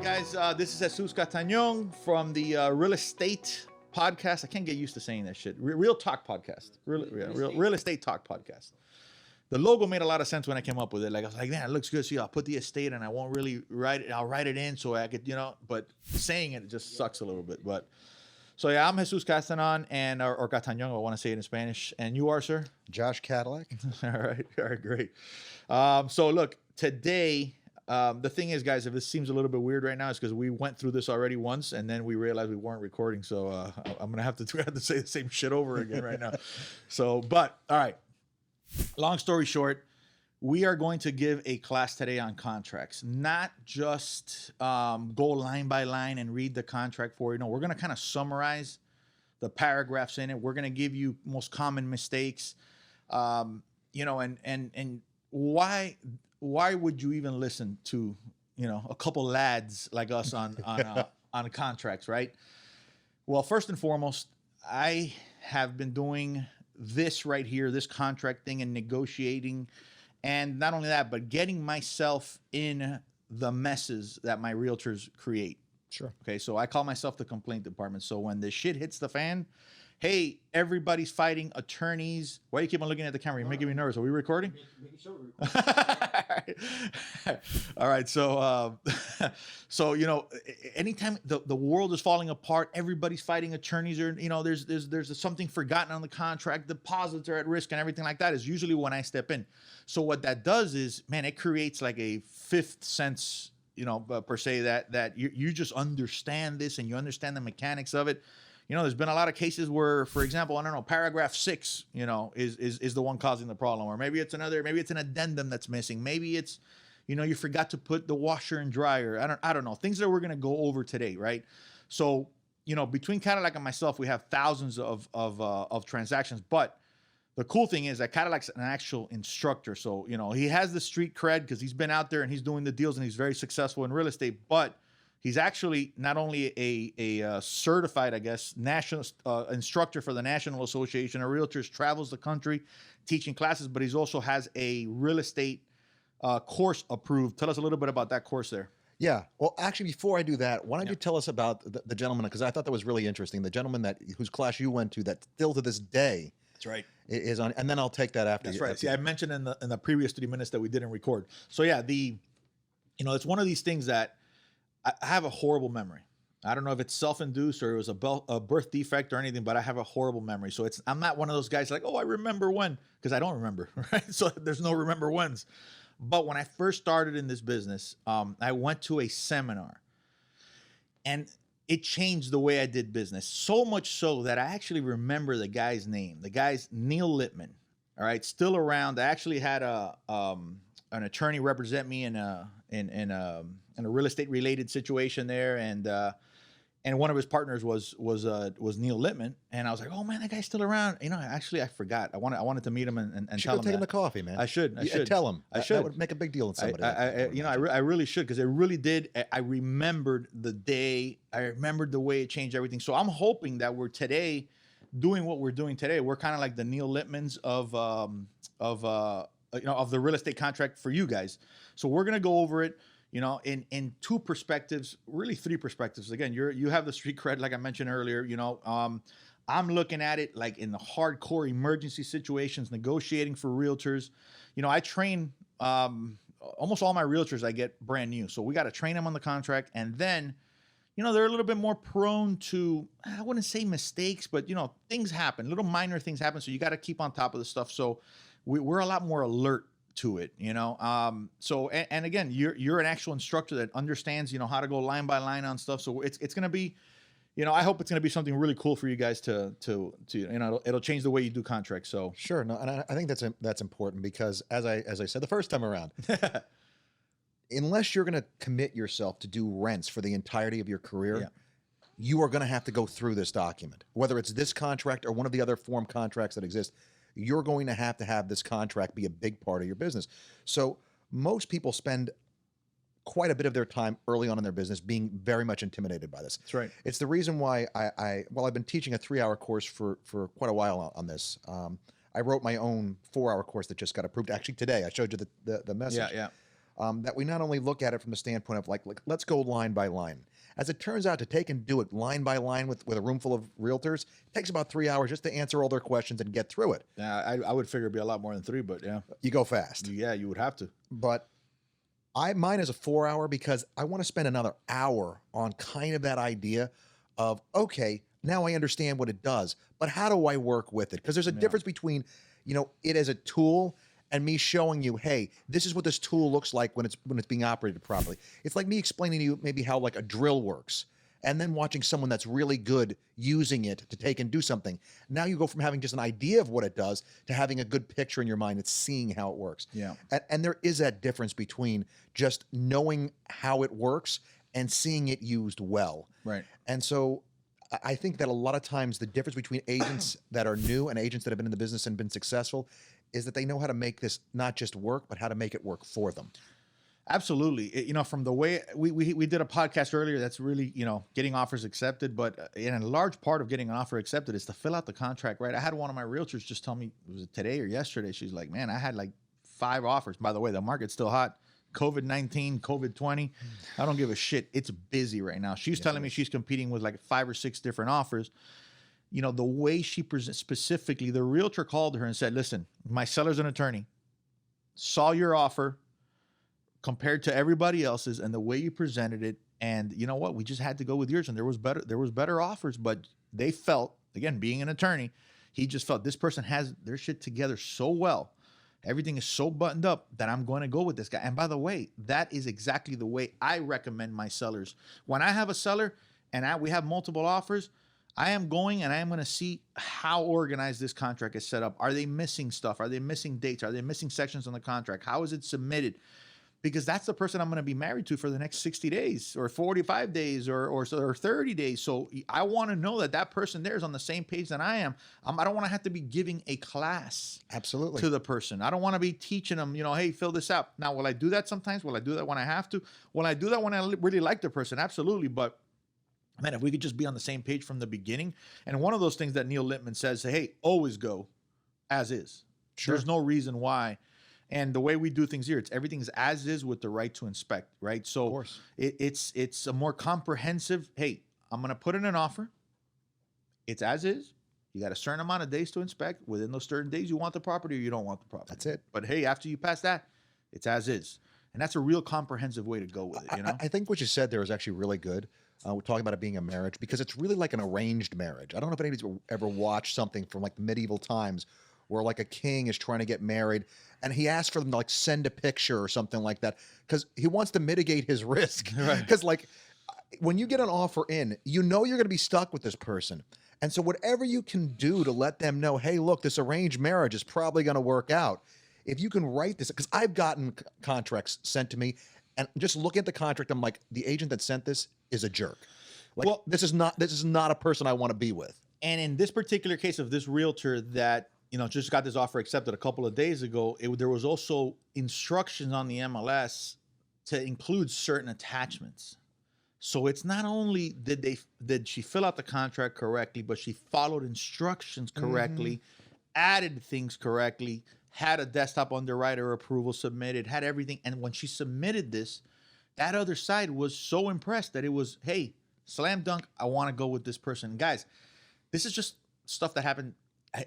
guys. This is Jesus Catañón from the Real Estate Podcast. I can't get used to saying that shit. Real Talk Podcast. Real Estate Talk Podcast. The logo made a lot of sense when I came up with it. Like, I was like, man, it looks good. So, yeah, I'll put the estate and I won't really write it. I'll write it in so I could, but saying it just sucks a little bit. But so, yeah, I'm Jesus Castañón or Catañón, I want to say it in Spanish. And you are, sir? Josh Cadillac. All right, great. So, look, today, the thing is, guys, if this seems a little bit weird right now, it's because we went through this already once and then we realized we weren't recording. So I'm going to have to say the same shit over again right now. But all right, long story short, we are going to give a class today on contracts, not just go line by line and read the contract for you. No, we're going to kind of summarize the paragraphs in it. We're going to give you most common mistakes, and why would you even listen to, a couple lads like us on contracts, right? Well, first and foremost, I have been doing this right here, this contract thing and negotiating. And not only that, but getting myself in the messes that my realtors create. Sure. Okay, so I call myself the complaint department. So when the shit hits the fan, hey, everybody's fighting, attorneys. Why do you keep on looking at the camera? You're making me nervous. Are we recording? Making sure we're recording. All right. So, anytime the world is falling apart, everybody's fighting, attorneys are, there's something forgotten on the contract, deposits are at risk and everything like that is usually when I step in. So what that does is, man, it creates like a fifth sense, per se that you just understand this and you understand the mechanics of it. There's been a lot of cases where, for example, I don't know, paragraph 6, is the one causing the problem, or maybe it's an addendum that's missing. Maybe it's, you forgot to put the washer and dryer. I don't know, things that we're going to go over today. Right. So, between Cadillac and myself, we have thousands of transactions, but the cool thing is that Cadillac's an actual instructor. So, he has the street cred because he's been out there and he's doing the deals and he's very successful in real estate, but he's actually not only a certified, I guess, national instructor for the National Association of Realtors, travels the country teaching classes, but he also has a real estate course approved. Tell us a little bit about that course there. Yeah. Well, actually, before I do that, why don't you tell us about the gentleman, because I thought that was really interesting. The gentleman whose class you went to that still to this day. That's right. Is on, and then I'll take that after. That's right. See, I mentioned in the previous 30 minutes that we didn't record. So yeah, it's one of these things that I have a horrible memory. I don't know if it's self-induced or it was a birth defect or anything, but I have a horrible memory. So I'm not one of those guys like, oh, I remember when, because I don't remember, right? So there's no remember whens. But when I first started in this business, I went to a seminar and it changed the way I did business. So much so that I actually remember the guy's name. The guy's Neil Littman, all right, still around. I actually had an attorney represent me in a real estate related situation there, and one of his partners was Neil Littman, and I was like, oh man, that guy's still around. Actually I forgot. I wanted to meet him and tell him. Take him to coffee, man. I should tell him. That would make a big deal in somebody. I really should, because it really did. I remembered the day. I remembered the way it changed everything. So I'm hoping that we're today doing what we're doing today. We're kind of like the Neil Littmans of the real estate contract for you guys. So we're gonna go over it, in two perspectives, really three perspectives. Again, you have the street cred, like I mentioned earlier. I'm looking at it like in the hardcore emergency situations, negotiating for realtors. I train almost all my realtors. I get brand new, so we got to train them on the contract, and then, they're a little bit more prone to, I wouldn't say mistakes, but things happen, little minor things happen. So you got to keep on top of the stuff. So we're a lot more alert to it, So, and again, you're an actual instructor that understands, how to go line by line on stuff. So it's going to be, I hope it's going to be something really cool for you guys to it'll change the way you do contracts. So sure. No. And I think that's important because as I said the first time around, unless you're going to commit yourself to do rents for the entirety of your career, you are going to have to go through this document, whether it's this contract or one of the other form contracts that exist. You're going to have this contract be a big part of your business. So most people spend quite a bit of their time early on in their business being very much intimidated by this. That's right. It's the reason why I've been teaching a 3-hour course for quite a while on this. I wrote my own 4-hour course that just got approved. Actually today, I showed you the message. Yeah. that we not only look at it from the standpoint of like let's go line by line. As it turns out, to take and do it line by line with a room full of realtors, it takes about 3 hours just to answer all their questions and get through it. Yeah, I would figure it'd be a lot more than 3, but yeah. You go fast. Yeah, you would have to. But mine is a 4 hour because I want to spend another hour on kind of that idea of, okay, now I understand what it does, but how do I work with it? Because there's a difference between, it as a tool and me showing you, hey, this is what this tool looks like when it's being operated properly. It's like me explaining to you maybe how like a drill works, and then watching someone that's really good using it to take and do something. Now you go from having just an idea of what it does to having a good picture in your mind and seeing how it works. Yeah. And there is that difference between just knowing how it works and seeing it used well. Right. And so I think that a lot of times the difference between agents that are new and agents that have been in the business and been successful is that they know how to make this not just work, but how to make it work for them. Absolutely. From the way we did a podcast earlier, that's really, getting offers accepted. But in a large part of getting an offer accepted is to fill out the contract, right? I had one of my realtors just tell me, was it today or yesterday? She's like, man, I had like 5 offers. By the way, the market's still hot. COVID-19, COVID-20. I don't give a shit. It's busy right now. She's telling me she's competing with like 5 or 6 different offers. The way she presents, specifically, the realtor called her and said, listen, my seller's an attorney, saw your offer compared to everybody else's and the way you presented it. And you know what? We just had to go with yours. And there was better offers, but they felt, again, being an attorney, he just felt this person has their shit together so well. Everything is so buttoned up that I'm going to go with this guy. And by the way, that is exactly the way I recommend my sellers. When I have a seller and we have multiple offers, I am going and I am going to see how organized this contract is set up. Are they missing stuff? Are they missing dates? Are they missing sections on the contract? How is it submitted? Because that's the person I'm going to be married to for the next 60 days or 45 days or 30 days. So I want to know that person there is on the same page that I am. I don't want to have to be giving a class Absolutely to the person. I don't want to be teaching them, hey, fill this out. Now, will I do that sometimes? Will I do that when I have to? Will I do that when I really like the person? Absolutely. But man, if we could just be on the same page from the beginning. And one of those things that Neil Littman says, hey, always go as is. Sure. There's no reason why. And the way we do things here, everything's as is with the right to inspect, right? So of course. It's a more comprehensive, hey, I'm going to put in an offer. It's as is. You got a certain amount of days to inspect. Within those certain days, you want the property or you don't want the property. That's it. But hey, after you pass that, it's as is. And that's a real comprehensive way to go with it, I think what you said there is actually really good. We're talking about it being a marriage because it's really like an arranged marriage. I don't know if anybody's ever watched something from like the medieval times where like a king is trying to get married and he asks for them to like send a picture or something like that because he wants to mitigate his risk. Right. Because like when you get an offer in, you're going to be stuck with this person. And so whatever you can do to let them know, hey, look, this arranged marriage is probably going to work out. If you can write this, because I've gotten contracts sent to me and just looking at the contract, I'm like, the agent that sent this is a jerk. Like, Well, this is not a person I want to be with. And in this particular case of this realtor that, just got this offer accepted a couple of days ago, there was also instructions on the MLS to include certain attachments. So it's not only did she fill out the contract correctly, but she followed instructions correctly, added things correctly, had a desktop underwriter approval submitted, had everything. And when she submitted this, that other side was so impressed that it was, hey, slam dunk, I want to go with this person. And guys, this is just stuff that happened.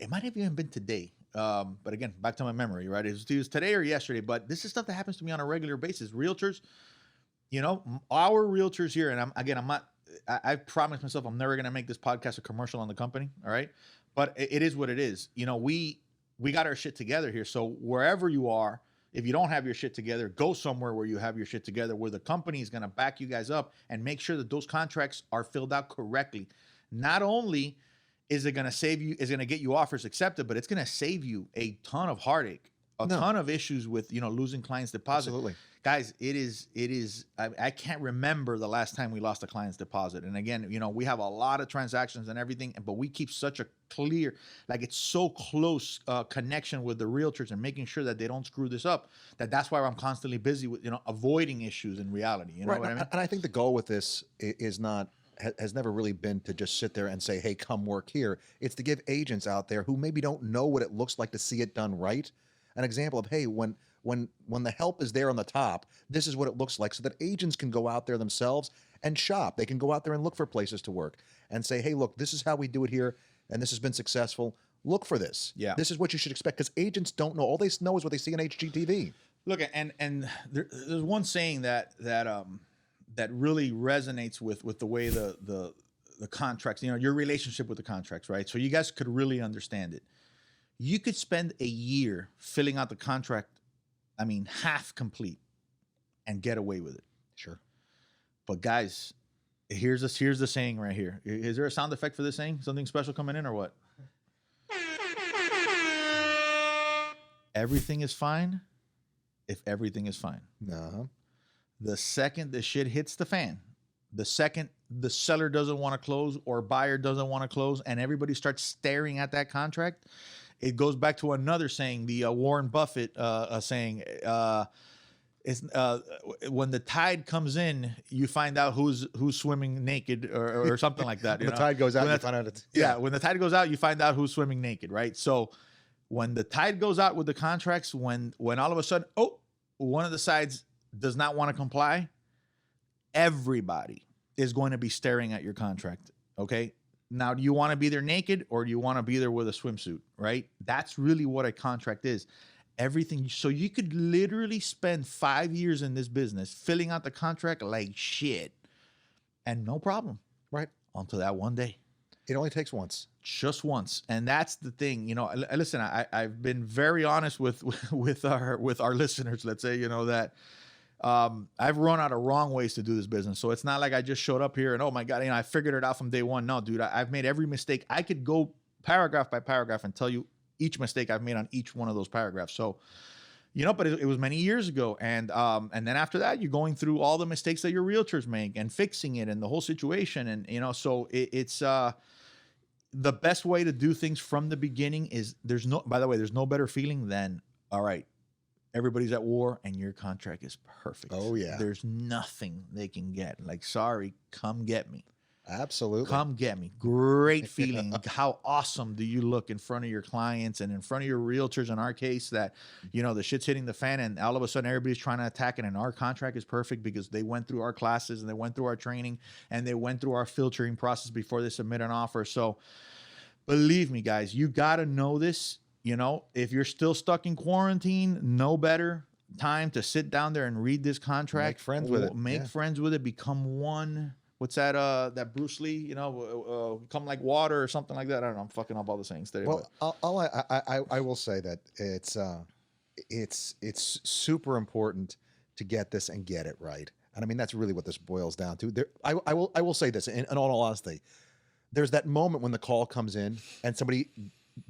It might have even been today. But again, back to my memory, right? It was today or yesterday, but this is stuff that happens to me on a regular basis. Realtors, our realtors here, and I promised myself I'm never going to make this podcast a commercial on the company. All right. But it is what it is. We got our shit together here. So wherever you are, if you don't have your shit together, go somewhere where you have your shit together, where the company is going to back you guys up and make sure that those contracts are filled out correctly. Not only is it going to get you offers accepted, but it's going to save you a ton of heartache, a ton of issues with, losing clients' deposit. Absolutely. Guys, it is, I can't remember the last time we lost a client's deposit. And again, we have a lot of transactions and everything, but we keep such a clear, like it's so close connection with the realtors and making sure that they don't screw this up, that's why I'm constantly busy with, avoiding issues in reality. You know right. what I mean? And I think the goal with this has never really been to just sit there and say, hey, come work here. It's to give agents out there who maybe don't know what it looks like to see it done right an example of, hey, when when the help is there on the top, this is what it looks like, so that agents can go out there themselves and shop. They can go out there and look for places to work and say, hey, look, this is how we do it here, and this has been successful. Look for this. Yeah. This is what you should expect, because agents don't know. All they know is what they see on HGTV. Look, and there's one saying that really resonates with the way the contracts, you know, your relationship with the contracts, right? So you guys could really understand it. You could spend a year filling out the contract, I mean, half complete, and get away with it. Sure. But guys, here's the saying right here. Is there a sound effect for this saying? Something special coming in or what? Everything is fine if everything is fine. No. The second the shit hits the fan, the second the seller doesn't want to close or buyer doesn't want to close, and everybody starts staring at that contract, it goes back to another saying, the Warren Buffett saying, it's when the tide comes in, you find out who's swimming naked or something like that. When the tide goes out, When you the- find out it's... Yeah, when the tide goes out, you find out who's swimming naked, right? So when the tide goes out with the contracts, when all of a sudden, oh, one of the sides does not want to comply, everybody is going to be staring at your contract, okay? Now, do you want to be there naked or do you want to be there with a swimsuit, right? That's really what a contract is. Everything. So you could literally spend 5 years in this business filling out the contract like shit and no problem, Right. until that one day. It only takes once. Just once. And that's the thing, you know. Listen, I've been very honest with our listeners, let's say, you know, that I've run out of wrong ways to do this business. So it's not like I just showed up here and, oh my God, you know, I figured it out from day one. No, dude, I've made every mistake. I could go paragraph by paragraph and tell you each mistake I've made on each one of those paragraphs. So, you know, but it was many years ago. And then after that, you're going through all the mistakes that your realtors make and fixing it and the whole situation. And, you know, so it's the best way to do things from the beginning is by the way, there's no better feeling than, all right, everybody's at war and your contract is perfect. Oh, yeah. There's nothing they can get. Like, sorry, come get me. Absolutely. Come get me. Great feeling. How awesome do you look in front of your clients and in front of your realtors, in our case, that, you know, the shit's hitting the fan and all of a sudden everybody's trying to attack it, and our contract is perfect because they went through our classes and they went through our training and they went through our filtering process before they submit an offer. So believe me, guys, you got to know this. You know, if you're still stuck in quarantine, no better time to sit down there and read this contract. Make friends with it. Make friends with it. Become one. What's that? That Bruce Lee, you know, come like water or something like that. I don't know. I'm fucking up all the sayings today. Well, I will say that it's super important to get this and get it right. And I mean, that's really what this boils down to. I will say this in all honesty. There's that moment when the call comes in and somebody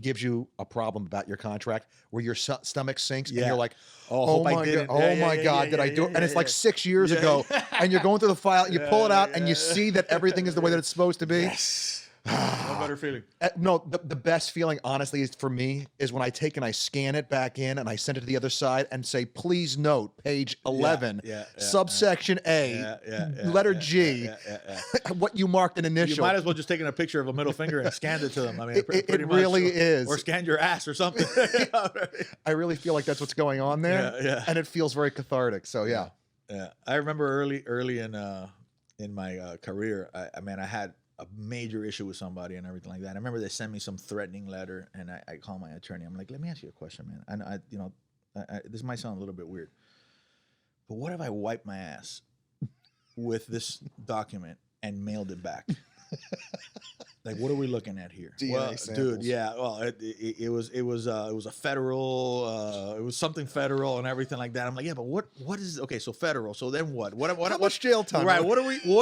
gives you a problem about your contract where your stomach sinks and you're like, oh my God, did I do it? And it's like 6 years ago, and you're going through the file, and you pull it out, and you see that everything is the way that it's supposed to be. Yes. No better feeling. No, the best feeling, honestly, is for me is when I take and I scan it back in and I send it to the other side and say, please note, page 11, subsection A, letter G, what you marked an initial. You might as well just taken a picture of a middle finger and scanned it to them. I mean, it really is. Or scanned your ass or something. I really feel like that's what's going on there, and it feels very cathartic. So yeah. I remember early in my career, I had a major issue with somebody and everything like that. I remember they sent me some threatening letter, and I called my attorney. I'm like, let me ask you a question, man. And this might sound a little bit weird, but what if I wiped my ass with this document and mailed it back? Like, what are we looking at here? DNA samples. Dude, yeah. Well, it was a federal. It was something federal and everything like that. I'm like, yeah, but what is okay? So federal. So then what? How much jail time? Right. What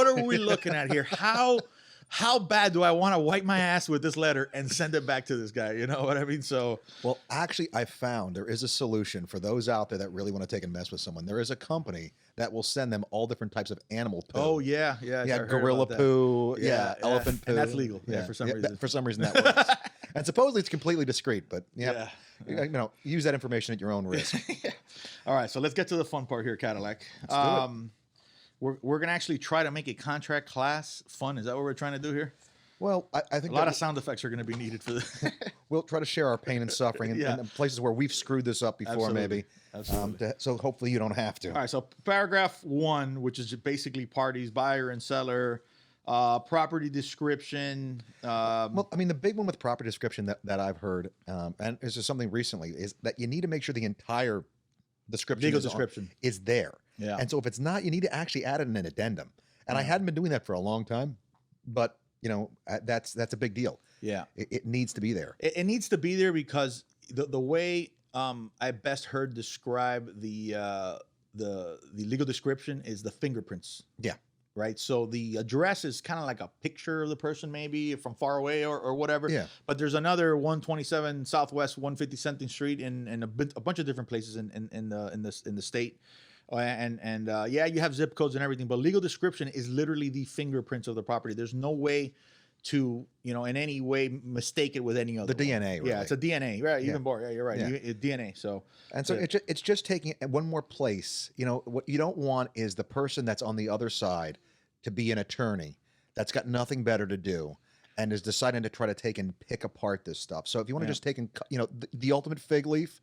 are we looking at here? How bad do I want to wipe my ass with this letter and send it back to this guy? You know what I mean? So, well, actually, I found there is a solution for those out there that really want to take and mess with someone. There is a company that will send them all different types of animal poo. Oh yeah. Gorilla poo, elephant poo, and that's legal. Yeah, for some reason. For some reason that works. And supposedly it's completely discreet, but you know, use that information at your own risk. All right, so let's get to the fun part here, Cadillac. Let's do it. We're gonna actually try to make a contract class fun. Is that what we're trying to do here? Well, I think A lot that of sound effects are going to be needed for this. we'll try to share our pain and suffering in, Yeah. in places where we've screwed this up before, Absolutely. maybe. Absolutely. So hopefully you don't have to. All right, so paragraph 1, which is basically parties, buyer and seller, property description. Well, I mean, the big one with property description that I've heard, and this is something recently, is that you need to make sure the entire description, Legal is on- description. is there. Yeah. And so if it's not, you need to actually add it in an addendum. And I hadn't been doing that for a long time, but that's a big deal. Yeah. It needs to be there. It needs to be there because the way I best heard describe the legal description is the fingerprints. Yeah. Right. So the address is kind of like a picture of the person, maybe from far away or whatever. Yeah. But there's another 127 Southwest 150 something Street in a bunch of different places in the state. And yeah, you have zip codes and everything, but legal description is literally the fingerprints of the property. There's no way to, in any way mistake it with any other The one. DNA, Yeah, really. it's a DNA, right? Yeah. Even more. Yeah, you're right. Yeah. DNA. So, And so it's just taking it one more place. What you don't want is the person that's on the other side to be an attorney that's got nothing better to do and is deciding to try to take and pick apart this stuff. So if you want to just take and, the ultimate fig leaf,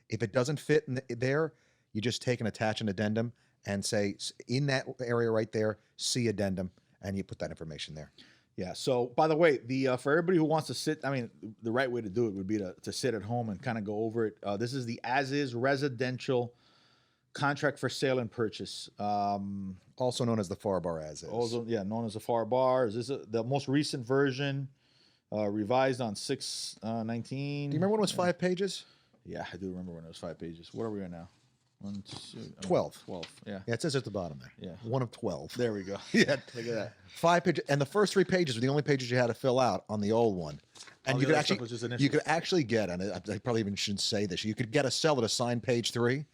if it doesn't fit there, you just take and attach an addendum and say, in that area right there, see addendum, and you put that information there. yeah. So, by the way, for everybody who wants to sit, I mean, the right way to do it would be to sit at home and kind of go over it. This is the as-is residential contract for sale and purchase. Also known as the FAR bar as is. Also, yeah, known as a FAR bar. Is this the most recent version? Revised on 6/19. Do you remember when it was 5 pages? Yeah, I do remember when it was 5 pages. What are we on now? 1, 2, 12. 12. Yeah. Yeah, it says at the bottom there. Yeah. 1 of 12. There we go. Yeah. Look at that. 5 pages, and the first 3 pages were the only pages you had to fill out on the old one. And All you the could other stuff actually, was just initials. you could actually get, and I probably even shouldn't say this, you could get a seller to sign page 3,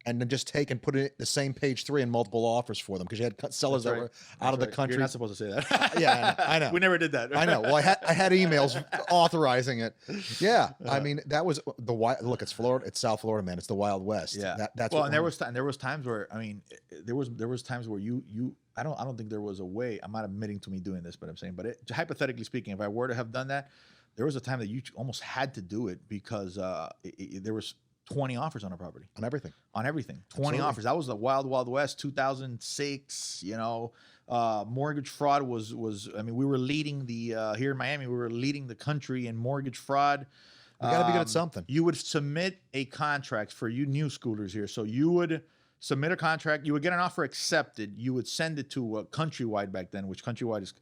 and then just take and put it the same page 3 in multiple offers for them because you had sellers That's that right. were out of the Right. country. You're not supposed to say that. Yeah, I know. We never did that. I know. Well, I had emails authorizing it. Yeah, I mean that was the wild. Look, it's Florida. It's South Florida, man. It's the Wild West. Yeah. That's well, what and there was times where there was times where you I don't think there was a way. I'm not admitting to me doing this, but I'm saying, hypothetically speaking, if I were to have done that, there was a time that you almost had to do it because there was 20 offers on a property. on everything. On everything, 20 Absolutely. offers. That was the Wild West, 2006. Mortgage fraud was. I mean, we were leading the here in Miami. We were leading the country in mortgage fraud. You got to be good at something. You would submit a contract for you new schoolers here. So you would submit a contract. You would get an offer accepted. You would send it to Countrywide back then, which Countrywide is,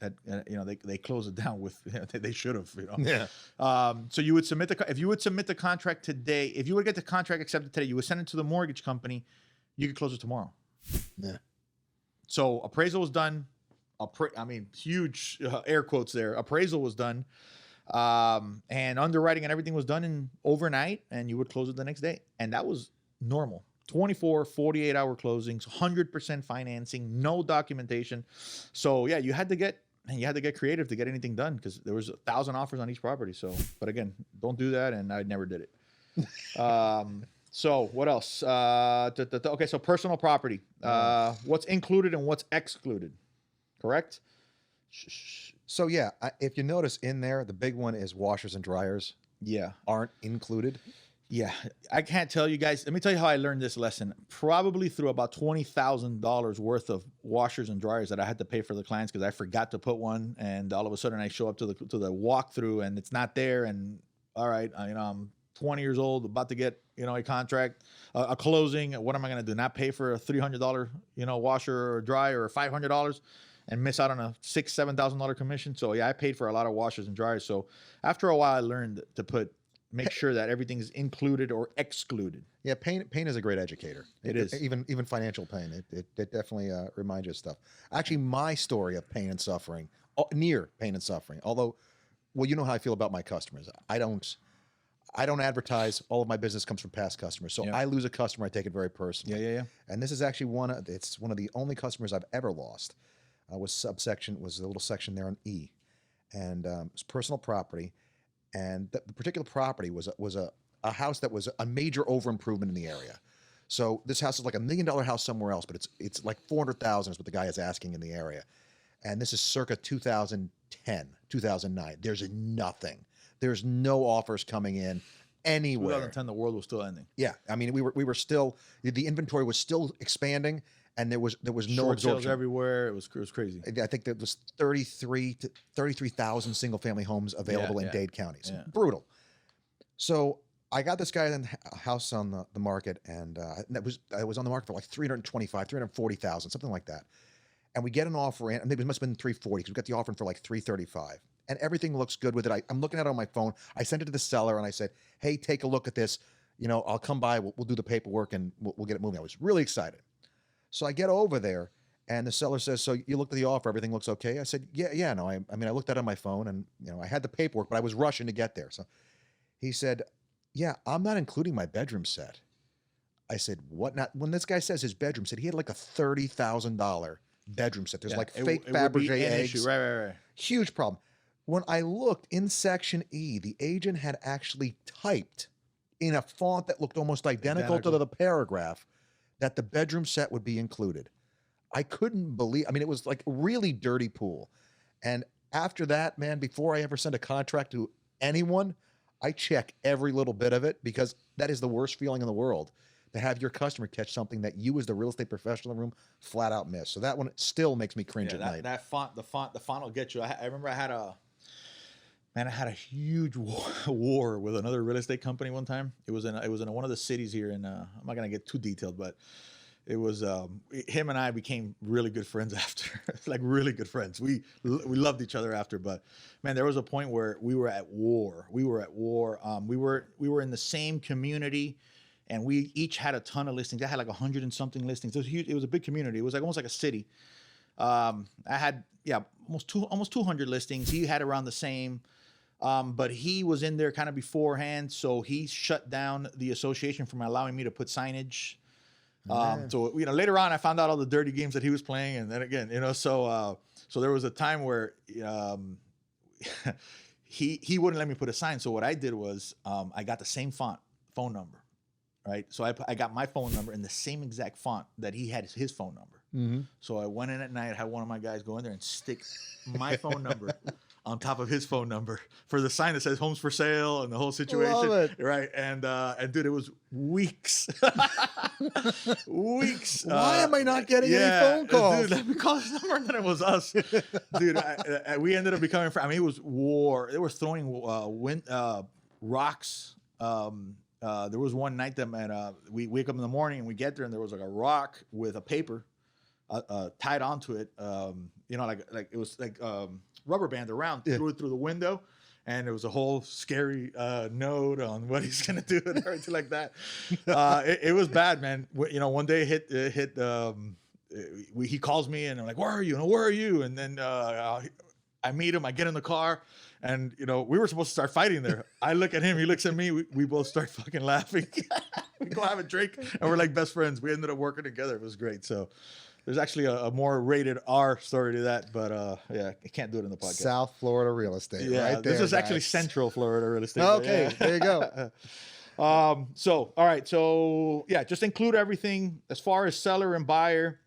they closed it down with. They should have. Yeah. So you would submit if you would submit the contract today, if you would get the contract accepted today, you would send it to the mortgage company. You could close it tomorrow. Yeah. So appraisal was done. Huge air quotes there. Appraisal was done. And underwriting and everything was done in overnight, and you would close it the next day. And that was normal. 24, 48-hour closings, 100% financing, no documentation. So yeah, you had to get creative to get anything done because there was 1,000 offers on each property. So, but again, don't do that, and I never did it. So what else? Okay, so personal property. What's included and what's excluded? Correct? So yeah, if you notice in there, the big one is washers and dryers Yeah. aren't included. Yeah, I can't tell you guys. Let me tell you how I learned this lesson. Probably through about $20,000 worth of washers and dryers that I had to pay for the clients because I forgot to put one, and all of a sudden I show up to the walkthrough and it's not there. And all right, I'm 20 years old, about to get a contract, a closing. What am I going to do? Not pay for a $300 washer or dryer or $500 and miss out on a $6,000-$7,000 commission? So yeah, I paid for a lot of washers and dryers. So after a while, I learned to make sure that everything is included or excluded. Yeah, pain is a great educator. It is. Even financial pain. It definitely reminds you of stuff. Actually, my story of pain and suffering, near pain and suffering. Although, well, you know how I feel about my customers. I don't advertise. All of my business comes from past customers. So Yeah. I lose a customer, I take it very personally. Yeah. And this is actually one of the only customers I've ever lost. Was a little section there on E, and it's personal property. And the particular property was a house that was a major over improvement in the area. So this house is like $1 million house somewhere else, but it's like $400,000 is what the guy is asking in the area. And this is circa 2000, 2009. There's nothing. There's no offers coming in anywhere. 2010, the world was still ending. Yeah, I mean, we were still, the inventory was still expanding, and there was no Short sales absorption everywhere. It was crazy. I think there was 33,000 single family homes available in yeah. Dade counties. Yeah. Brutal. So I got this guy in a house on the market, and I was on the market for like 325, 340,000, something like that. And we get an offer in, and it must have been 340 because we got the offer in for like 335. And everything looks good with it. I'm looking at it on my phone. I sent it to the seller, and I said, hey, take a look at this. You know, I'll come by, we'll do the paperwork, and we'll get it moving. I was really excited. So I get over there, and the seller says, so you looked at the offer, everything looks okay? I said, yeah, no, I mean, I looked at it on my phone, and, you know, I had the paperwork, but I was rushing to get there. So he said, yeah, I'm not including my bedroom set. I said, what? Not when this guy says his bedroom set, he had like a $30,000 bedroom set. There's like fake Fabergé eggs. Right. Huge problem. When I looked in section E, the agent had actually typed in a font that looked almost identical to the paragraph that the bedroom set would be included. I couldn't believe, I mean, it was like really dirty pool. And after that, man, before I ever send a contract to anyone, I check every little bit of it, because that is the worst feeling in the world, to have your customer catch something that you as the real estate professional in the room flat out miss. So that one still makes me cringe at night. That font, the font will get you. I remember I had a huge war with another real estate company one time. It was in one of the cities here, and I'm not gonna get too detailed, but it was him and I became really good friends after, like really good friends. We loved each other after, but man, there was a point where we were at war. We were in the same community, and we each had a ton of listings. I had like 100 and something listings. It was huge. It was a big community. It was like almost like a city. I had almost 200 listings. He had around the same. But he was in there kind of beforehand, so he shut down the association from allowing me to put signage. So you know, later on, I found out all the dirty games that he was playing, and then again, you know, so there was a time where he wouldn't let me put a sign. So what I did was I got the same phone number, right? So I got my phone number in the same exact font that he had his phone number. Mm-hmm. So I went in at night, had one of my guys go in there and stick my phone number on top of his phone number for the sign that says homes for sale and the whole situation. Love it. Right. And dude, it was weeks. Weeks. Why am I not getting any phone calls? Dude, let me call his number, and then it was us. Dude, we ended up becoming friends. I mean, it was war. They were throwing rocks. There was one night that, man, we wake up in the morning and we get there, and there was like a rock with a paper tied onto it. You know, like it was like rubber band around, threw it through the window, and it was a whole scary note on what he's gonna do and everything like that. It was bad, man. You know, one day he calls me, and I'm like, "Where are you? And where are you?" And then I meet him. I get in the car, and you know, we were supposed to start fighting there. I look at him, he looks at me. We both start fucking laughing. We go have a drink, and we're like best friends. We ended up working together. It was great. So. There's actually a more rated R story to that, but yeah, I can't do it in the podcast. South Florida real estate, yeah, right there. This is actually Central Florida real estate. Okay, yeah. there you go. So, all right. So, yeah, just include everything as far as seller and buyer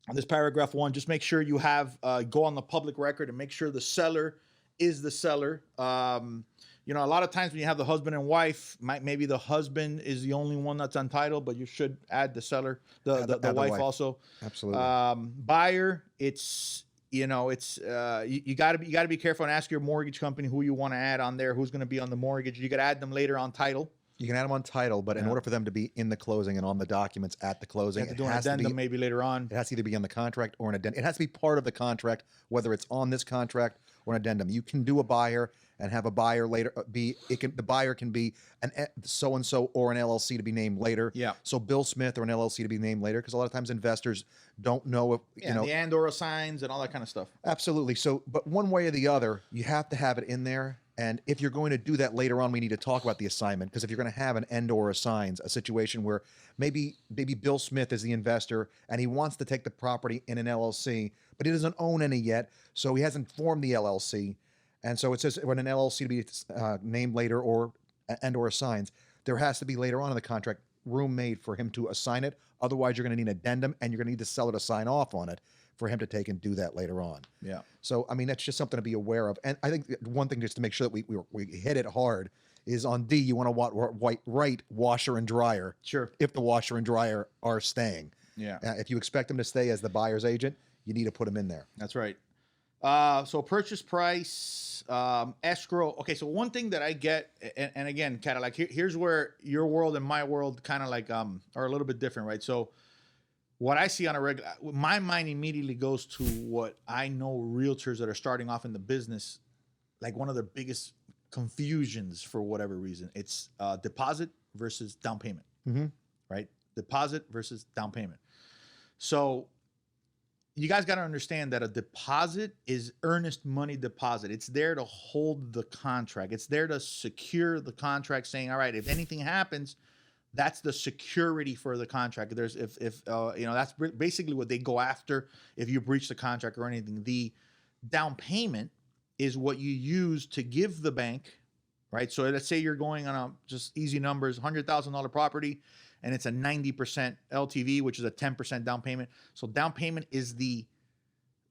on this paragraph 1. Just make sure you have, go on the public record and make sure the seller is the seller. You know, a lot of times when you have the husband and wife, maybe the husband is the only one that's untitled, but you should add the seller, the wife also. Absolutely. Buyer, it's, you know, it's you gotta be careful and ask your mortgage company who you want to add on there, who's going to be on the mortgage. You got to add them later on title. You can add them on title, but in order for them to be in the closing and on the documents at the closing, you have to do an addendum maybe later on. It has to either be on the contract or an addendum. It has to be part of the contract, whether it's on this contract or an addendum. You can do a buyer and have a buyer later the buyer can be an so-and-so or an LLC to be named later. Yeah. So Bill Smith or an LLC to be named later, because a lot of times investors don't know if, you know. The and or assigns and all that kind of stuff. Absolutely. So, but one way or the other, you have to have it in there. And if you're going to do that later on, we need to talk about the assignment, because if you're going to have an and or assigns, a situation where maybe Bill Smith is the investor and he wants to take the property in an LLC, but he doesn't own any yet, so he hasn't formed the LLC. And so it says when an LLC to be named later or and or assigns, there has to be later on in the contract room made for him to assign it. Otherwise, you're going to need an addendum, and you're going to need the seller to sign off on it for him to take and do that later on. Yeah. So, I mean, that's just something to be aware of. And I think one thing just to make sure that we hit it hard is on D, you want to write washer and dryer. Sure. If the washer and dryer are staying. Yeah. If you expect them to stay as the buyer's agent, you need to put them in there. That's right. So purchase price, escrow. Okay, so one thing that I get, and again, kind of like here's where your world and my world kind of like are a little bit different, right? So what I see on a regular, my mind immediately goes to what I know realtors that are starting off in the business, like one of their biggest confusions for whatever reason. It's deposit versus down payment, right? Deposit versus down payment. So you guys got to understand that a deposit is earnest money deposit. It's there to hold the contract. It's there to secure the contract, saying, all right, if anything happens, that's the security for the contract. There's if you know, that's basically what they go after if you breach the contract or anything. The down payment is what you use to give the bank, right? So let's say you're going on a just easy numbers, $100,000 property, and it's a 90% LTV, which is a 10% down payment. So down payment is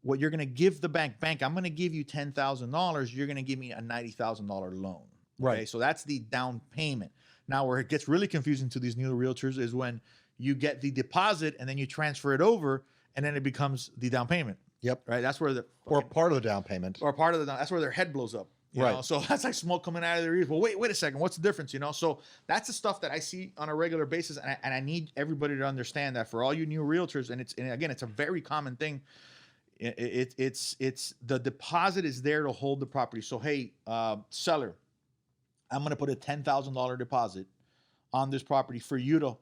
what you're going to give the bank. Bank, I'm going to give you $10,000. You're going to give me a $90,000 loan. Okay? Right. So that's the down payment. Now, where it gets really confusing to these new realtors is when you get the deposit and then you transfer it over, and then it becomes the down payment. Yep. Right. That's where or part of the down payment. Or part of the, that's where their head blows up. You know? So that's like smoke coming out of their ears. Well, wait a second. What's the difference? You know, so that's the stuff that I see on a regular basis. And I need everybody to understand that for all you new realtors. And again, it's a very common thing. It's the deposit is there to hold the property. So, hey, seller, I'm going to put a $10,000 deposit on this property for you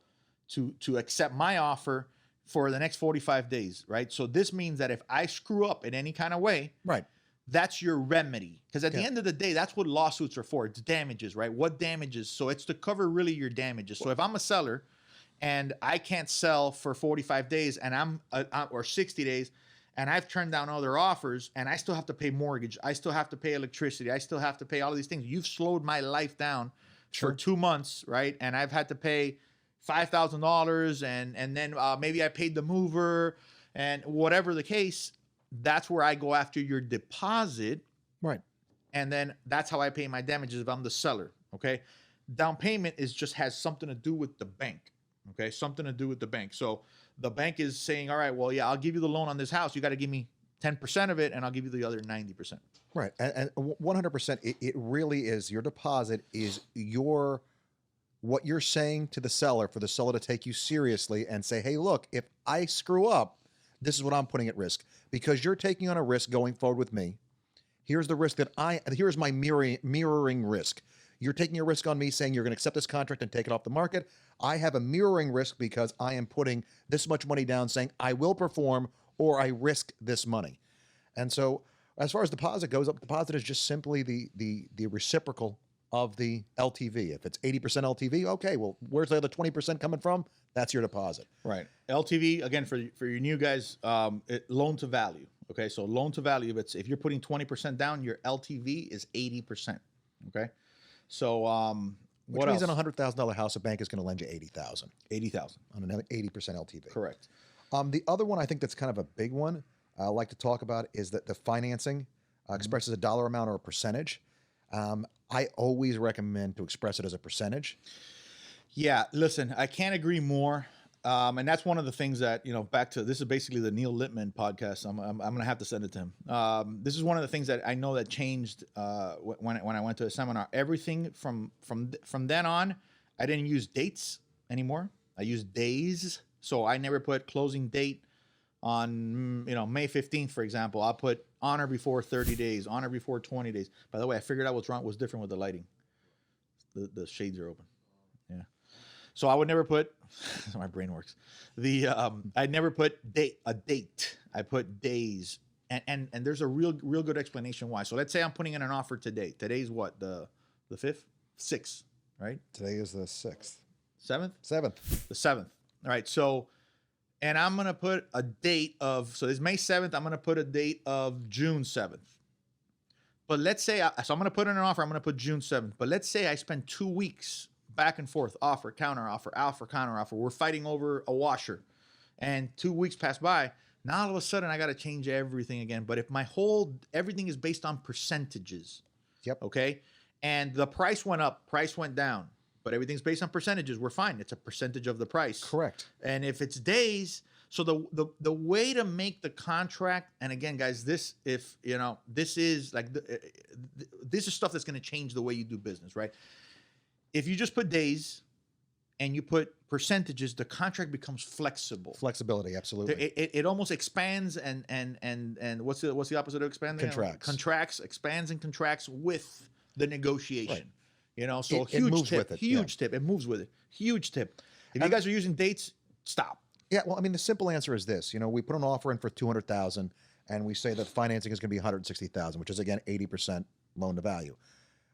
to accept my offer for the next 45 days. Right. So this means that if I screw up in any kind of way, right, that's your remedy. Because at the end of the day, that's what lawsuits are for. It's damages, right? What damages? So it's to cover really your damages. So if I'm a seller and I can't sell for 45 days and or 60 days, and I've turned down other offers and I still have to pay mortgage, I still have to pay electricity, I still have to pay all of these things. You've slowed my life down for 2 months, right? And I've had to pay $5,000 and then maybe I paid the mover and whatever the case. That's where I go after your deposit. Right. And then that's how I pay my damages if I'm the seller. Okay. Down payment has something to do with the bank. Okay. Something to do with the bank. So the bank is saying, all right, well, yeah, I'll give you the loan on this house. You got to give me 10% of it and I'll give you the other 90%. Right. And 100%, it really is your deposit is what you're saying to the seller for the seller to take you seriously and say, hey, look, if I screw up, this is what I'm putting at risk because you're taking on a risk going forward with me. Here's the risk here's my mirroring risk. You're taking a risk on me saying you're going to accept this contract and take it off the market. I have a mirroring risk because I am putting this much money down saying I will perform or I risk this money. And so as far as deposit goes, deposit is just simply the reciprocal of the LTV. If it's 80% LTV, okay, well, where's the other 20% coming from? That's your deposit. Right. LTV, again, for your new guys, loan to value. Okay, so loan to value, if you're putting 20% down, your LTV is 80%. Okay, so which means on a $100,000 house, a bank is going to lend you $80,000. $80,000 on an 80% LTV. Correct. The other one I think that's kind of a big one I like to talk about is that the financing expresses a dollar amount or a percentage. I always recommend to express it as a percentage. Yeah, listen, I can't agree more. And that's one of the things that, back to, this is basically the Neil Littman podcast. I'm going to have to send it to him. This is one of the things that I know that changed when I went to a seminar. Everything from then on, I didn't use dates anymore. I used days. So I never put closing date on, May 15th, for example. I'll put on or before 30 days, on or before 20 days. By the way, I figured out what's different with the lighting. The shades are open. Yeah. So I would never put, that's how my brain works. I'd never put a date. I put days. And there's a real good explanation why. So let's say I'm putting in an offer today. Today's what? The 5th? 6th, right? Today is the 6th. 7th? 7th. The 7th. All right. So, and I'm going to put a date so it's May 7th. I'm going to put a date of June 7th. But let's say, so I'm going to put in an offer. I'm going to put June 7th. But let's say I spend 2 weeks back and forth, offer, counter offer, counter offer. We're fighting over a washer, and 2 weeks pass by. Now all of a sudden I got to change everything again. But if everything is based on percentages, Yep. okay, and the price went up, price went down, but everything's based on percentages, we're fine. It's a percentage of the price. Correct. And if it's days, so the way to make the contract, and again, guys, this is like this is stuff that's going to change the way you do business, right? If you just put days and you put percentages, the contract becomes flexible. Flexibility, absolutely. It almost expands and what's the opposite of expanding? Contracts. Contracts, expands and contracts with the negotiation. Right. You know, so It moves tip, with it, huge tip. It moves with it. Huge tip. If you guys are using dates, stop. Yeah, well, I mean, the simple answer is this. You know, we put an offer in for $200,000, and we say that financing is going to be $160,000, which is again 80% loan to value.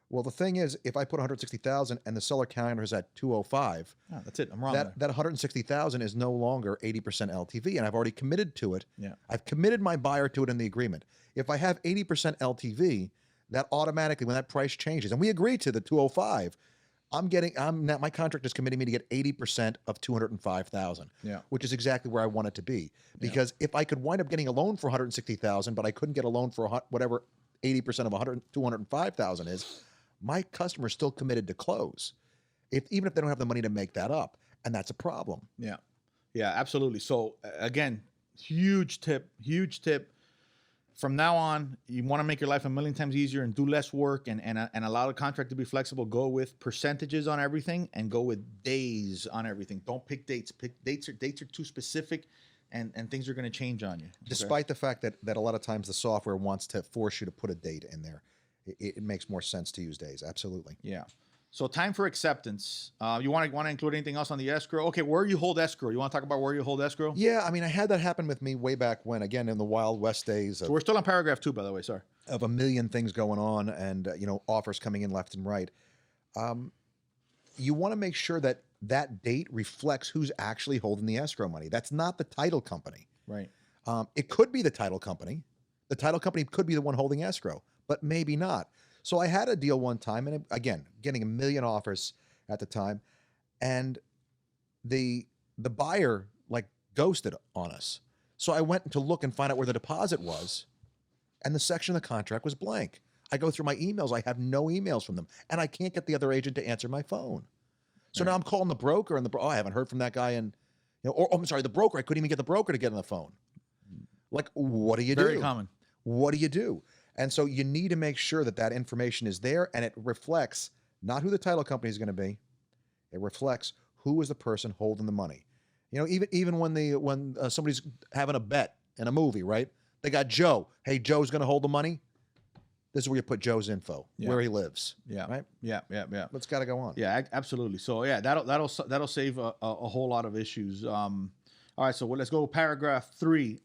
Well, the thing is, if I put $160,000 and the seller counter is at $205, Oh, that's it. I'm wrong. that $160,000 is no longer 80% LTV, and I've already committed to it. Yeah. I've committed my buyer to it in the agreement. If I have 80% LTV, that automatically, when that price changes, and we agree to the 205, my contract is committing me to get 80% of 205,000. Yeah. Which is exactly where I want it to be. Because if I could wind up getting a loan for 160,000, but I couldn't get a loan for whatever 80% of 205,000 is, my customer is still committed to close, even if they don't have the money to make that up, and that's a problem. Yeah, yeah, absolutely. So again, huge tip. From now on, you want to make your life a million times easier and do less work and allow the contract to be flexible. Go with percentages on everything and go with days on everything. Don't pick dates. Dates are too specific, and things are going to change on you. Okay? Despite the fact that a lot of times the software wants to force you to put a date in there, it makes more sense to use days. Absolutely. Yeah. So time for acceptance. You want to include anything else on the escrow? Okay, where you hold escrow. You want to talk about where you hold escrow? Yeah, I mean, I had that happen with me way back when, again, in the Wild West days So we're still on paragraph 2, by the way. Sorry. of a million things going on and, offers coming in left and right. You want to make sure that that date reflects who's actually holding the escrow money. That's not the title company. Right. It could be the title company. The title company could be the one holding escrow, but maybe not. So I had a deal one time, and again, getting a million offers at the time, and the buyer ghosted on us. So I went to look and find out where the deposit was, and the section of the contract was blank. I go through my emails. I have no emails from them, and I can't get the other agent to answer my phone. So now I'm calling the broker, and I haven't heard from that guy, and I'm sorry, the broker. I couldn't even get the broker to get on the phone. What do you do? Very common. What do you do? And so you need to make sure that that information is there and it reflects not who the title company is going to be. It reflects who is the person holding the money. Even when somebody's having a bet in a movie, right? They got Joe. Hey, Joe's going to hold the money. This is where you put Joe's info, where he lives. Yeah. Right. Yeah. It's got to go on. Yeah, absolutely. So yeah, that'll save a whole lot of issues. All right, so let's go paragraph 3.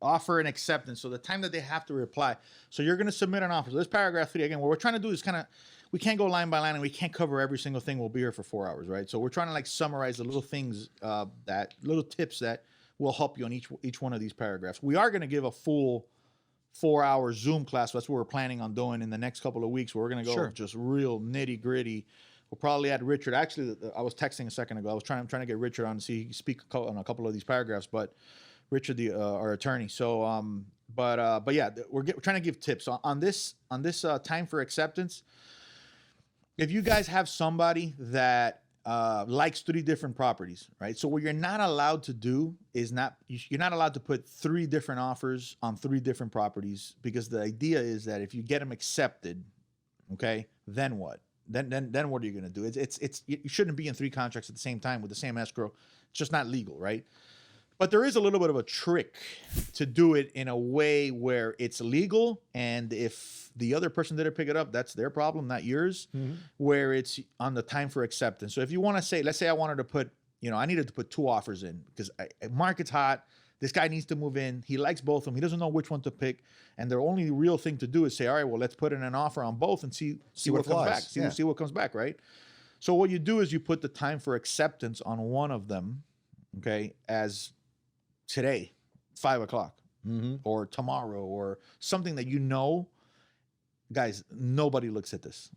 Offer and acceptance. So the time that they have to reply. So you're going to submit an offer. So this paragraph 3 again. What we're trying to do is we can't go line by line and we can't cover every single thing. We'll be here for 4 hours, right? So we're trying to summarize the little things little tips that will help you on each one of these paragraphs. We are going to give a full 4-hour Zoom class. That's what we're planning on doing in the next couple of weeks. Where we're going to go just real nitty gritty. We'll probably add Richard. Actually, I was texting a second ago. I'm trying to get Richard on to see he speak on a couple of these paragraphs, but Richard, our attorney. So, but yeah, we're trying to give tips on this time for acceptance. If you guys have somebody that likes 3 different properties, right? So what you're not allowed to do is you're not allowed to put 3 different offers on 3 different properties, because the idea is that if you get them accepted, okay, then what? Then what are you going to do? You shouldn't be in 3 contracts at the same time with the same escrow. It's just not legal, right? But there is a little bit of a trick to do it in a way where it's legal, and if the other person didn't pick it up, that's their problem, not yours, where it's on the time for acceptance. So if you want to say, let's say I wanted to put, I needed to put 2 offers in because market's hot, this guy needs to move in, he likes both of them, he doesn't know which one to pick, and the only real thing to do is say, all right, well, let's put in an offer on both and see what comes back, see what comes back, right? So what you do is you put the time for acceptance on one of them, okay, as today, 5 o'clock, or tomorrow, or something that guys, nobody looks at this.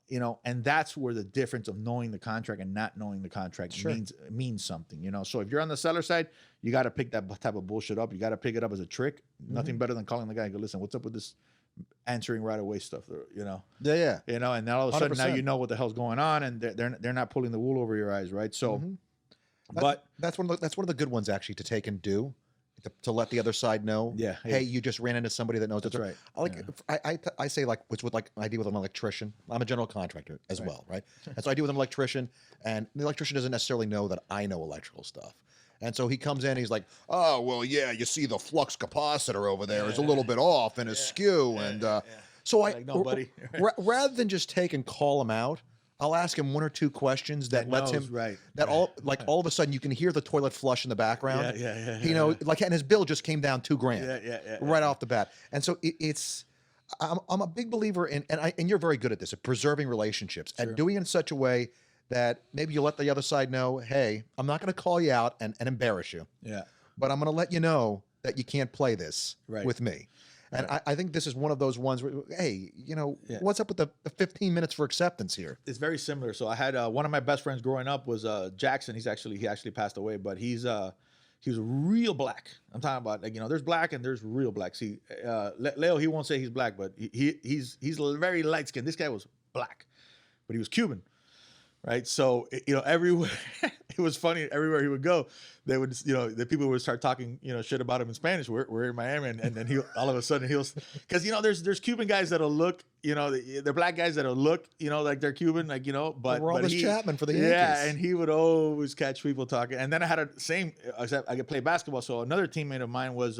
you know, and that's where the difference of knowing the contract and not knowing the contract means something, you know. So if you're on the seller side, you got to pick that type of bullshit up. You got to pick it up as a trick. Nothing better than calling the guy and go, listen, what's up with this answering right away stuff, you know? Yeah. You know, and then all of a sudden 100%. now you know what the hell's going on, and they're not pulling the wool over your eyes, right? So, but that's one of the good ones actually to take and do. To let the other side know, Yeah, hey, you just ran into somebody that knows. That's right. I say like it's with like I deal with an electrician. I'm a general contractor as well, right? And so I deal with an electrician, and the electrician doesn't necessarily know that I know electrical stuff. And so he comes in, he's like, oh, well, yeah, you see the flux capacitor over there is a little bit off and askew. So like, no, buddy. Rather than just take and call him out, I'll ask him one or two questions that lets him all of a sudden you can hear the toilet flush in the background. You know, like, and his bill just came down $2,000 right off the bat. And so I'm a big believer in, and you're very good at this, at preserving relationships and doing it in such a way that maybe you let the other side know, hey, I'm not going to call you out and embarrass you. But I'm going to let you know that you can't play this with me. And I think this is one of those ones where, hey, you know, what's up with the 15 minutes for acceptance here? It's very similar. So I had one of my best friends growing up was Jackson. He actually passed away, but he was real black. I'm talking about, like, you know, there's black and there's real black. See, Leo, he won't say he's black, but he's very light skinned. This guy was black, but he was Cuban. Right. So, you know, everywhere, it was funny. Everywhere he would go, they would, you know, the people would start talking, you know, shit about him in Spanish. We're in Miami. And then all of a sudden because, you know, there's Cuban guys that'll look, you know, they're black guys that'll look, you know, like they're Cuban, like, you know, but we're all this Chapman for the Yankees. Yeah. And he would always catch people talking. And then I had except I could play basketball. So another teammate of mine was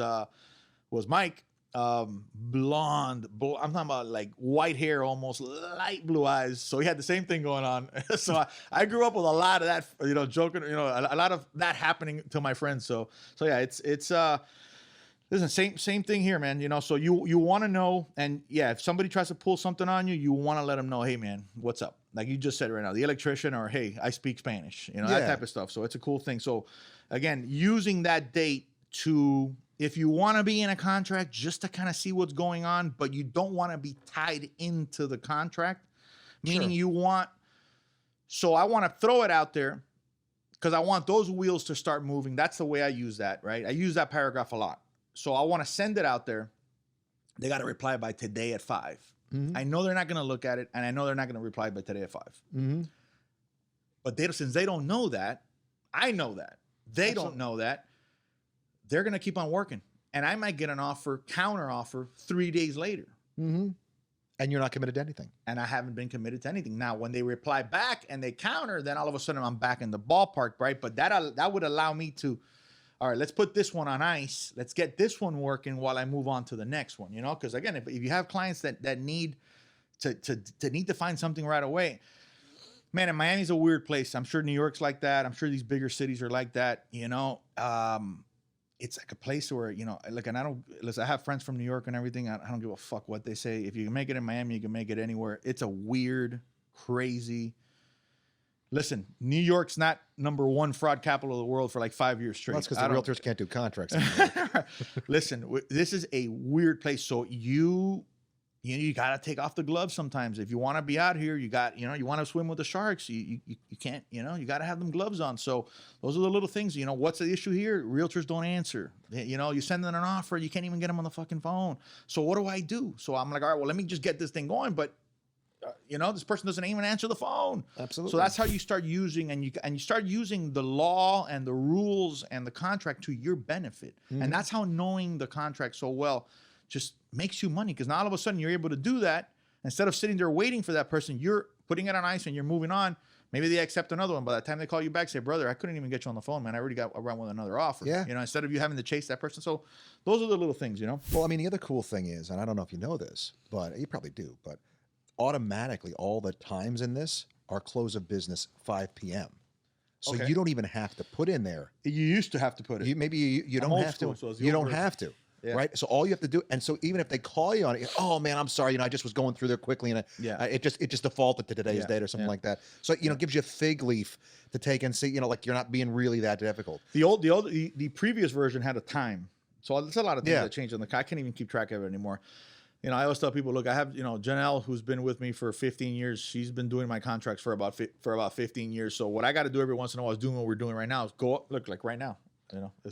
Mike. Blonde, I'm talking about like white hair, almost light blue eyes. So he had the same thing going on. So I grew up with a lot of that, you know, joking, you know, a lot of that happening to my friends. So yeah, it's listen, same thing here, man. You know, so you want to know, and yeah, if somebody tries to pull something on you, you want to let them know, hey man, what's up? Like you just said right now, the electrician, or hey, I speak Spanish, you know, that type of stuff. So it's a cool thing. So again, using that date to, if you want to be in a contract just to kind of see what's going on, but you don't want to be tied into the contract, meaning you want, so I want to throw it out there because I want those wheels to start moving. That's the way I use that, right? I use that paragraph a lot. So I want to send it out there. They got to reply by today at 5. I know they're not going to look at it, and I know they're not going to reply by today at 5. But since they don't know that, I know that. They don't know that. They're going to keep on working. And I might get an counter offer 3 days later. And you're not committed to anything. And I haven't been committed to anything. Now, when they reply back and they counter, then all of a sudden I'm back in the ballpark, right? But that would allow me to, all right, let's put this one on ice. Let's get this one working while I move on to the next one, you know? Because again, if you have clients that need to find something right away, man, and Miami's a weird place. I'm sure New York's like that. I'm sure these bigger cities are like that, you know? It's like a place where, you know, like, and I have friends from New York and everything. I don't give a fuck what they say. If you can make it in Miami, you can make it anywhere. It's a weird, crazy. Listen, New York's not #1 fraud capital of the world for like 5 years straight. Well, that's because the realtors can't do contracts anymore. Listen, this is a weird place. So you got to take off the gloves sometimes. If you want to be out here, you want to swim with the sharks. You can't, you know, you got to have them gloves on. So those are the little things, you know, what's the issue here? Realtors don't answer. You know, you send them an offer, you can't even get them on the fucking phone. So what do I do? So I'm like, all right, well, let me just get this thing going. But, you know, this person doesn't even answer the phone. Absolutely. So that's how you start using, and you start using the law and the rules and the contract to your benefit. And that's how knowing the contract so well just makes you money, because now all of a sudden you're able to do that. Instead of sitting there waiting for that person, you're putting it on ice and you're moving on. Maybe they accept another one. By the time they call you back, say, brother, I couldn't even get you on the phone, man. I already got around with another offer. Yeah. You know, instead of you having to chase that person. So those are the little things, you know? Well, I mean, the other cool thing is, and I don't know if you know this, but you probably do, but automatically all the times in this are close of business 5 p.m. So you don't even have to put in there. You used to have to put it. You don't have to. You don't have to. Yeah. Right. So all you have to do, and so even if they call you on it, oh man, I'm sorry, you know, I just was going through there quickly, and it just defaulted to today's date or something like that. So you know, gives you a fig leaf to take and see, you know, like you're not being really that difficult. The previous version had a time, so there's a lot of things that changed on the. I can't even keep track of it anymore. You know, I always tell people, look, I have, you know, Janelle, who's been with me for 15 years. She's been doing my contracts for about 15 years. So what I got to do every once in a while is doing what we're doing right now is go up, look, like right now. You know, you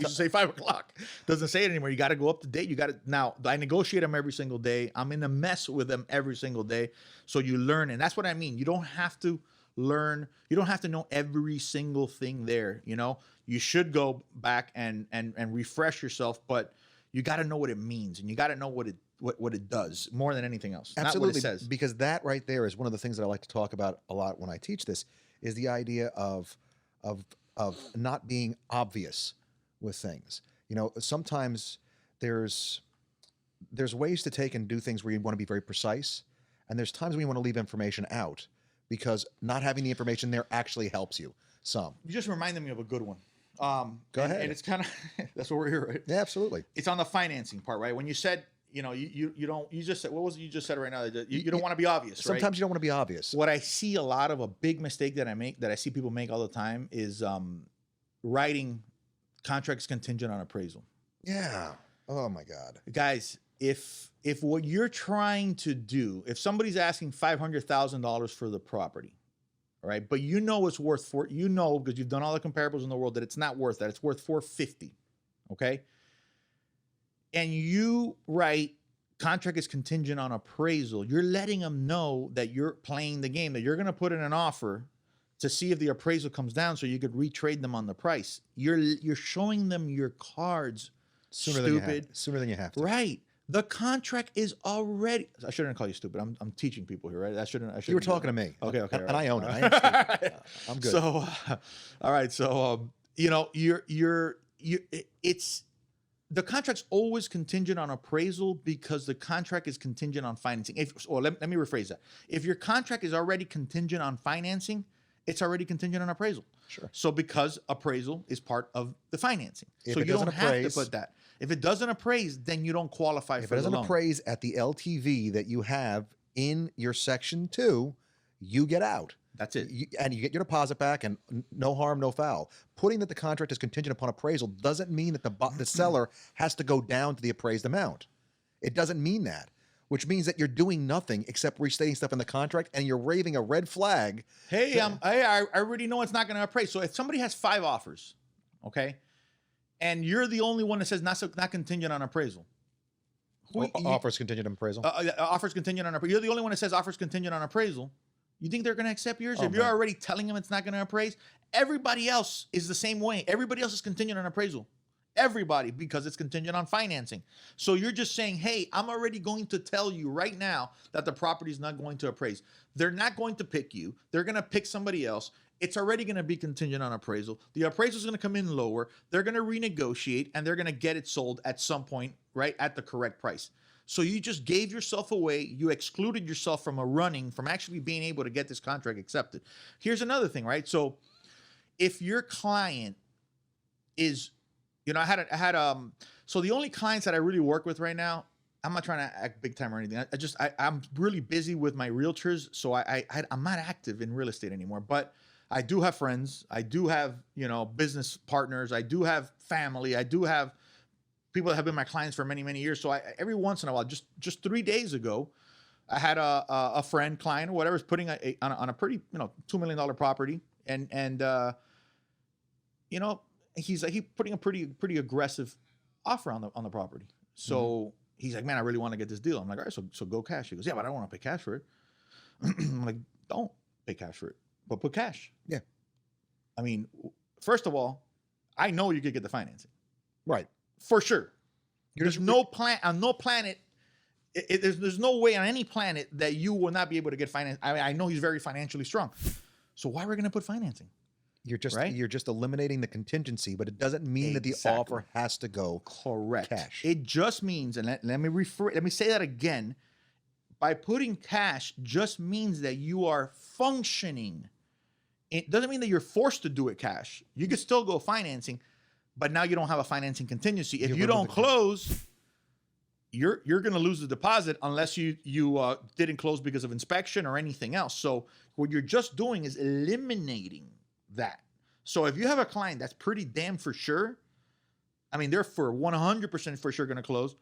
should say 5 o'clock. Doesn't say it anymore. You got to go up to date. You got to now. I negotiate them every single day. I'm in a mess with them every single day. So you learn, and that's what I mean. You don't have to learn. You don't have to know every single thing there. You know, you should go back and refresh yourself, but you got to know what it means, and you got to know what it does more than anything else. Absolutely, not what it says. Because that right there is one of the things that I like to talk about a lot when I teach this, is the idea of not being obvious with things. You know, sometimes there's ways to take and do things where you want to be very precise, and there's times when you want to leave information out because not having the information there actually helps you some. You just reminded me of a good one. Go ahead. And it's kind of that's what we're here, right? Yeah, absolutely. It's on the financing part, right? When you said, you know, you don't, you just said, what was it you just said right now? You don't want to be obvious, right? Sometimes you don't want to be obvious. What I see a lot of, a big mistake that I see people make all the time is writing contracts contingent on appraisal. Yeah. Oh my God. Guys, if what you're trying to do, if somebody's asking $500,000 for the property, all right, but you know it's worth because you've done all the comparables in the world that it's not worth that, it's worth $450,000, okay? And you write contract is contingent on appraisal, you're letting them know that you're playing the game, that you're going to put in an offer to see if the appraisal comes down so you could retrade them on the price. You're showing them your cards. Sooner than you have to. Right. The contract is already. I shouldn't call you stupid. I'm teaching people here, right? I shouldn't. You were talking to me. Okay. And I own it. I am stupid. I'm good. So, all right. So, you know, it's the contract's always contingent on appraisal because the contract is contingent on financing. Let me rephrase that. If your contract is already contingent on financing, it's already contingent on appraisal. Sure. So because appraisal is part of the financing. If so it you don't doesn't have to appraise- put that. If it doesn't appraise, then you don't qualify If for it the doesn't loan. appraise at the LTV that you have in your section 2, you get out. That's it. And you get your deposit back, and no harm, no foul. Putting that the contract is contingent upon appraisal doesn't mean that the seller has to go down to the appraised amount. It doesn't mean that, which means that you're doing nothing except restating stuff in the contract, and you're waving a red flag. Hey, I already know it's not going to appraise. So if somebody has 5 offers, okay, and you're the only one that says not contingent on appraisal. Offers contingent on appraisal. Offers contingent on appraisal. You're the only one that says offers contingent on appraisal. You think they're going to accept yours? If you're already telling them it's not going to appraise, everybody else is the same way. Everybody else is contingent on appraisal. Everybody, because it's contingent on financing. So you're just saying, hey, I'm already going to tell you right now that the property is not going to appraise. They're not going to pick you. They're going to pick somebody else. It's already going to be contingent on appraisal. The appraisal is going to come in lower. They're going to renegotiate, and they're going to get it sold at some point, right, at the correct price. So you just gave yourself away. You excluded yourself from from actually being able to get this contract accepted. Here's another thing, right? So if your client is, you know, so the only clients that I really work with right now, I'm not trying to act big time or anything. I'm really busy with my realtors. So I'm not active in real estate anymore, but I do have friends. I do have, you know, business partners. I do have family. I do have people that have been my clients for many, many years. So every once in a while, just 3 days ago, I had a friend, client, or whatever, is putting on a pretty, you know, $2 million property. And you know, he's putting a pretty aggressive offer on the property. So he's like, man, I really want to get this deal. I'm like, all right, so go cash. He goes, yeah, but I don't want to pay cash for it. I'm like, don't pay cash for it, but put cash. Yeah. I mean, first of all, I know you could get the financing. Right. For sure. There's no planet. There's no way on any planet that you will not be able to get finance. I know he's very financially strong. So why are we going to put financing? You're just right? You're just eliminating the contingency, but it doesn't mean that the offer has to go correct. Cash. It just means, and let me say that again. By putting cash just means that you are functioning. It doesn't mean that you're forced to do it cash. You could still go financing, but now you don't have a financing contingency. If you don't close, you're going to lose the deposit unless you didn't close because of inspection or anything else. So what you're just doing is eliminating that. So if you have a client that's pretty damn for sure, I mean, they're for 100% for sure going to close,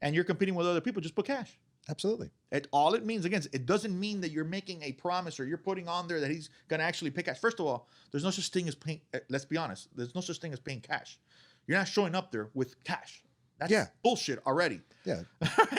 and you're competing with other people, just put cash. Absolutely. All it means, again, it doesn't mean that you're making a promise or you're putting on there that he's going to actually pay cash. First of all, there's no such thing as paying. Let's be honest. There's no such thing as paying cash. You're not showing up there with cash. That's bullshit already. Yeah.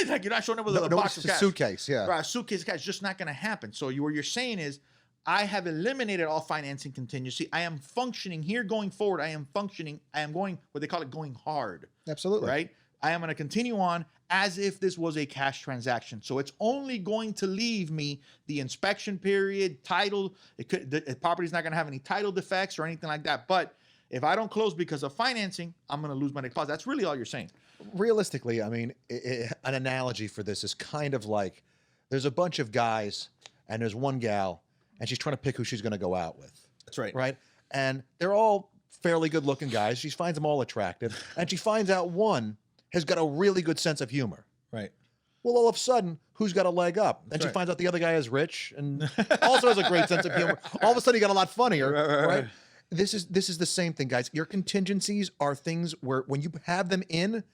Like you're not showing up with a box of it's a cash. suitcase. Yeah. Right, a suitcase of cash. It's just not going to happen. So what you're saying is, I have eliminated all financing contingency. I am functioning here going forward. I am functioning. I am going, what they call it, going hard. Absolutely. Right? I am going to continue on as if this was a cash transaction. So it's only going to leave me the inspection period, title. The property's not going to have any title defects or anything like that. But if I don't close because of financing, I'm going to lose my deposit. That's really all you're saying. Realistically, I mean, an analogy for this is kind of like there's a bunch of guys and there's one gal and she's trying to pick who she's going to go out with. That's right. Right? And they're all fairly good looking guys. She finds them all attractive. And she finds out one has got a really good sense of humor. Right. Well, all of a sudden, who's got a leg up? Then she finds out the other guy is rich and also has a great sense of humor. All of a sudden, he got a lot funnier. Right? This is the same thing, guys. Your contingencies are things where when you have them in,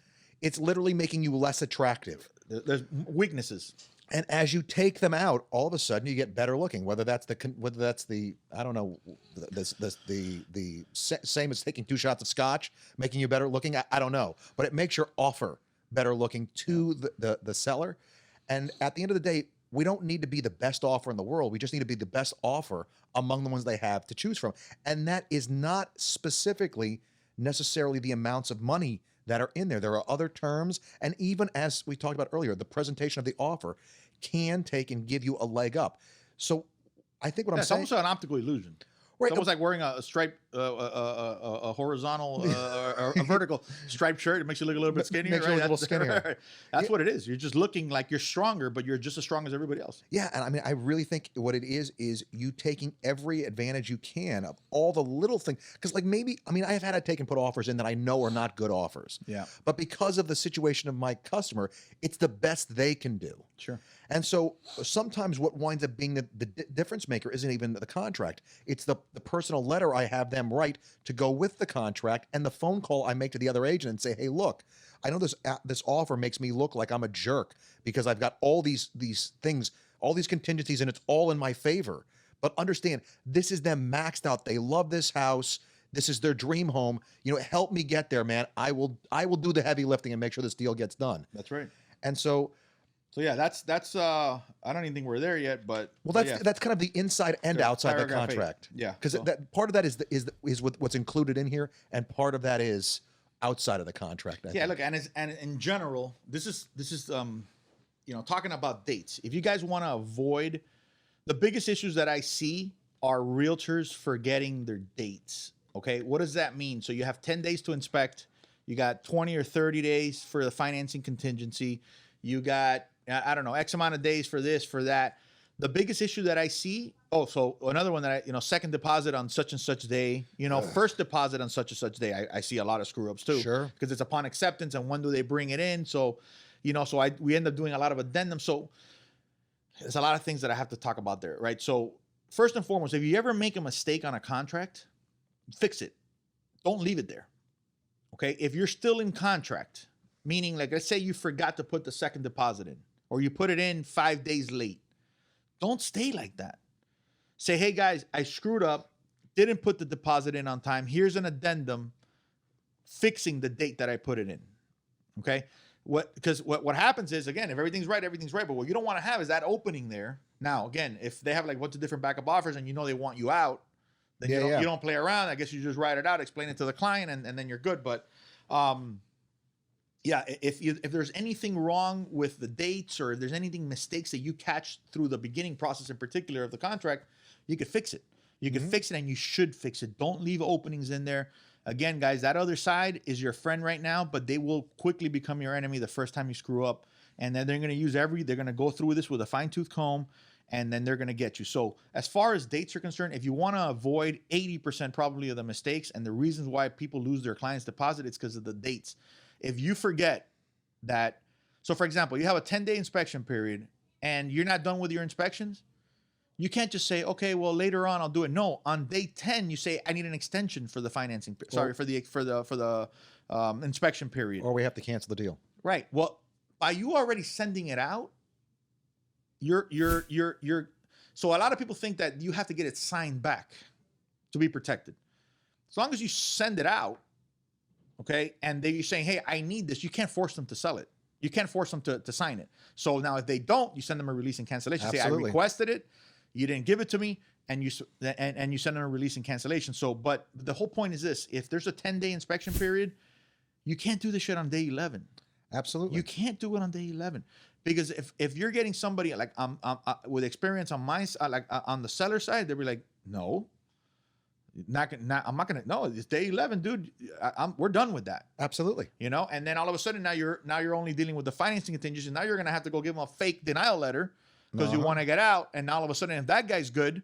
it's literally making you less attractive. There's weaknesses. And as you take them out, all of a sudden you get better looking. Whether that's the I don't know, the same as taking 2 shots of scotch, making you better looking. I don't know, but it makes your offer better looking to the seller. And at the end of the day, we don't need to be the best offer in the world. We just need to be the best offer among the ones they have to choose from. And that is not specifically necessarily the amounts of money that are in there. There are other terms. And even as we talked about earlier, the presentation of the offer can take and give you a leg up. So I think what I'm saying— It's almost an optical illusion. Right. It's almost like wearing a stripe, a horizontal, or a vertical striped shirt. It makes you look a little bit skinnier. Makes you look a little skinnier. Right. That's what it is. You're just looking like you're stronger, but you're just as strong as everybody else. Yeah, and I mean, I really think what it is you taking every advantage you can of all the little things. Because like maybe, I mean, I have had to take and put offers in that I know are not good offers. Yeah. But because of the situation of my customer, it's the best they can do. Sure. And so sometimes what winds up being the difference maker isn't even the contract. It's the personal letter I have them write to go with the contract and the phone call I make to the other agent and say, hey, look, I know this offer makes me look like I'm a jerk because I've got all these things, all these contingencies, and it's all in my favor. But understand, this is them maxed out. They love this house. This is their dream home. You know, help me get there, man. I will do the heavy lifting and make sure this deal gets done. That's right. And so yeah, that's I don't even think we're there yet, but that's kind of the inside and outside the Paragraph 8. contract. Yeah, because that part of that is what's included in here, and part of that is outside of the contract. I think. Look, and in general, this is you know, talking about dates. If you guys want to avoid the biggest issues that I see are realtors forgetting their dates. Okay, what does that mean? So you have 10 days to inspect. You got 20 or 30 days for the financing contingency. You got, I don't know, X amount of days for this, for that. The biggest issue that I see, so another one that second deposit on such and such day, first deposit on such and such day. I see a lot of screw ups too. Sure. Because it's upon acceptance and when do they bring it in? So, we end up doing a lot of addendums. So there's a lot of things that I have to talk about there, right? So first and foremost, if you ever make a mistake on a contract, fix it. Don't leave it there. Okay. If you're still in contract, meaning, like, let's say you forgot to put the second deposit in, or you put it in 5 days late. Don't stay like that. Say, hey, guys, I screwed up, didn't put the deposit in on time. Here's an addendum fixing the date that I put it in. Okay? Because what happens is, again, if everything's right, everything's right. But what you don't want to have is that opening there. Now, again, if they have like a bunch of different backup offers and they want you out, then you don't play around. I guess you just write it out, explain it to the client, and then you're good. But yeah, if there's anything wrong with the dates or if there's anything mistakes that you catch through the beginning process in particular of the contract, you could fix it. You can fix it, and you should fix it. Don't leave openings in there. Again, guys, that other side is your friend right now, but they will quickly become your enemy the first time you screw up. And then they're going to they're going to go through this with a fine-tooth comb, and then they're going to get you. So as far as dates are concerned, if you want to avoid 80% probably of the mistakes and the reasons why people lose their client's deposit, it's because of the dates. If you forget that, so for example, you have a 10-day inspection period and you're not done with your inspections, you can't just say, okay, well, later on I'll do it. No, on day 10, you say, I need an extension for the financing, for the inspection period. Or we have to cancel the deal. Right. Well, by you already sending it out, you're so a lot of people think that you have to get it signed back to be protected. As long as you send it out, okay, and they're saying, hey, I need this, you can't force them to sell it. You can't force them to sign it. So now if they don't, you send them a release and cancellation. Absolutely. Say, I requested it, you didn't give it to me, and you send them a release and cancellation. So, but the whole point is this: if there's a 10-day inspection period, you can't do this shit on day 11. Absolutely. You can't do it on day 11. Because if you're getting somebody like with experience on my on the seller side, they'll be like, no, I'm not gonna. No, it's day 11, dude. We're done with that. Absolutely. You know, and then all of a sudden now you're only dealing with the financing contingencies. Now you're gonna have to go give them a fake denial letter because you want to get out. And now all of a sudden, if that guy's good,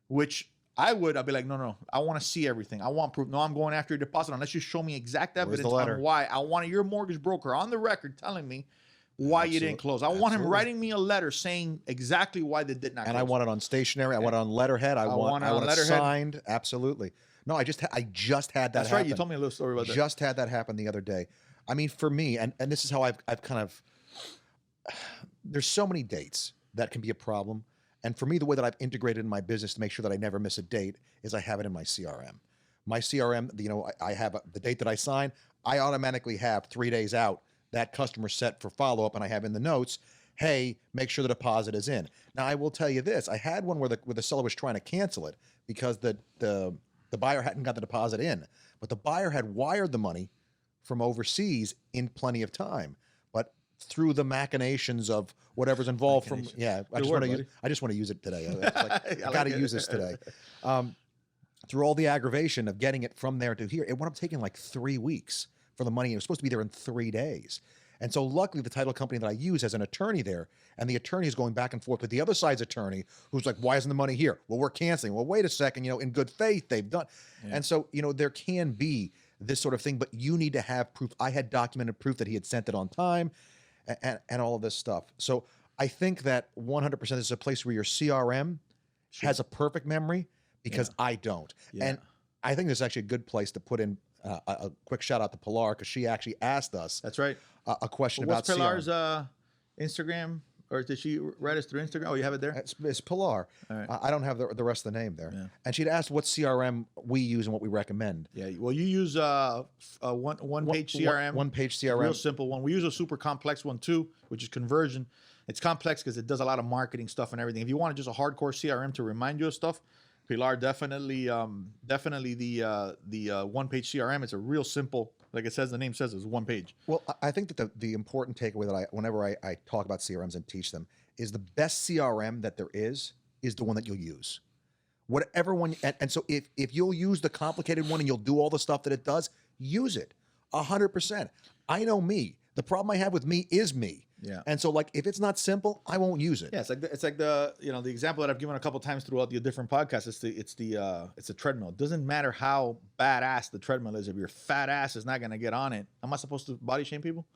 which I'd be like, no, I want to see everything. I want proof. No, I'm going after your deposit unless you show me exact evidence on why. I want your mortgage broker on the record telling me why you didn't close. I want him writing me a letter saying exactly why they did not close. And I want it on stationery. I want it on letterhead. I want it signed. Absolutely. No, I just had that That's happen. right. You told me a little story about that. Just had that happen the other day. I mean, for me, and this is how I've kind of, there's so many dates that can be a problem. And for me, the way that I've integrated in my business to make sure that I never miss a date is I have it in my CRM. My CRM, you know, I have the date that I sign, I automatically have 3 days out that customer set for follow-up, and I have in the notes, hey, make sure the deposit is in. Now, I will tell you this. I had one where the seller was trying to cancel it because the buyer hadn't got the deposit in, but the buyer had wired the money from overseas in plenty of time. But through the machinations of whatever's involved I just want to use it today. I got to use this today. Through all the aggravation of getting it from there to here, it wound up taking like 3 weeks for the money. It was supposed to be there in 3 days. And so luckily the title company that I use has an attorney there, and the attorney is going back and forth with the other side's attorney who's like, why isn't the money here? Well, we're canceling. Well, wait a second, you know, in good faith, they've done. Yeah. And so, you know, there can be this sort of thing, but you need to have proof. I had documented proof that he had sent it on time and all of this stuff. So I think that 100% is a place where your CRM has a perfect memory because I don't. Yeah. And I think this is actually a good place to put in a quick shout out to Pilar, because she actually asked us. That's right. A question about Pilar's Instagram, or did she write us through Instagram? Oh, you have it there? It's Pilar. All right. I don't have the rest of the name there. Yeah. And she'd asked what CRM we use and what we recommend. Yeah. Well, you use one page CRM. One page CRM. Real simple one. We use a super complex one too, which is Conversion. It's complex because it does a lot of marketing stuff and everything. If you want just a hardcore CRM to remind you of stuff, Pilar, definitely the one page CRM. It's a real simple, like it says, the name says, it's one page. Well, I think that the important takeaway that whenever I talk about CRMs and teach them, is the best CRM that there is the one that you'll use. Whatever one, and so if you'll use the complicated one and you'll do all the stuff that it does, use it 100%. I know me. The problem I have with me is me. Yeah. And so, like, if it's not simple, I won't use it. Yeah, it's like the the example that I've given a couple of times throughout the different podcasts. It's a treadmill. It doesn't matter how badass the treadmill is. If your fat ass is not gonna get on it, am I supposed to body shame people?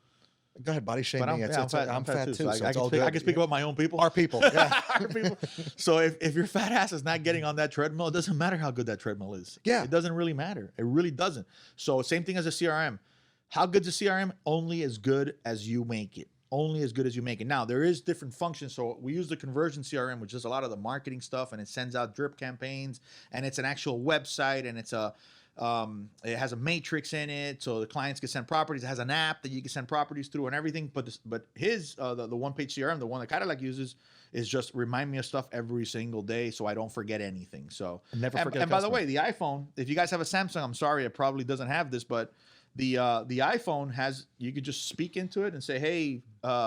Go ahead, body shame me. I'm fat too. So I can speak about my own people. Our people. Yeah. Our people. So if your fat ass is not getting on that treadmill, it doesn't matter how good that treadmill is. Yeah. It doesn't really matter. It really doesn't. So same thing as a CRM. How good's a CRM? Only as good as you make it. Only as good as you make it. Now, there is different functions. So we use the Conversion CRM, which does a lot of the marketing stuff, and it sends out drip campaigns, and it's an actual website, and it's it has a matrix in it, so the clients can send properties. It has an app that you can send properties through and everything. But his the one page CRM, the one that Cadillac uses, is just remind me of stuff every single day, so I don't forget anything. So never forget. And by the way, the iPhone, if you guys have a Samsung, I'm sorry, it probably doesn't have this, but the iPhone has, you could just speak into it and say, hey,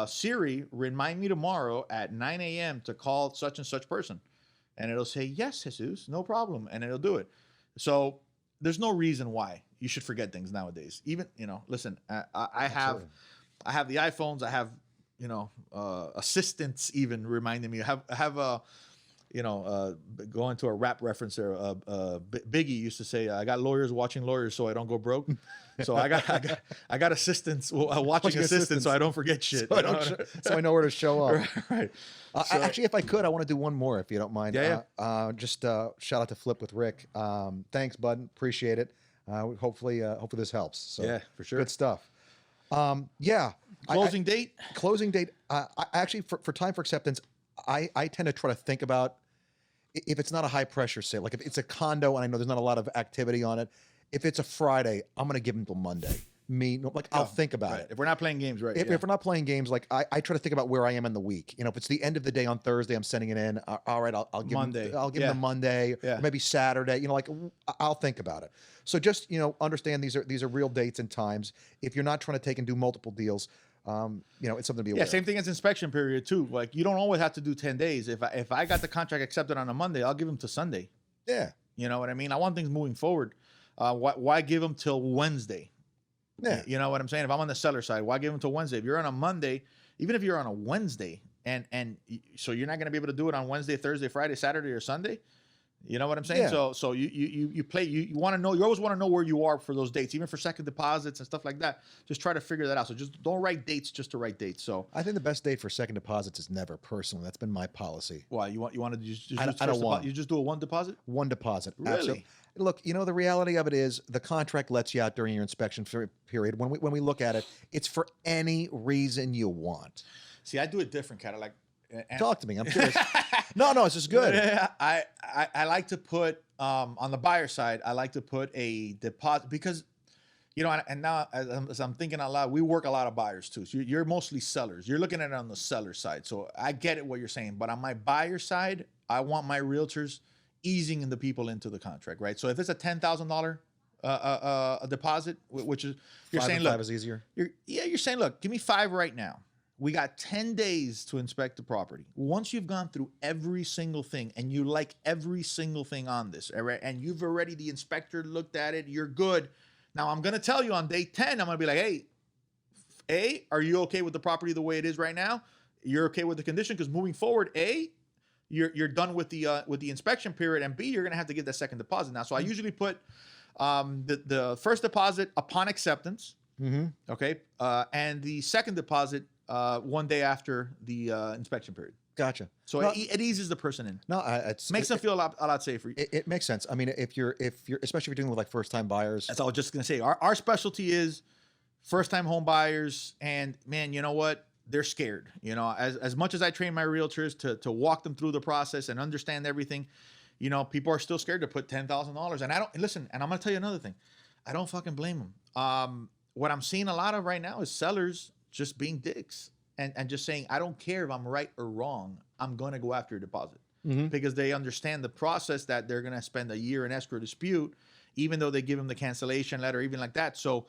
Siri, remind me tomorrow at 9 a.m. to call such and such person. And it'll say, yes, Jesus, no problem. And it'll do it. So there's no reason why you should forget things nowadays. Even, listen, I have the iPhones. I have, assistants even reminding me. I have going to a rap reference there. Biggie used to say, "I got lawyers watching lawyers, so I don't go broke." So I got assistants watching assistants, so I don't forget shit. So I know where to show up. Right. Actually, if I could, I want to do one more, if you don't mind. Yeah. Just shout out to Flip with Rick. Thanks, bud. Appreciate it. Hopefully this helps. So, yeah, for sure. Good stuff. Yeah. Closing date? Closing date. I actually, for time for acceptance, I tend to try to think about if it's not a high pressure sale, like if it's a condo and I know there's not a lot of activity on it. If it's a Friday, I'm going to give them till Monday. I'll think about Right. it. If we're not playing games, right? If we're not playing games, like I try to think about where I am in the week. You know, if it's the end of the day on Thursday, I'm sending it in. All right, I'll give Monday. I'll give them Monday, Yeah. or maybe Saturday. You know, like I'll think about it. So just understand these are real dates and times. If you're not trying to take and do multiple deals, it's something to be aware. Yeah, same thing as inspection period too. Like you don't always have to do 10 days. If I got the contract accepted on a Monday, I'll give them to Sunday. Yeah. You know what I mean? I want things moving forward. Why give them till Wednesday? Yeah. You know what I'm saying? If I'm on the seller side, why give them till Wednesday? If you're on a Monday, even if you're on a Wednesday, and so you're not going to be able to do it on Wednesday, Thursday, Friday, Saturday, or Sunday. You know what I'm saying? Yeah. So you play. You want to know. You always want to know where you are for those dates, even for second deposits and stuff like that. Just try to figure that out. So just don't write dates just to write dates. So I think the best date for second deposits is never. Personally, that's been my policy. why you want to just I don't want. You just do a one deposit? One deposit. Really? Absolutely. Look, the reality of it is the contract lets you out during your inspection period. When we look at it, it's for any reason you want. See, I do it different, kind of like. Talk to me. I'm curious. No, it's just good. I like to put on the buyer side. I like to put a deposit because, and now as I'm thinking out loud, we work a lot of buyers too. So you're mostly sellers. You're looking at it on the seller side. So I get it what you're saying, but on my buyer side, I want my realtors easing the people into the contract, right? So if it's a $10,000 a deposit, which is you're saying, look, 5 is easier. You're saying, look, give me 5 right now. We got 10 days to inspect the property. Once you've gone through every single thing and you like every single thing on this, all right, and you've already, the inspector looked at it, you're good. Now I'm going to tell you on day 10, I'm going to be like, hey, A, are you okay with the property the way it is right now? You're okay with the condition? Because moving forward, A, you're done with the inspection period, and B, you're going to have to get that second deposit now. So I usually put the first deposit upon acceptance, okay, and the second deposit 1 day after the inspection period. Gotcha. So it eases the person in. No, it Makes them feel a lot safer. It makes sense. I mean, if you're especially if you're dealing with like first time buyers. That's all I was just gonna say. Our specialty is first time home buyers, and man, you know what? They're scared. As much as I train my realtors to walk them through the process and understand everything, people are still scared to put $10,000. And I don't listen. And I'm gonna tell you another thing. I don't fucking blame them. What I'm seeing a lot of right now is sellers just being dicks and just saying, I don't care if I'm right or wrong. I'm going to go after a deposit because they understand the process that they're going to spend a year in escrow dispute, even though they give them the cancellation letter, even like that. So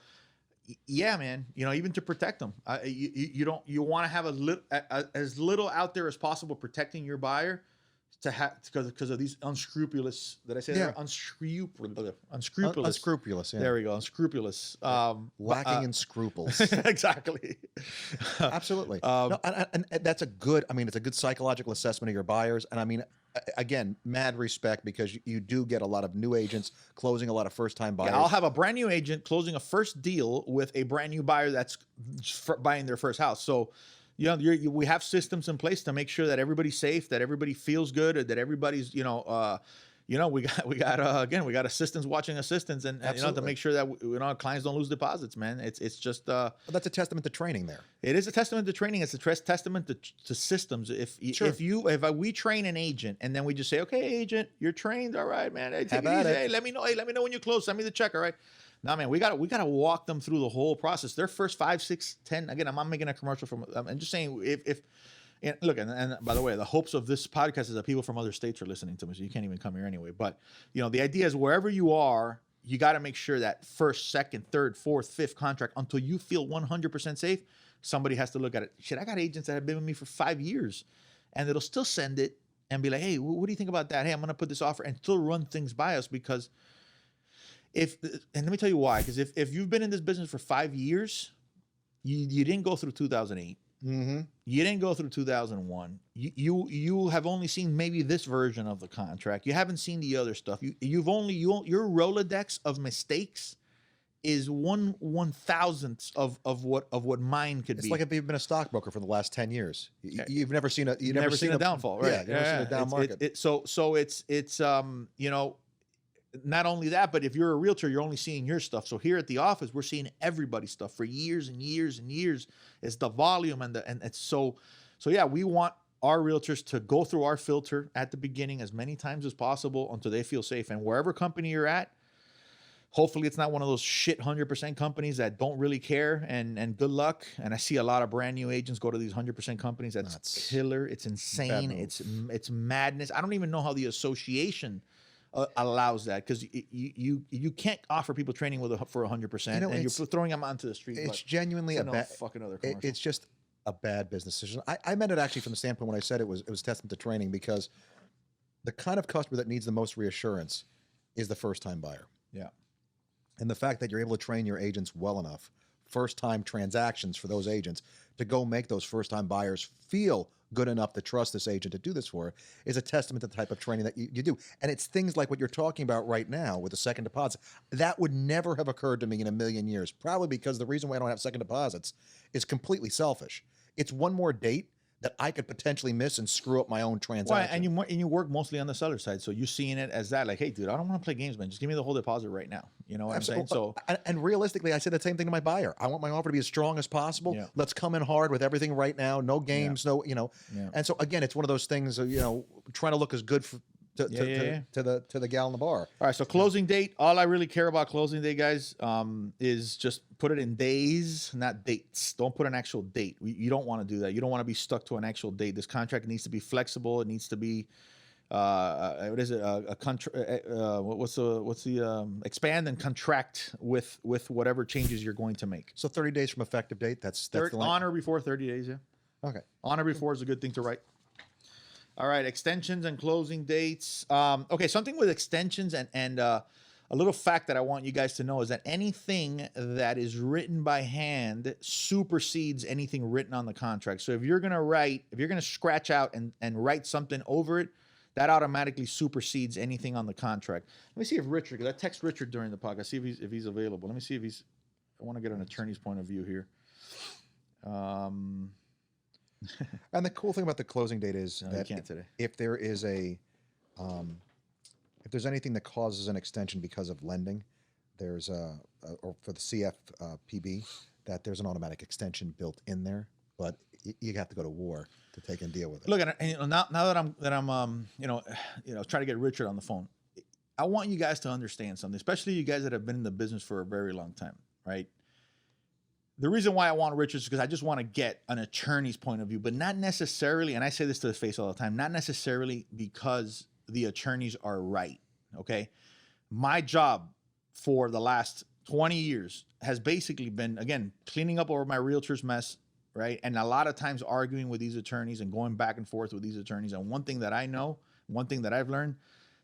yeah, man, even to protect them, you want to have as little out there as possible protecting your buyer to have because of these unscrupulous. Did I say that? Unscrupulous. Unscrupulous. Yeah. There we go. Unscrupulous. Lacking in scruples. Exactly. Absolutely. No, and that's a good. I mean, it's a good psychological assessment of your buyers. And I mean, again, mad respect because you do get a lot of new agents closing a lot of first time buyers. Yeah, I'll have a brand new agent closing a first deal with a brand new buyer that's buying their first house. So. We have systems in place to make sure that everybody's safe, that everybody feels good, that everybody's, we got assistants watching assistants, and to make sure that clients don't lose deposits, man. It's just. But that's a testament to training there. It is a testament to training. It's a testament to systems. If we train an agent and then we just say, okay, agent, you're trained, all right, man. Hey, take it easy. Hey, let me know. Hey, let me know when you close. Send me the check, all right. No, man, we gotta walk them through the whole process. Their first 5, 6, 10. Again, I'm not making a commercial I'm just saying if look, and by the way, the hopes of this podcast is that people from other states are listening to me, so you can't even come here anyway. But the idea is wherever you are, you got to make sure that first, second, third, fourth, fifth contract until you feel 100% safe. Somebody has to look at it. Shit, I got agents that have been with me for 5 years, and it'll still send it and be like, hey, what do you think about that? Hey, I'm gonna put this offer and still run things by us because. And let me tell you why, because if you've been in this business for 5 years, you didn't go through 2008, you didn't go through 2001, you have only seen maybe this version of the contract, you haven't seen the other stuff, your Rolodex of mistakes is 1/1000th of what mine could be. It's like if you've been a stockbroker for the last 10 years, you've never seen a downfall, right? Yeah, you've never seen a down market. So it's not only that, but if you're a realtor, you're only seeing your stuff. So here at the office, we're seeing everybody's stuff for years and years and years. It's the volume and it's so yeah, we want our realtors to go through our filter at the beginning as many times as possible until they feel safe. And wherever company you're at, hopefully it's not one of those shit 100% companies that don't really care, and good luck. And I see a lot of brand new agents go to these 100% companies. That's killer. It's insane. It's madness. I don't even know how the association allows that, because you can't offer people training for 100%, and you're throwing them onto the street. It's genuinely a bad fucking other commercial. It's just a bad business decision. I meant it actually from the standpoint when I said it was testament to training, because the kind of customer that needs the most reassurance is the first time buyer. Yeah. And the fact that you're able to train your agents well enough, first time transactions for those agents, to go make those first time buyers feel good enough to trust this agent to do this for, is a testament to the type of training that you do. And it's things like what you're talking about right now with the second deposit. That would never have occurred to me in a million years, probably because the reason why I don't have second deposits is completely selfish. It's one more date that I could potentially miss and screw up my own transaction. Well, and you work mostly on the seller side, so you're seeing it as that, like, hey, dude, I don't want to play games, man. Just give me the whole deposit right now. You know what I'm saying? So, and realistically, I said the same thing to my buyer. I want my offer to be as strong as possible. Yeah. Let's come in hard with everything right now. No games, no, you know. Yeah. And so again, it's one of those things, you know, trying to look as good to the gal in the bar. All right, so closing date. All I really care about closing day, guys, is just put it in days, not dates. Don't put an actual date. You don't want to do that. You don't want to be stuck to an actual date. This contract needs to be flexible. It needs to be, what is it? What's the expand and contract with whatever changes you're going to make. So 30 days from effective date. That's the on or before 30 days. Yeah. Okay. On or before is a good thing to write. All right, extensions and closing dates. Okay, something with extensions and a little fact that I want you guys to know is that anything that is written by hand supersedes anything written on the contract. So if you're gonna scratch out and write something over it, that automatically supersedes anything on the contract. Let me see if Richard, because I text Richard during the podcast, see if he's available. Let me see if he's. I want to get an attorney's point of view here. And the cool thing about the closing date is that if there is if there's anything that causes an extension because of lending, there's or for the CFPB, that there's an automatic extension built in there, but you have to go to war to take and deal with it. Look, and now that I'm trying to get Richard on the phone, I want you guys to understand something, especially you guys that have been in the business for a very long time, right? The reason why I want Richard is because I just want to get an attorney's point of view, but not necessarily, and I say this to his face all the time, not necessarily because the attorneys are right, okay? My job for the last 20 years has basically been, again, cleaning up over my realtor's mess, right? And a lot of times arguing with these attorneys and going back and forth with these attorneys. And one thing that I know, one thing that I've learned,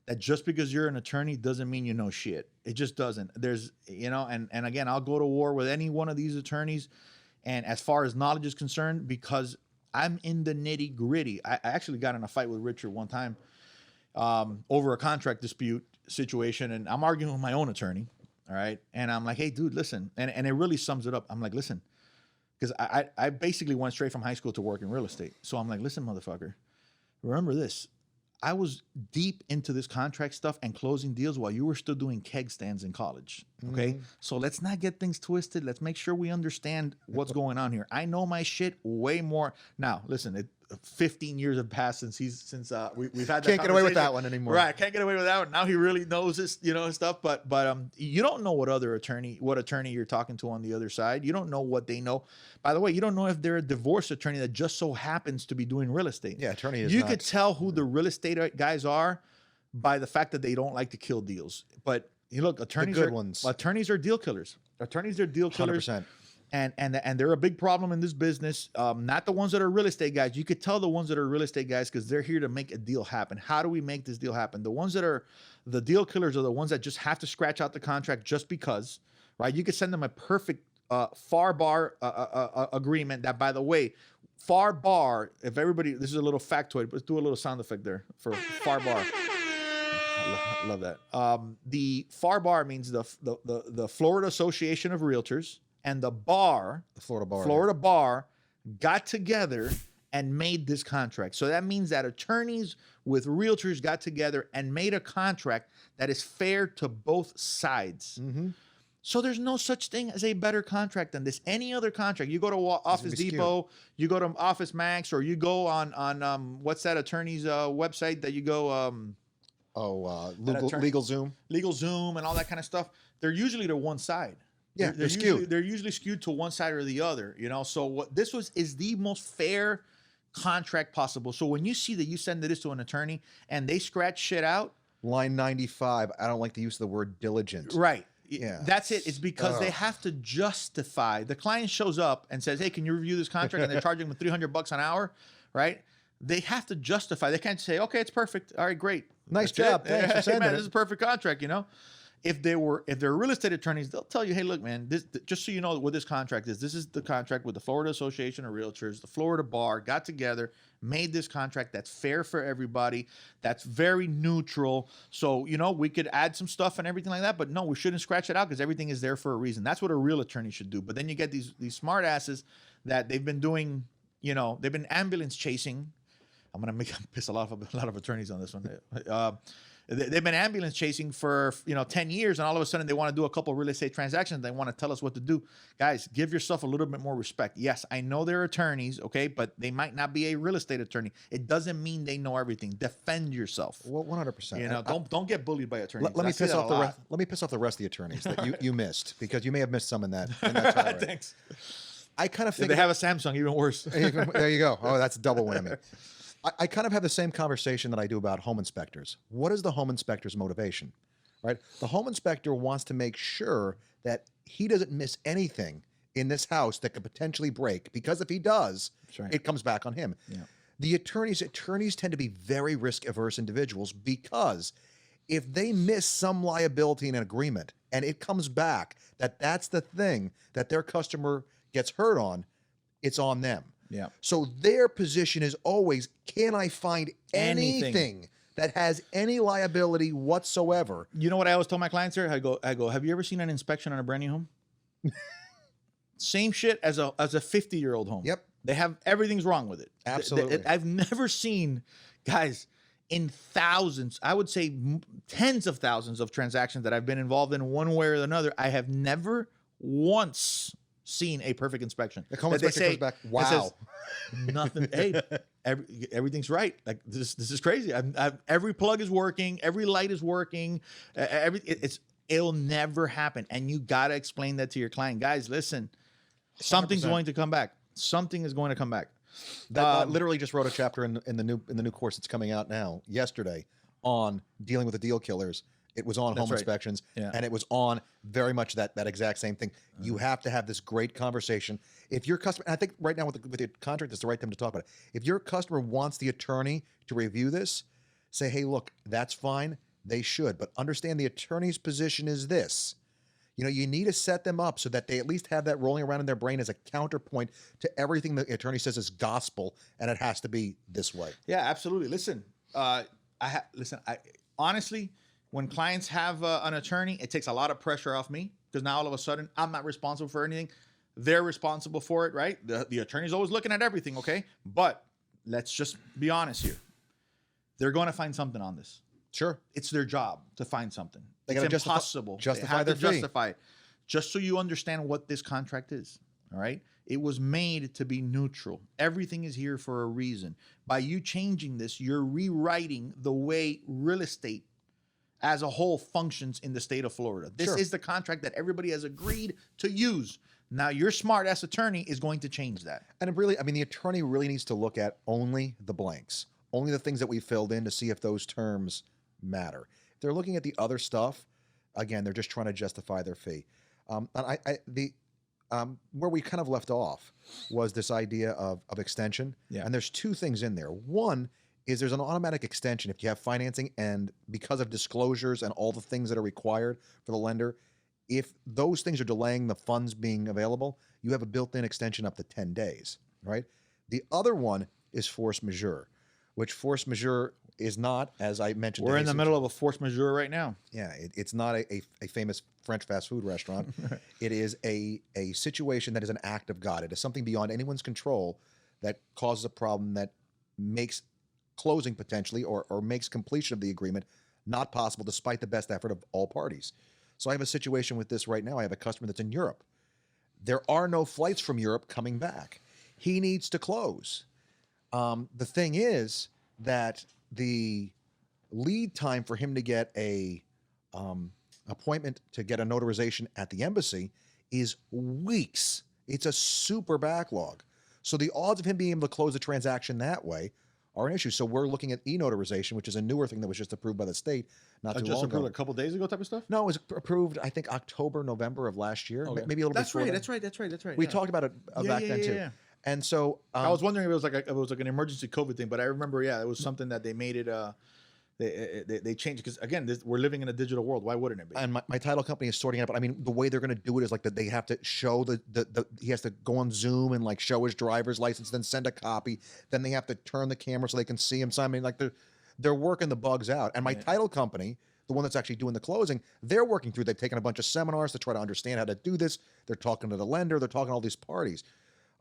that just because you're an attorney doesn't mean you know shit. It just doesn't. There's, and again, I'll go to war with any one of these attorneys. And as far as knowledge is concerned, because I'm in the nitty gritty. I actually got in a fight with Richard one time over a contract dispute situation. And I'm arguing with my own attorney. All right. And I'm like, hey, dude, listen. And it really sums it up. I'm like, listen, because I basically went straight from high school to work in real estate. So I'm like, listen, motherfucker, remember this. I was deep into this contract stuff and closing deals while you were still doing keg stands in college. Okay. Mm-hmm. So let's not get things twisted. Let's make sure we understand what's going on here. I know my shit way more. Now, listen, 15 years have passed since we've had that. Can't get away with that one anymore. Right. Can't get away with that one. Now he really knows this, stuff. But you don't know what attorney you're talking to on the other side. You don't know what they know. By the way, you don't know if they're a divorce attorney that just so happens to be doing real estate. Yeah, attorney is. You could tell who the real estate guys are by the fact that they don't like to kill deals. But look, attorneys are deal killers. Attorneys are deal killers. 100%. And they're a big problem in this business. Not the ones that are real estate guys. You could tell the ones that are real estate guys because they're here to make a deal happen. How do we make this deal happen? The ones that are the deal killers are the ones that just have to scratch out the contract just because, right? You could send them a perfect FAR bar agreement that, by the way, FAR bar, if everybody, this is a little factoid, let's do a little sound effect there for FAR bar. I love that. The FAR bar means the Florida Association of Realtors and the bar, the Florida Bar, Florida Bar got together and made this contract. So that means that attorneys with realtors got together and made a contract that is fair to both sides. So there's no such thing as a better contract than this. Any other contract, you go to Office Depot, you go to Office Max, or you go on what's that attorney's website that you go LegalZoom. LegalZoom and all that kind of stuff. They're usually to one side. Yeah, they're skewed. They're usually skewed to one side or the other, you know. So what this is the most fair contract possible. So when you see that you send this to an attorney and they scratch shit out, line 95, I don't like the use of the word diligent. right? Yeah. That's it. It's because they have to justify. The client shows up and says, "Hey, can you review this contract?" And they're charging them $300 an hour, right? They have to justify. They can't say, "Okay, it's perfect. All right, great, Nice that's job. it. Thanks for Hey, sending man, it." this is a perfect contract." You know, if they're real estate attorneys, they'll tell you, "Hey, look, man, this just so you know what this contract is. This is the contract with the Florida Association of Realtors. The Florida Bar got together, made this contract that's fair for everybody, that's very neutral. So, you know, we could add some stuff and everything like that, but no, we shouldn't scratch it out because everything is there for a reason." That's what a real attorney should do. But then you get these smart asses that they've been doing, you know, they've been ambulance chasing. I'm gonna piss a lot of attorneys on this one. They've been ambulance chasing for 10 years, and all of a sudden they want to do a couple of real estate transactions. They want to tell us what to do. Guys, give yourself a little bit more respect. Yes, I know they're attorneys, okay, but they might not be a real estate attorney. It doesn't mean they know everything. Defend yourself. Well, 100%. You know, don't get bullied by attorneys. Let me piss off the rest of the attorneys that you missed, because you may have missed some in that tirade. Thanks. I kind of If think they have a Samsung, even worse. there you go. Oh, that's a double whammy. I kind of have the same conversation that I do about home inspectors. What is the home inspector's motivation, right? The home inspector wants to make sure that he doesn't miss anything in this house that could potentially break, because if he does, right. it comes back on him. Yeah. The attorneys tend to be very risk-averse individuals, because if they miss some liability in an agreement and it comes back that that's the thing that their customer gets hurt on, it's on them. Yeah. So their position is always, can I find anything that has any liability whatsoever? You know what I always tell my clients here? I go, have you ever seen an inspection on a brand new home? Same shit as a 50-year-old home. Yep. They have everything's wrong with it. Absolutely. I've never seen, guys, in thousands, I would say tens of thousands of transactions that I've been involved in one way or another, I have never once seen a perfect inspection. The home inspector comes back, wow. Nothing. Hey, everything's right. Like this is crazy. Every plug is working. Every light is working. It'll never happen. And you got to explain that to your client. Guys, listen, something's 100%. going to come back. Something is going to come back. I literally just wrote a chapter in the new course that's coming out now yesterday on dealing with the deal killers. It was on home inspections, and it was on very much that exact same thing. You have to have this great conversation. If your customer, and I think right now with the contract, it's the right time to talk about it. If your customer wants the attorney to review this, say, hey, look, that's fine. They should, but understand the attorney's position is this. You know, you need to set them up so that they at least have that rolling around in their brain as a counterpoint to everything the attorney says is gospel, and it has to be this way. Yeah, absolutely. Listen, I honestly, when clients have an attorney, it takes a lot of pressure off me, because now all of a sudden I'm not responsible for anything. They're responsible for it, right? The attorney's always looking at everything, okay? But let's just be honest here. They're going to find something on this. Sure. It's their job to find something. They It's gotta impossible. justify they have their to fee. justify it. Just so you understand what this contract is, all right? It was made to be neutral. Everything is here for a reason. By you changing this, you're rewriting the way real estate as a whole functions in the state of Florida. This Sure. is the contract that everybody has agreed to use. Now, your smart-ass attorney is going to change that. And it really, I mean, the attorney really needs to look at only the blanks, only the things that we filled in to see if those terms matter. If they're looking at the other stuff, again, they're just trying to justify their fee. Where we kind of left off was this idea of extension. Yeah. And there's two things in there. One is there's an automatic extension if you have financing, and because of disclosures and all the things that are required for the lender, if those things are delaying the funds being available, you have a built-in extension up to 10 days, right? The other one is force majeure, which force majeure is not, as I mentioned. We're in the middle of a force majeure right now. Yeah, it's not a famous French fast food restaurant. It is a situation that is an act of God. It is something beyond anyone's control that causes a problem that makes closing potentially or makes completion of the agreement not possible despite the best effort of all parties. So I have a situation with this right now. I have a customer that's in Europe. There are no flights from Europe coming back. He needs to close. The thing is that the lead time for him to get a appointment to get a notarization at the embassy is weeks. It's a super backlog. So the odds of him being able to close the transaction that way are an issue. So we're looking at e-notarization, which is a newer thing that was just approved by the state not too long Just approved ago. a couple days ago type of stuff? No, it was approved, I think, October, November of last year. Okay. Maybe a little bit before that. That's right. We talked about it back then too. And so I was wondering if it was like an emergency COVID thing, but I remember, it was something that they made it. They changed because again, we're living in a digital world. Why wouldn't it be? and my title company is sorting it out. But I mean, the way they're going to do it is like that they have to show he has to go on Zoom and like show his driver's license, then send a copy. Then they have to turn the camera so they can see him. So I mean, like they're working the bugs out. And my title company, the one that's actually doing the closing, they're working through. They've taken a bunch of seminars to try to understand how to do this. They're talking to the lender. They're talking to all these parties.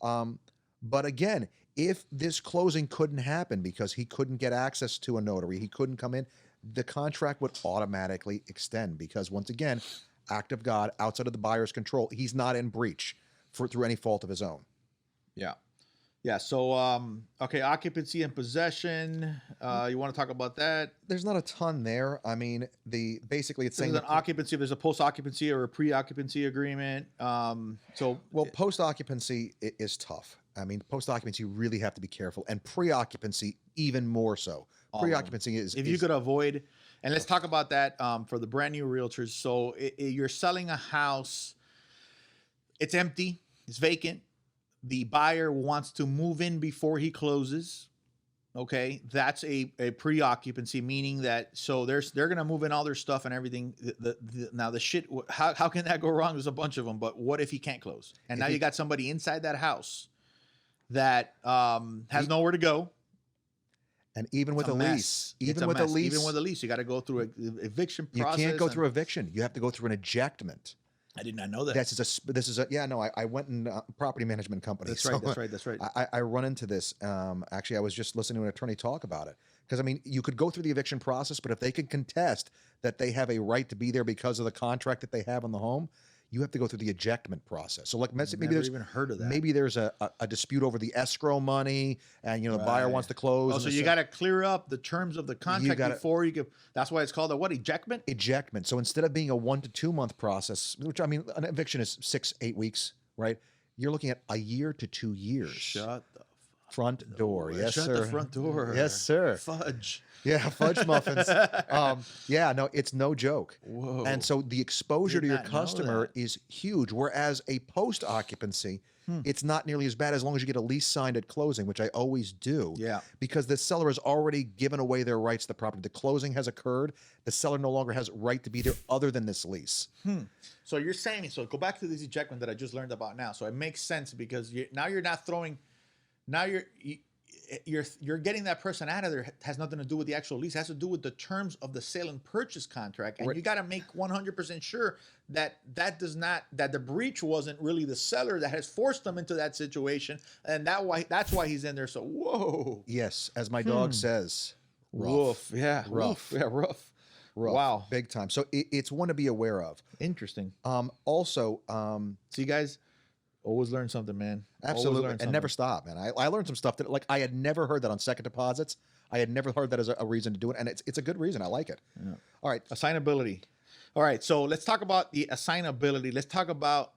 But again, if this closing couldn't happen because he couldn't get access to a notary, he couldn't come in, the contract would automatically extend because once again, act of God outside of the buyer's control. He's not in breach through any fault of his own. Yeah. So, okay, occupancy and possession. You want to talk about that? There's not a ton there. I mean, basically it's saying There's an occupancy. There's a post-occupancy or a pre-occupancy agreement. Well, post-occupancy is tough. I mean, post-occupancy, you really have to be careful. And pre-occupancy, even more so. Pre-occupancy is... If you could avoid... And let's talk about that for the brand new realtors. So you're selling a house. It's empty. It's vacant. The buyer wants to move in before he closes. Okay, that's a pre-occupancy, meaning that they're gonna move in all their stuff and everything. Now the shit, how can that go wrong? There's a bunch of them, but what if he can't close? And now you got somebody inside that house that has nowhere to go. And even with a lease, even with a lease, you got to go through an eviction you process. can't go through eviction. You have to go through an ejectment. I did not know that. I went in property management company. That's right. I run into this. Actually, I was just listening to an attorney talk about it. Because, I mean, you could go through the eviction process, but if they could contest that they have a right to be there because of the contract that they have on the home, you have to go through the ejectment process. So, like, maybe there's even heard of that. Maybe there's a dispute over the escrow money, and the buyer wants to close. Oh, so you got to clear up the terms of the contract before you can. That's why it's called a what? Ejectment. Ejectment. So instead of being a 1 to 2 month process, which I mean, an eviction is 6-8 weeks, right? You're looking at a year to 2 years. Shut the front door. Yes, Shut sir. the front door. Yes, sir. Fudge. Yeah, fudge muffins. No, it's no joke. Whoa. And so the exposure to Did your not know customer that. is huge. Whereas a post-occupancy, it's not nearly as bad as long as you get a lease signed at closing, which I always do. Yeah. Because the seller has already given away their rights to the property. The closing has occurred. The seller no longer has right to be there other than this lease. So you're saying, go back to this ejectment that I just learned about now. So it makes sense because now you're not throwing, now you're getting that person out of there. It has nothing to do with the actual lease. It has to do with the terms of the sale and purchase contract. And you got to make 100% sure that the breach wasn't really the seller that has forced them into that situation. And that's why he's in there. So, whoa. Yes, as my dog says, rough. Woof. Yeah. Rough. Yeah, rough. Wow. Big time. So it's one to be aware of. Interesting. Also, see, guys, always learn something, man. Absolutely. And never stop, man. I learned some stuff that, like, I had never heard that on second deposits. I had never heard that as a reason to do it. And it's a good reason. I like it. Yeah. All right. Assignability. All right. So let's talk about the assignability. Let's talk about,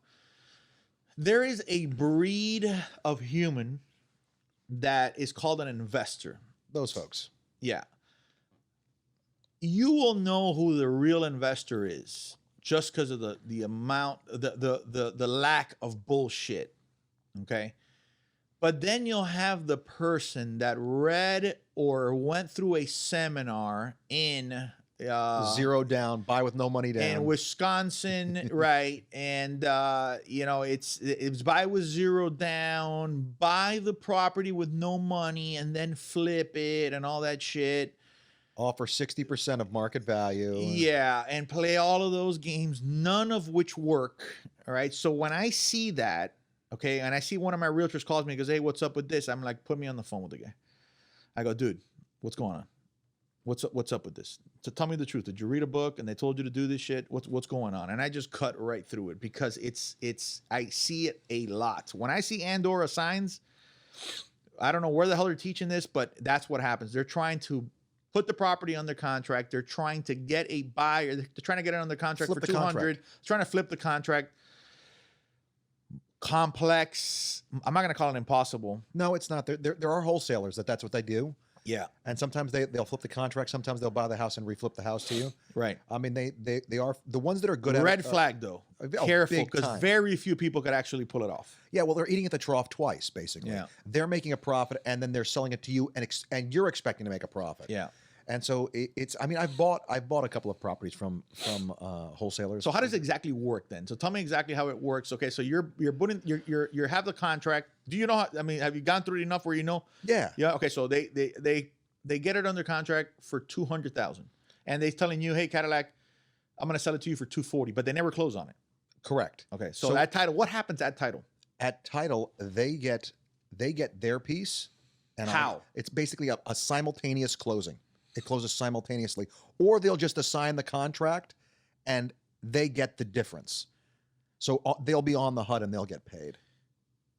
there is a breed of human that is called an investor. Those folks. Yeah. You will know who the real investor is just because of the amount, the lack of bullshit. Okay. But then you'll have the person that read or went through a seminar in zero down, buy with no money down. In Wisconsin, right? And it's buy with zero down, buy the property with no money, and then flip it and all that shit. Offer 60% of market value. Yeah, and play all of those games, none of which work. All right. So when I see that, Okay. And I see one of my realtors calls me and goes, hey, what's up with this? I'm like, put me on the phone with the guy. I go, dude, what's going on? What's up with this? So tell me the truth. Did you read a book and they told you to do this shit? What's going on? And I just cut right through it because I see it a lot. When I see Andorra signs, I don't know where the hell they're teaching this, but that's what happens. They're trying to put the property under contract. They're trying to get a buyer. They're trying to get it under contract for 200. Trying to flip the contract. Complex. I'm not going to call it impossible. No, it's not. There are wholesalers that's what they do. Yeah. And sometimes they'll flip the contract. Sometimes they'll buy the house and reflip the house to you. Right. I mean, they are the ones that are good at it. Red flag though. Careful, because very few people could actually pull it off. Yeah, well, they're eating at the trough twice, basically. Yeah. They're making a profit, and then they're selling it to you, and you're expecting to make a profit. Yeah. And so it's. I mean, I've bought a couple of properties from wholesalers. So how does it exactly work then? So tell me exactly how it works. Okay, so you're putting you have the contract. Do you know how, I mean, have you gone through it enough where you know? Yeah. Yeah. Okay, so they get it under contract for $200,000, and they're telling you, hey, Cadillac, I'm gonna sell it to you for $240,000, but they never close on it. Correct. Okay, so at title, what happens at title? At title, they get their piece. And how? It's basically a simultaneous closing. It closes simultaneously, or they'll just assign the contract, and they get the difference. So they'll be on the HUD and they'll get paid.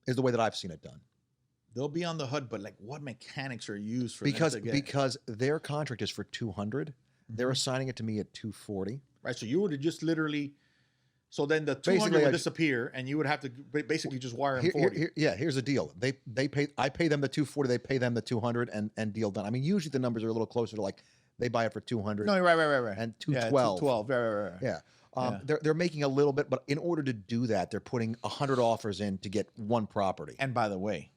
Is the way that I've seen it done. They'll be on the HUD, but like, what mechanics are used for because them to get? Because their contract is for 200, they're assigning it to me at 240. Right. So you would have just literally. So then the 200 would disappear, and you would have to basically just wire them 40. Here's the deal. They pay. I pay them the 240. They pay them the 200, and deal done. I mean, usually the numbers are a little closer to like they buy it for 200. No, right. And 212. Yeah, 212. Right. Yeah. They're making a little bit, but in order to do that, they're putting 100 offers in to get one property. And by the way,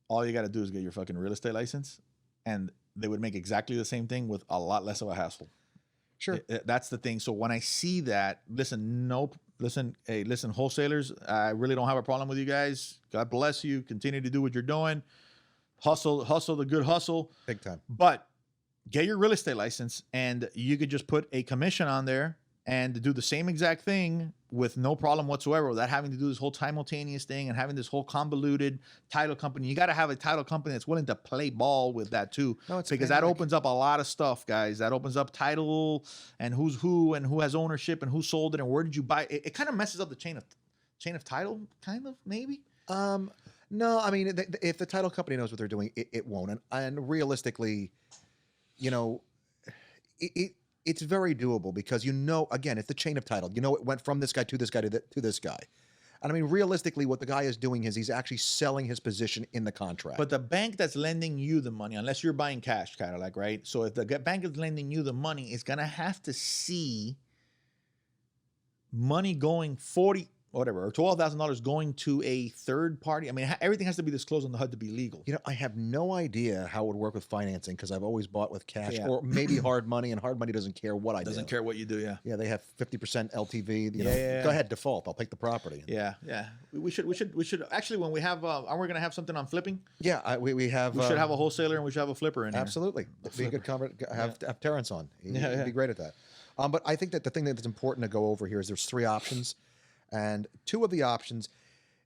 all you got to do is get your fucking real estate license, and they would make exactly the same thing with a lot less of a hassle. Sure. That's the thing. So when I see that, listen, wholesalers, I really don't have a problem with you guys. God bless you. Continue to do what you're doing. Hustle the good hustle. Big time. But get your real estate license, and you could just put a commission on there and do the same exact thing with no problem whatsoever, without having to do this whole simultaneous thing and having this whole convoluted title company. You got to have a title company that's willing to play ball with that too, because that opens up a lot of stuff, guys. That opens up title and who's who and who has ownership and who sold it and where did you buy it. It kind of messes up the chain of title, kind of, maybe. No, I mean, if the title company knows what they're doing, it won't. And realistically, you know, it's very doable, because again, it's the chain of title. It went from this guy to this guy to this guy. And I mean, realistically, what the guy is doing is he's actually selling his position in the contract. But the bank that's lending you the money, unless you're buying cash, Cadillac, right? So if the bank is lending you the money, it's going to have to see money going 40, whatever, or $12,000 going to a third party. I mean, everything has to be disclosed on the HUD to be legal. I have no idea how it would work with financing, because I've always bought with cash or maybe hard money, and hard money doesn't care what I do. Doesn't care what you do, yeah. Yeah, they have 50% LTV. Go ahead, default. I'll take the property. Yeah. We should actually, when we have, are we going to have something on flipping? Yeah, we have. We should have a wholesaler and we should have a flipper in here. Absolutely. It'd be a good have Terrence on. He'd be great at that. But I think that the thing that's important to go over here is there's 3 options. And 2 of the options,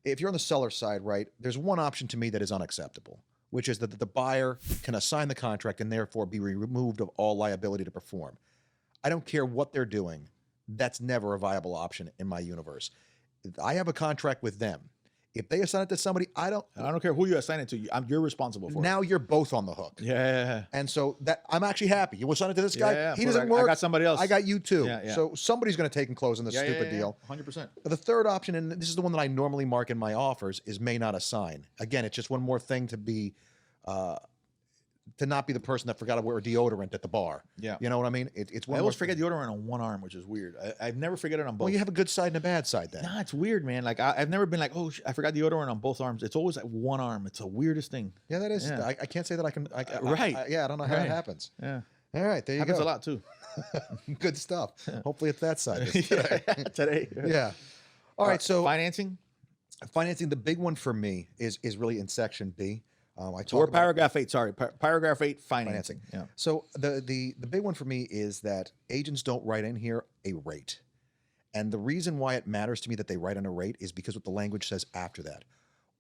if you're on the seller side, right, there's one option to me that is unacceptable, which is that the buyer can assign the contract and therefore be removed of all liability to perform. I don't care what they're doing. That's never a viable option in my universe. I have a contract with them. If they assign it to somebody, I don't care who you assign it to. You're responsible for it. Now you're both on the hook. Yeah. And so that I'm actually happy. You assign it to this guy. Yeah. He doesn't work. I got somebody else. I got you too. Yeah. So somebody's going to take and close on this stupid deal. 100%. The third option, and this is the one that I normally mark in my offers, is may not assign. Again, it's just one more thing to be, to not be the person that forgot to wear deodorant at the bar. Yeah. You know what I mean? It's one. I always forget deodorant on one arm, which is weird. I've never forget it on both. Well, you have a good side and a bad side then. Nah, it's weird, man. Like I've never been like, oh, I forgot deodorant on both arms. It's always like one arm. It's the weirdest thing. Yeah, that is. Yeah. I can't say that I can. Right. I don't know how it happens. Yeah. All right, there you Happens go. a lot too. Good stuff. Hopefully it's that side. Today. Yeah. All right. So financing. The big one for me is really in section B. Or paragraph 8. Sorry, paragraph 8. Financing. Yeah. So the big one for me is that agents don't write in here a rate, and the reason why it matters to me that they write in a rate is because what the language says after that.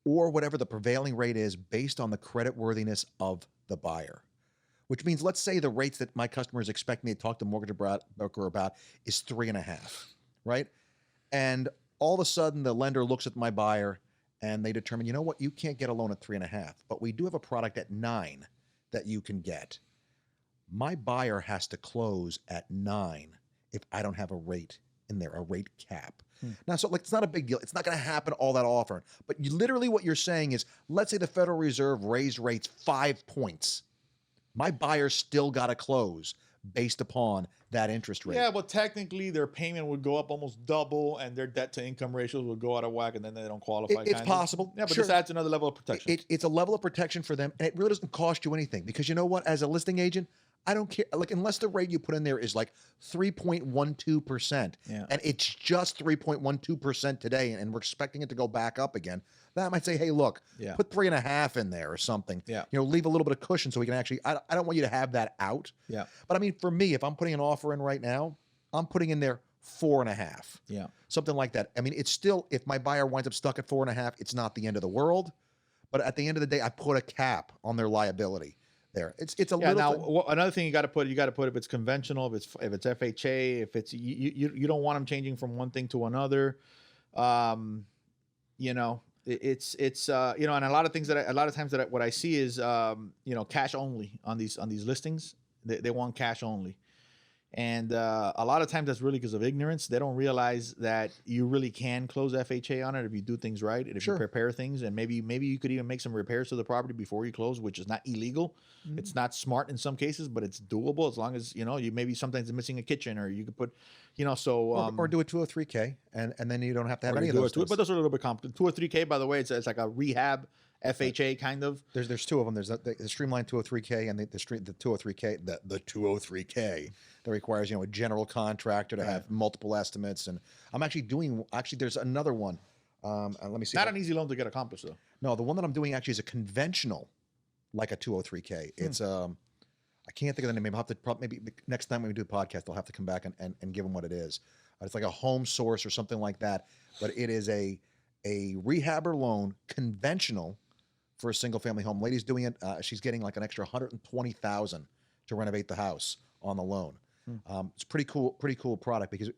or whatever the prevailing rate is based on the creditworthiness of the buyer. Which means, let's say the rates that my customer is expecting me to talk to mortgage broker about is 3.5, right? And all of a sudden the lender looks at my buyer and they determine, you know what, you can't get a loan at 3.5, but we do have a product at 9 that you can get. My buyer has to close at 9 if I don't have a rate in there, a rate cap. Now, so like, it's not a big deal. It's not going to happen all that often. But literally what you're saying is, let's say the Federal Reserve raised rates 5 points. My buyer's still got to close based upon that interest rate. Yeah, but technically their payment would go up almost double and their debt to income ratios would go out of whack and then they don't qualify. It's possible. Yeah, but Sure. this adds another level of protection. It's a level of protection for them, and it really doesn't cost you anything because you know what? As a listing agent, I don't care. Like, unless the rate you put in there is like 3.12%, Yeah. and it's just 3.12% today, and we're expecting it to go back up again, then I might say, hey, look, Yeah. put 3.5 in there or something. Yeah. You know, leave a little bit of cushion so we can actually. I don't want you to have that out. Yeah. But I mean, for me, if I'm putting an offer in right now, I'm putting in there 4.5. Yeah. Something like that. I mean, it's still, if my buyer winds up stuck at 4.5, it's not the end of the world. But at the end of the day, I put a cap on their liability there. It's a Yeah. little Now, thing. another thing you got to put if it's conventional, if it's FHA, if it's you don't want them changing from one thing to another. You know, it's you know, and a lot of things what I see is you know, cash only on these listings. They want cash only. And a lot of times that's really because of ignorance. They don't realize that you really can close FHA on it if you do things right and if Sure. you prepare things, and maybe you could even make some repairs to the property before you close, which is not illegal. It's not smart in some cases, but it's doable as long as, you know, you maybe sometimes it's missing a kitchen, or you could put, you know, so Or do a 203K, and then you don't have to have or any you of do those. it, but those are a little bit complicated. 2 or 3K, by the way, it's like a rehab FHA kind of. There's two of them. There's the streamlined 203K and the 203K, the 203K that requires, you know, a general contractor to have multiple estimates. And I'm actually there's another one. Let me see. Not an easy loan to get accomplished though. No, the one that I'm doing actually is a conventional, like a 203K. It's I can't think of the name. I'll have to maybe next time when we do the podcast, I'll have to come back and give them what it is. It's like a home source or something like that. But it is a rehabber loan, conventional, for a single family home. Lady's doing it. She's getting like an extra $120,000 to renovate the house on the loan. It's pretty cool product because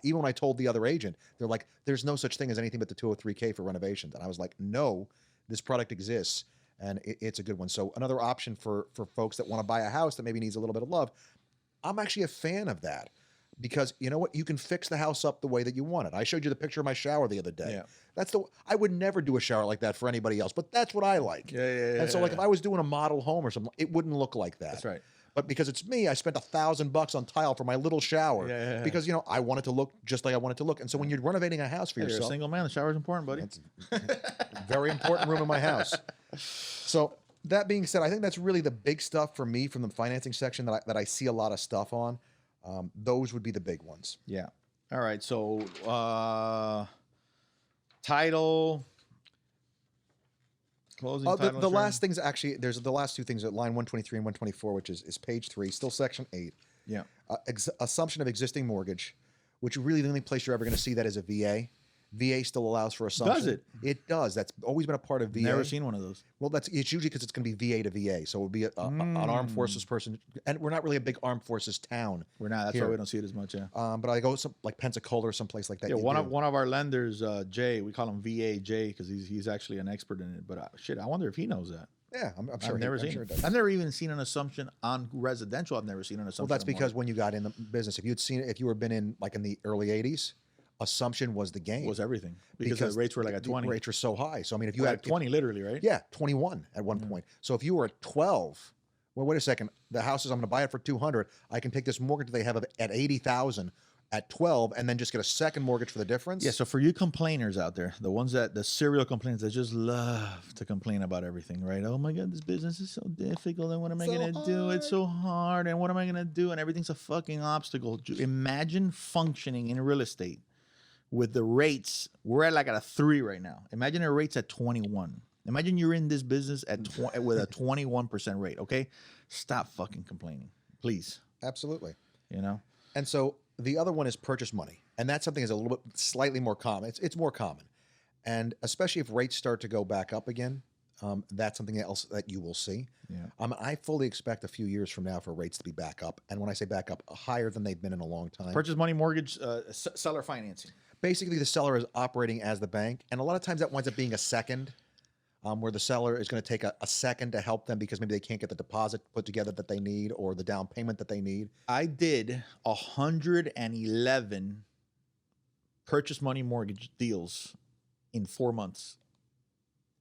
even when I told the other agent, they're like, there's no such thing as anything but the 203K for renovations. And I was like, no, this product exists and it's a good one. So another option for folks that want to buy a house that maybe needs a little bit of love. I'm actually a fan of that. Because you know what? You can fix the house up the way that you want it. I showed you the picture of my shower the other day. Yeah. I would never do a shower like that for anybody else, but that's what I like. And so, like, if I was doing a model home or something, it wouldn't look like that. That's right. But because it's me, I spent $1,000 on tile for my little shower because, you know, I want it to look just like I want it to look. And so when you're renovating a house for You're a yourself, single man. The shower's important, buddy. it's a very important room in my house. So that being said, I think that's really the big stuff for me from the financing section that I see a lot of stuff on. Those would be the big ones. Yeah. All right. So, title, closing. Title The last things actually, there's the last two things at line 123 and 124, which is page 3, still section 8. Yeah. Assumption of existing mortgage, which really the only place you're ever going to see that is a VA. VA still allows for assumption. Does it? It does. That's always been a part of VA. Never seen one of those. Well, it's usually because it's going to be VA to VA. So it would be an armed forces person. And we're not really a big armed forces town. We're not. That's here. why we don't see it as much. Yeah. But I go like Pensacola or someplace like that. Yeah. you One do. of our lenders, Jay, we call him VA Jay because he's actually an expert in it. But shit, I wonder if he knows that. Yeah, I'm sure. I've never I'm seen sure it. it does. I've never even seen an assumption on residential. I've never seen an assumption. Well, that's on because when you got in the business, if you'd seen it, if you were been in like in the early 80s, assumption was the game. was everything because the rates were like at 20. The rates were so high. So I mean, if you Well, had at 20, literally, right? yeah, 21 at one point. So if you were at 12, well, wait a second. The house is I'm going to buy it for 200. I can take this mortgage they have at 80,000 at 12, and then just get a second mortgage for the difference. Yeah, so for you complainers out there, the serial complainers that just love to complain about everything, right? Oh my God, this business is so difficult, and what am I going to do? It's so hard, and what am I going to do? And everything's a fucking obstacle. Imagine functioning in real estate with the rates. We're at a 3 right now. Imagine the rates at 21. Imagine you're in this business with a 21% rate, okay? Stop fucking complaining, please. Absolutely. You know? And so the other one is purchase money. And that's something that's a little bit slightly more common. It's more common. And especially if rates start to go back up again, that's something else that you will see. Yeah. I fully expect a few years from now for rates to be back up. And when I say back up, higher than they've been in a long time. Purchase money mortgage, seller financing. Basically, the seller is operating as the bank. And a lot of times that winds up being a second, where the seller is going to take a second to help them because maybe they can't get the deposit put together that they need or the down payment that they need. I did 111 purchase money mortgage deals in 4 months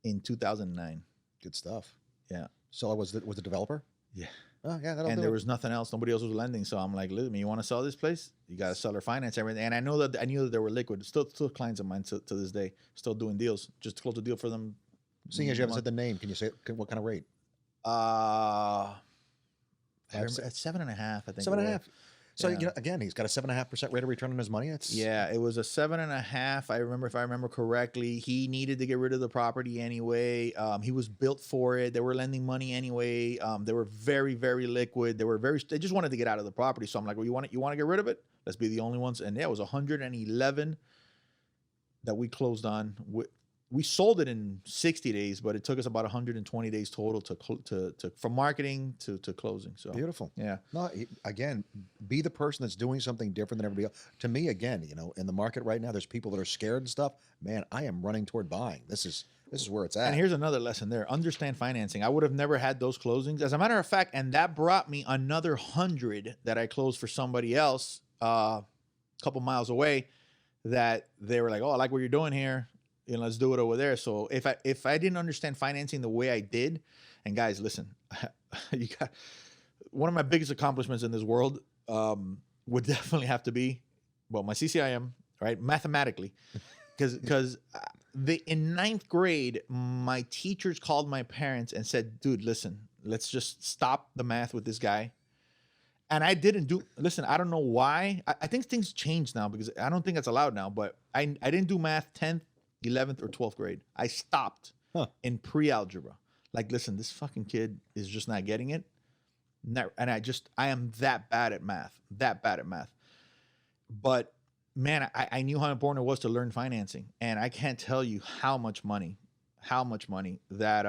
in 2009. Good stuff. Yeah. Seller was the developer? Yeah. Oh, yeah. That'll And do there it. was nothing else. Nobody else was lending. So I'm like, listen, you want to sell this place? You got to seller finance everything. And I knew that they were liquid. Still clients of mine to this day, still doing deals. Just close a deal for them. Seeing as you haven't said the name, can you say what kind of rate? I remember at 7.5, I think. 7.5. So Yeah. again, he's got a 7.5% rate of return on his money. It's Yeah, it was a 7.5. If I remember correctly, he needed to get rid of the property anyway. He was built for it. They were lending money anyway. They were very, very liquid. They just wanted to get out of the property. So I'm like, well, you want to get rid of it? Let's be the only ones. And yeah, it was 111 that we closed on. We sold it in 60 days, but it took us about 120 days total to from marketing to closing. So beautiful. yeah. No, again, be the person that's doing something different than everybody else. To me, again, in the market right now, there's people that are scared and stuff. Man, I am running toward buying. This is where it's at. And here's another lesson there. Understand financing. I would have never had those closings. As a matter of fact, and that brought me another 100 that I closed for somebody else a couple miles away that they were like, oh, I like what you're doing here. Let's do it over there. So if I didn't understand financing the way I did, and guys, listen, you got one of my biggest accomplishments in this world would definitely have to be, well, my CCIM, right? Mathematically, because in 9th grade, my teachers called my parents and said, dude, listen, let's just stop the math with this guy. And I didn't listen, I don't know why. I think things changed now because I don't think that's allowed now, but I didn't do math 10th, 11th or 12th grade. I stopped in pre-algebra. Like, listen, this fucking kid is just not getting it. And I am that bad at math. But man, I knew how important it was to learn financing. And I can't tell you how much money that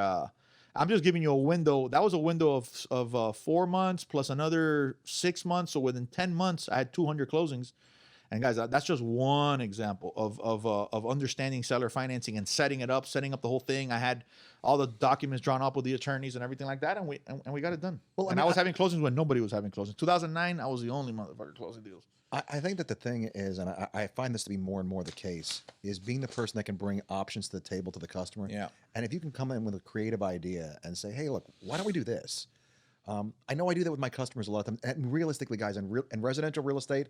I'm just giving you a window. That was a window of 4 months plus another 6 months. So within 10 months, I had 200 closings. And guys, that's just one example of understanding seller financing and setting up the whole thing. I had all the documents drawn up with the attorneys and everything like that, and we got it done. Well, I was having closings when nobody was having closings. 2009, I was the only motherfucker closing deals. I think that the thing is, and I find this to be more and more the case, is being the person that can bring options to the table to the customer. Yeah. And if you can come in with a creative idea and say, hey, look, why don't we do this? I know I do that with my customers a lot of times. And realistically, guys, in residential real estate,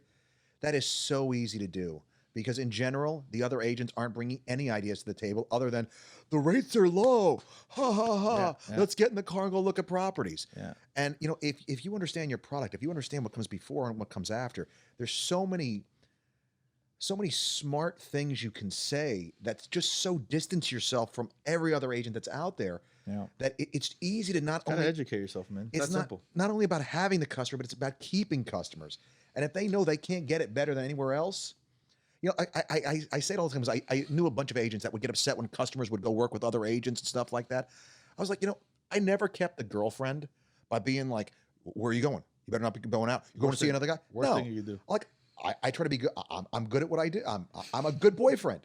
that is so easy to do because in general, the other agents aren't bringing any ideas to the table other than the rates are low. Ha, ha, ha. Yeah. Let's get in the car and go look at properties. Yeah. And, if you understand your product, if you understand what comes before and what comes after, there's so many smart things you can say that's just so distance yourself from every other agent that's out there that it's easy to not only educate yourself, man. It's that simple. Not only about having the customer, but it's about keeping customers. And if they know they can't get it better than anywhere else, I say it all the time. I knew a bunch of agents that would get upset when customers would go work with other agents and stuff like that. I was like, I never kept the girlfriend by being like, where are you going? You better not be going out. You're going to see another guy? Worst thing you could do. Like, I try to be good. I'm good at what I do. I'm a good boyfriend.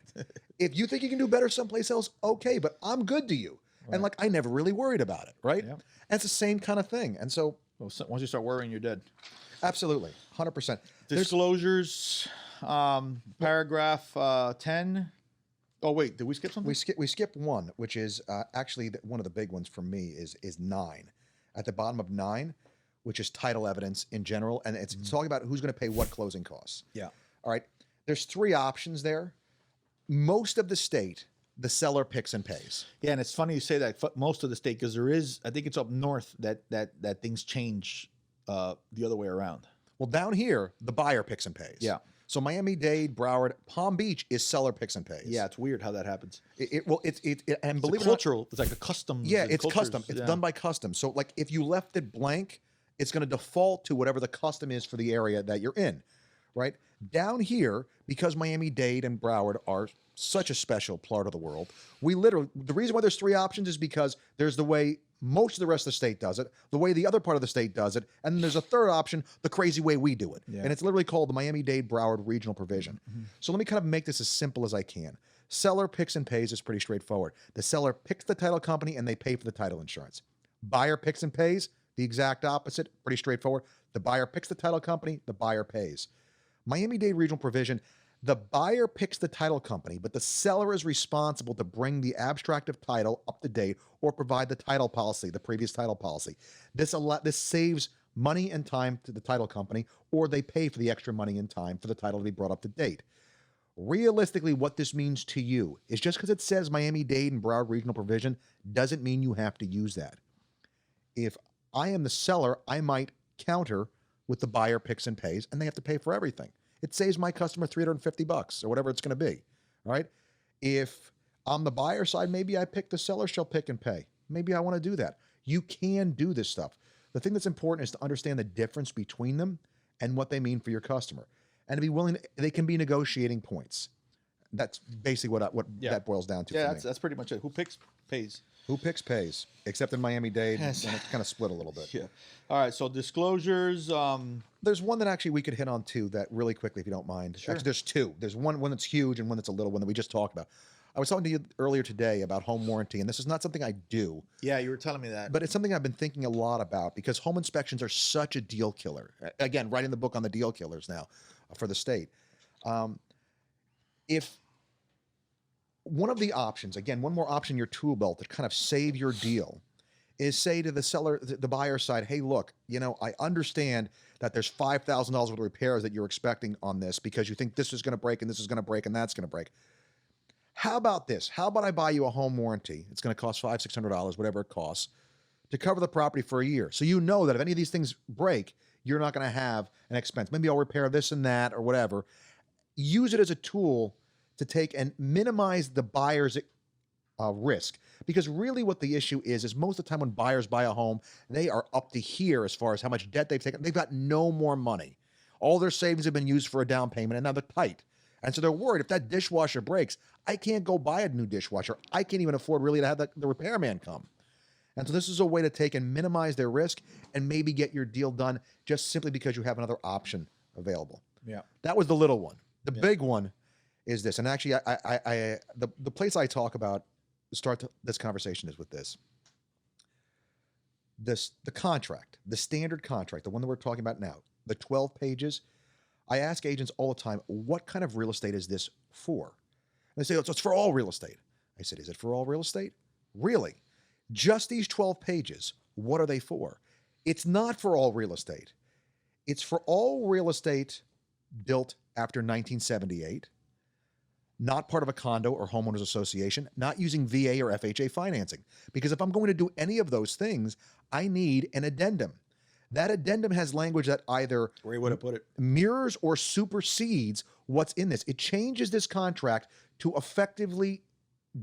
If you think you can do better someplace else, okay, but I'm good to you. Right. And I never really worried about it, right? Yep. And it's the same kind of thing. And so once you start worrying, you're dead. Absolutely, 100%. Disclosures, paragraph 10. Oh wait, did we skip something? We skip one, which is actually one of the big ones for me is 9. At the bottom of 9, which is title evidence in general, and it's talking about who's going to pay what closing costs. Yeah. All right. There's 3 options there. Most of the state, the seller picks and pays. Yeah, and it's funny you say that most of the state because there is, I think it's up north that things change the other way around. Well, down here, the buyer picks and pays. Yeah. So Miami-Dade, Broward, Palm Beach is seller picks and pays. Yeah, it's weird how that happens. And believe it or not, cultural. It's like a custom. Yeah, it's custom. It's done by custom. So if you left it blank, it's going to default to whatever the custom is for the area that you're in, right? Down here, because Miami-Dade and Broward are such a special part of the world, we literally, the reason why there's 3 options is because there's the way most of the rest of the state does it, the way the other part of the state does it, and then there's a third option, the crazy way we do it. Yeah. And it's literally called the Miami-Dade Broward Regional Provision. So let me kind of make this as simple as I can. Seller picks and pays is pretty straightforward. The seller picks the title company and they pay for the title insurance. Buyer picks and pays, the exact opposite, pretty straightforward. The buyer picks the title company, the buyer pays. Miami-Dade Regional Provision, the buyer picks the title company, but the seller is responsible to bring the abstract of title up to date or provide the title policy, the previous title policy. This saves money and time to the title company, or they pay for the extra money and time for the title to be brought up to date. Realistically, what this means to you is just because it says Miami-Dade and Broward Regional Provision doesn't mean you have to use that. If I am the seller, I might counter with the buyer picks and pays, and they have to pay for everything. It saves my customer $350 or whatever it's going to be, right? If on the buyer side, maybe I pick the seller shall pick and pay. Maybe I want to do that. You can do this stuff. The thing that's important is to understand the difference between them and what they mean for your customer, and to be willing. They can be negotiating points. That's basically what that boils down to. Yeah, for me. that's pretty much it. Who picks pays. Who picks pays, except in Miami-Dade, Yes. and it's kind of split a little bit. Yeah. All right. So disclosures. There's one that actually we could hit on too, that really quickly, if you don't mind. Sure. Actually, there's 2. There's one that's huge and one that's a little one that we just talked about. I was talking to you earlier today about home warranty, and this is not something I do, Yeah, you were telling me that. but it's something I've been thinking a lot about because home inspections are such a deal killer. Again, writing the book on the deal killers now for the state. If one of the options, again, one more option in your tool belt to kind of save your deal is say to the seller, the buyer side, hey, look, I understand that there's $5,000 worth of repairs that you're expecting on this because you think this is going to break and this is going to break and that's going to break. How about this? How about I buy you a home warranty? It's going to cost $500, $600, whatever it costs, to cover the property for a year. So you know that if any of these things break, you're not going to have an expense. Maybe I'll repair this and that or whatever. Use it as a tool to take and minimize the buyer's risk. Because really what the issue is most of the time when buyers buy a home, they are up to here as far as how much debt they've taken. They've got no more money. All their savings have been used for a down payment, and now they're tight. And so they're worried if that dishwasher breaks, I can't go buy a new dishwasher. I can't even afford really to have the repairman come. And so this is a way to take and minimize their risk and maybe get your deal done just simply because you have another option available. Yeah. That was the little one. The big one is this. And actually, the place I talk about to start this conversation is with this. The contract, the standard contract, the one that we're talking about now, the 12 pages, I ask agents all the time, what kind of real estate is this for? And they say, it's for all real estate. I said, is it for all real estate? Really? Just these 12 pages, what are they for? It's not for all real estate. It's for all real estate built after 1978, not part of a condo or homeowners association, not using VA or FHA financing. Because if I'm going to do any of those things, I need an addendum. That addendum has language that either Where you would have put it. mirrors or supersedes what's in this. It changes this contract to effectively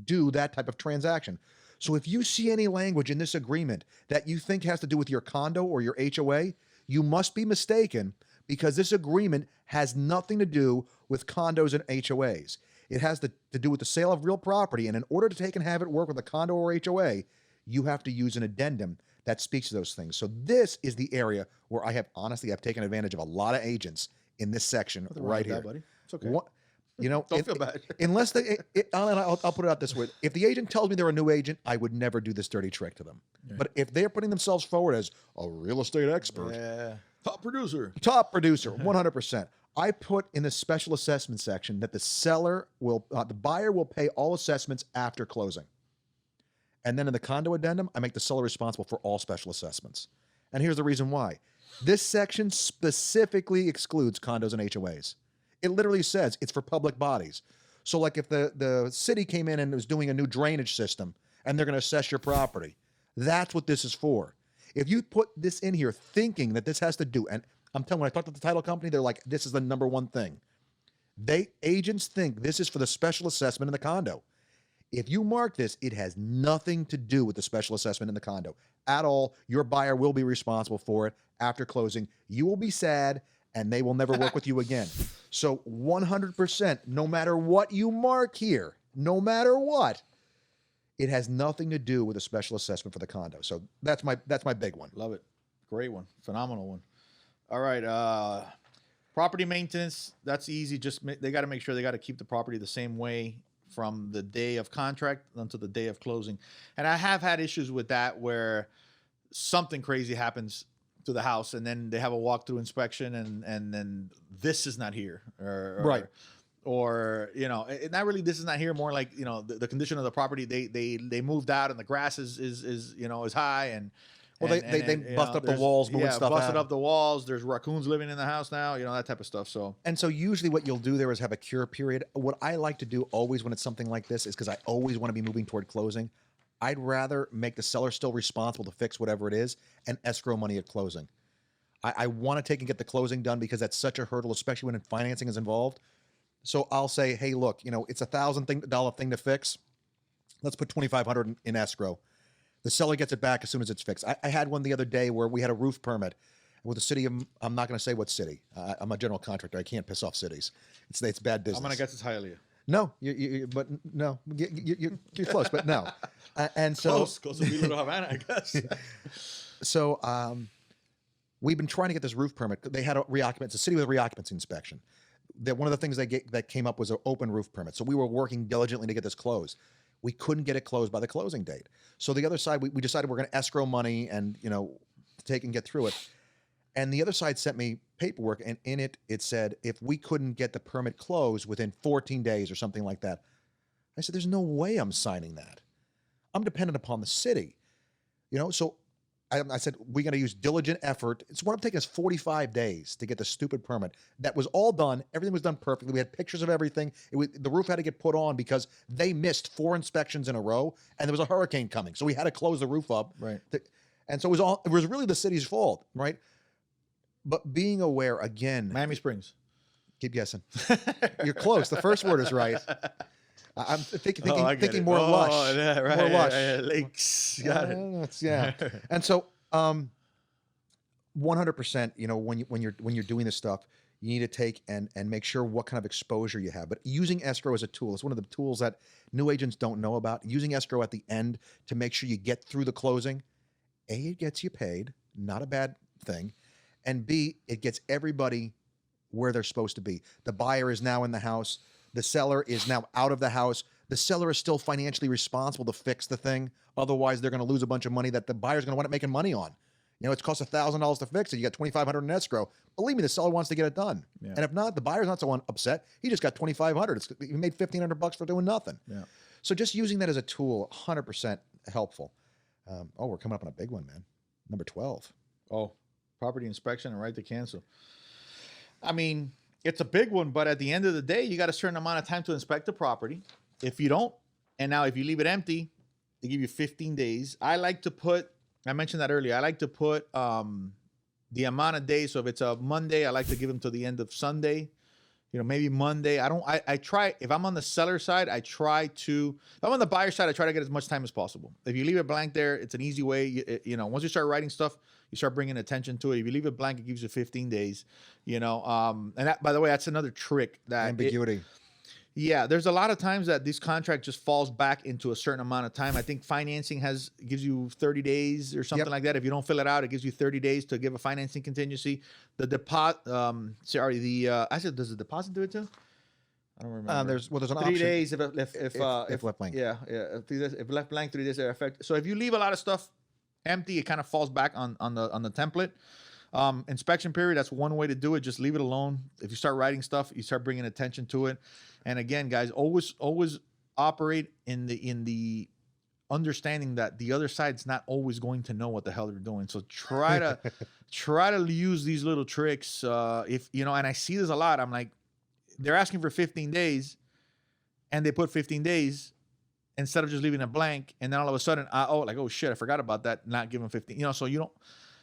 do that type of transaction. So if you see any language in this agreement that you think has to do with your condo or your HOA, you must be mistaken, because this agreement has nothing to do with condos and HOAs. It has to do with the sale of real property, and in order to take and have it work with a condo or HOA, you have to use an addendum that speaks to those things. So this is the area where I've taken advantage of a lot of agents in this section right here. That, buddy. It's okay. Don't feel bad. Unless I'll put it out this way. If the agent tells me they're a new agent, I would never do this dirty trick to them. Yeah. But if they're putting themselves forward as a real estate expert, Top producer, 100%. I put in the special assessment section that the buyer will pay all assessments after closing. And then in the condo addendum, I make the seller responsible for all special assessments. And here's the reason why. This section specifically excludes condos and HOAs. It literally says it's for public bodies. So like if the city came in and was doing a new drainage system and they're going to assess your property, that's what this is for. If you put this in here thinking that this has to do, and I'm telling you, when I talk to the title company, they're like, this is the number one thing. Agents think this is for the special assessment in the condo. If you mark this, it has nothing to do with the special assessment in the condo at all. Your buyer will be responsible for it after closing. You will be sad, and they will never work with you again. So 100%, no matter what you mark here, no matter what, it has nothing to do with a special assessment for the condo. So that's my big one. Love it. Great one. Phenomenal one. All right. Property maintenance, that's easy. They got to make sure they got to keep the property the same way from the day of contract until the day of closing. And I have had issues with that where something crazy happens to the house and then they have a walkthrough inspection and then this is not here. Right. Or, you know, not really this is not here, more like, you know, the condition of the property, they moved out and the grass is you know, is high and Well, they busted up the walls, moving stuff busted out. up the walls. There's raccoons living in the house now, you know, that type of stuff. So, And so usually what you'll do there is have a cure period. What I like to do always when it's something like this is because I always want to be moving toward closing. I'd rather make the seller still responsible to fix whatever it is and escrow money at closing. I want to take and get the closing done because that's such a hurdle, especially when financing is involved. So I'll say, hey, look, you know, it's $1,000 thing to fix. Let's put $2,500 in escrow. The seller gets it back as soon as it's fixed. I had one the other day where we had a roof permit with the city of, I'm not going to say what city. I'm a general contractor. I can't piss off cities. It's bad business. I'm going to guess it's Hialeah. No, but no, you're close, but no. And so Close to Little Havana, I guess. So we've been trying to get this roof permit. They had it's a city with a reoccupancy inspection. That one of the things that came up was an open roof permit. So we were working diligently to get this closed. We couldn't get it closed by the closing date. So the other side, we decided we're going to escrow money and, you know, take and get through it. And the other side sent me paperwork, and in it, it said if we couldn't get the permit closed within 14 days or something like that. I said, there's no way I'm signing that. I'm dependent upon the city. You know, so I said, we got to use diligent effort. It's what I'm taking us 45 days to get the stupid permit. That was all done. Everything was done perfectly. We had pictures of everything. The roof had to get put on because they missed 4 inspections in a row, and there was a hurricane coming. So we had to close the roof up. Right. And so it was really the city's fault, right? But being aware, again. Miami Springs. Keep guessing. You're close. The first word is right. I'm thinking more lush. Oh, yeah, right. More lush. Lakes. Got it. Yeah. And so, 100%. You know, when you're doing this stuff, you need to take and make sure what kind of exposure you have. But using escrow as a tool is one of the tools that new agents don't know about. Using escrow at the end to make sure you get through the closing. A, it gets you paid. Not a bad thing. And B, it gets everybody where they're supposed to be. The buyer is now in the house. The seller is now out of the house. The seller is still financially responsible to fix the thing. Otherwise, they're going to lose a bunch of money that the buyer's going to wind up making money on. You know, it's cost $1,000 to fix it. You got $2,500 in escrow. Believe me, the seller wants to get it done. Yeah. And if not, the buyer's not so upset. He just got $2,500. He made $1,500 for doing nothing. Yeah. So just using that as a tool, 100% helpful. We're coming up on a big one, man. Number 12. Oh, property inspection and right to cancel. I mean, it's a big one, but at the end of the day, you got a certain amount of time to inspect the property. If you don't, and now if you leave it empty, they give you 15 days. I mentioned that earlier. I like to put the amount of days. So if it's a Monday, I like to give them to the end of Sunday. You know, maybe Monday. I try, if I'm on the seller side, if I'm on the buyer side, I try to get as much time as possible. If you leave it blank there, it's an easy way. You know, once you start writing stuff, you start bringing attention to it. If you leave it blank, it gives you 15 days, you know. And that, by the way, that's another trick. That ambiguity. Yeah, there's a lot of times that this contract just falls back into a certain amount of time. I think financing gives you 30 days or something like that. If you don't fill it out, it gives you 30 days to give a financing contingency. The deposit, I said, does the deposit do it too? I don't remember. There's an 3 option. days if left blank. Yeah, if left blank 3 days, they're affected. So if you leave a lot of stuff empty, it kind of falls back on the template. Inspection period, that's one way to do it. Just leave it alone. If you start writing stuff, you start bringing attention to it. And again, guys, always operate in the understanding that the other side's not always going to know what the hell they're doing. So try to use these little tricks. If you know, and I see this a lot. I'm like, they're asking for 15 days, and they put 15 days instead of just leaving it blank. And then all of a sudden, oh shit, I forgot about that. Not giving 15. You know, so you don't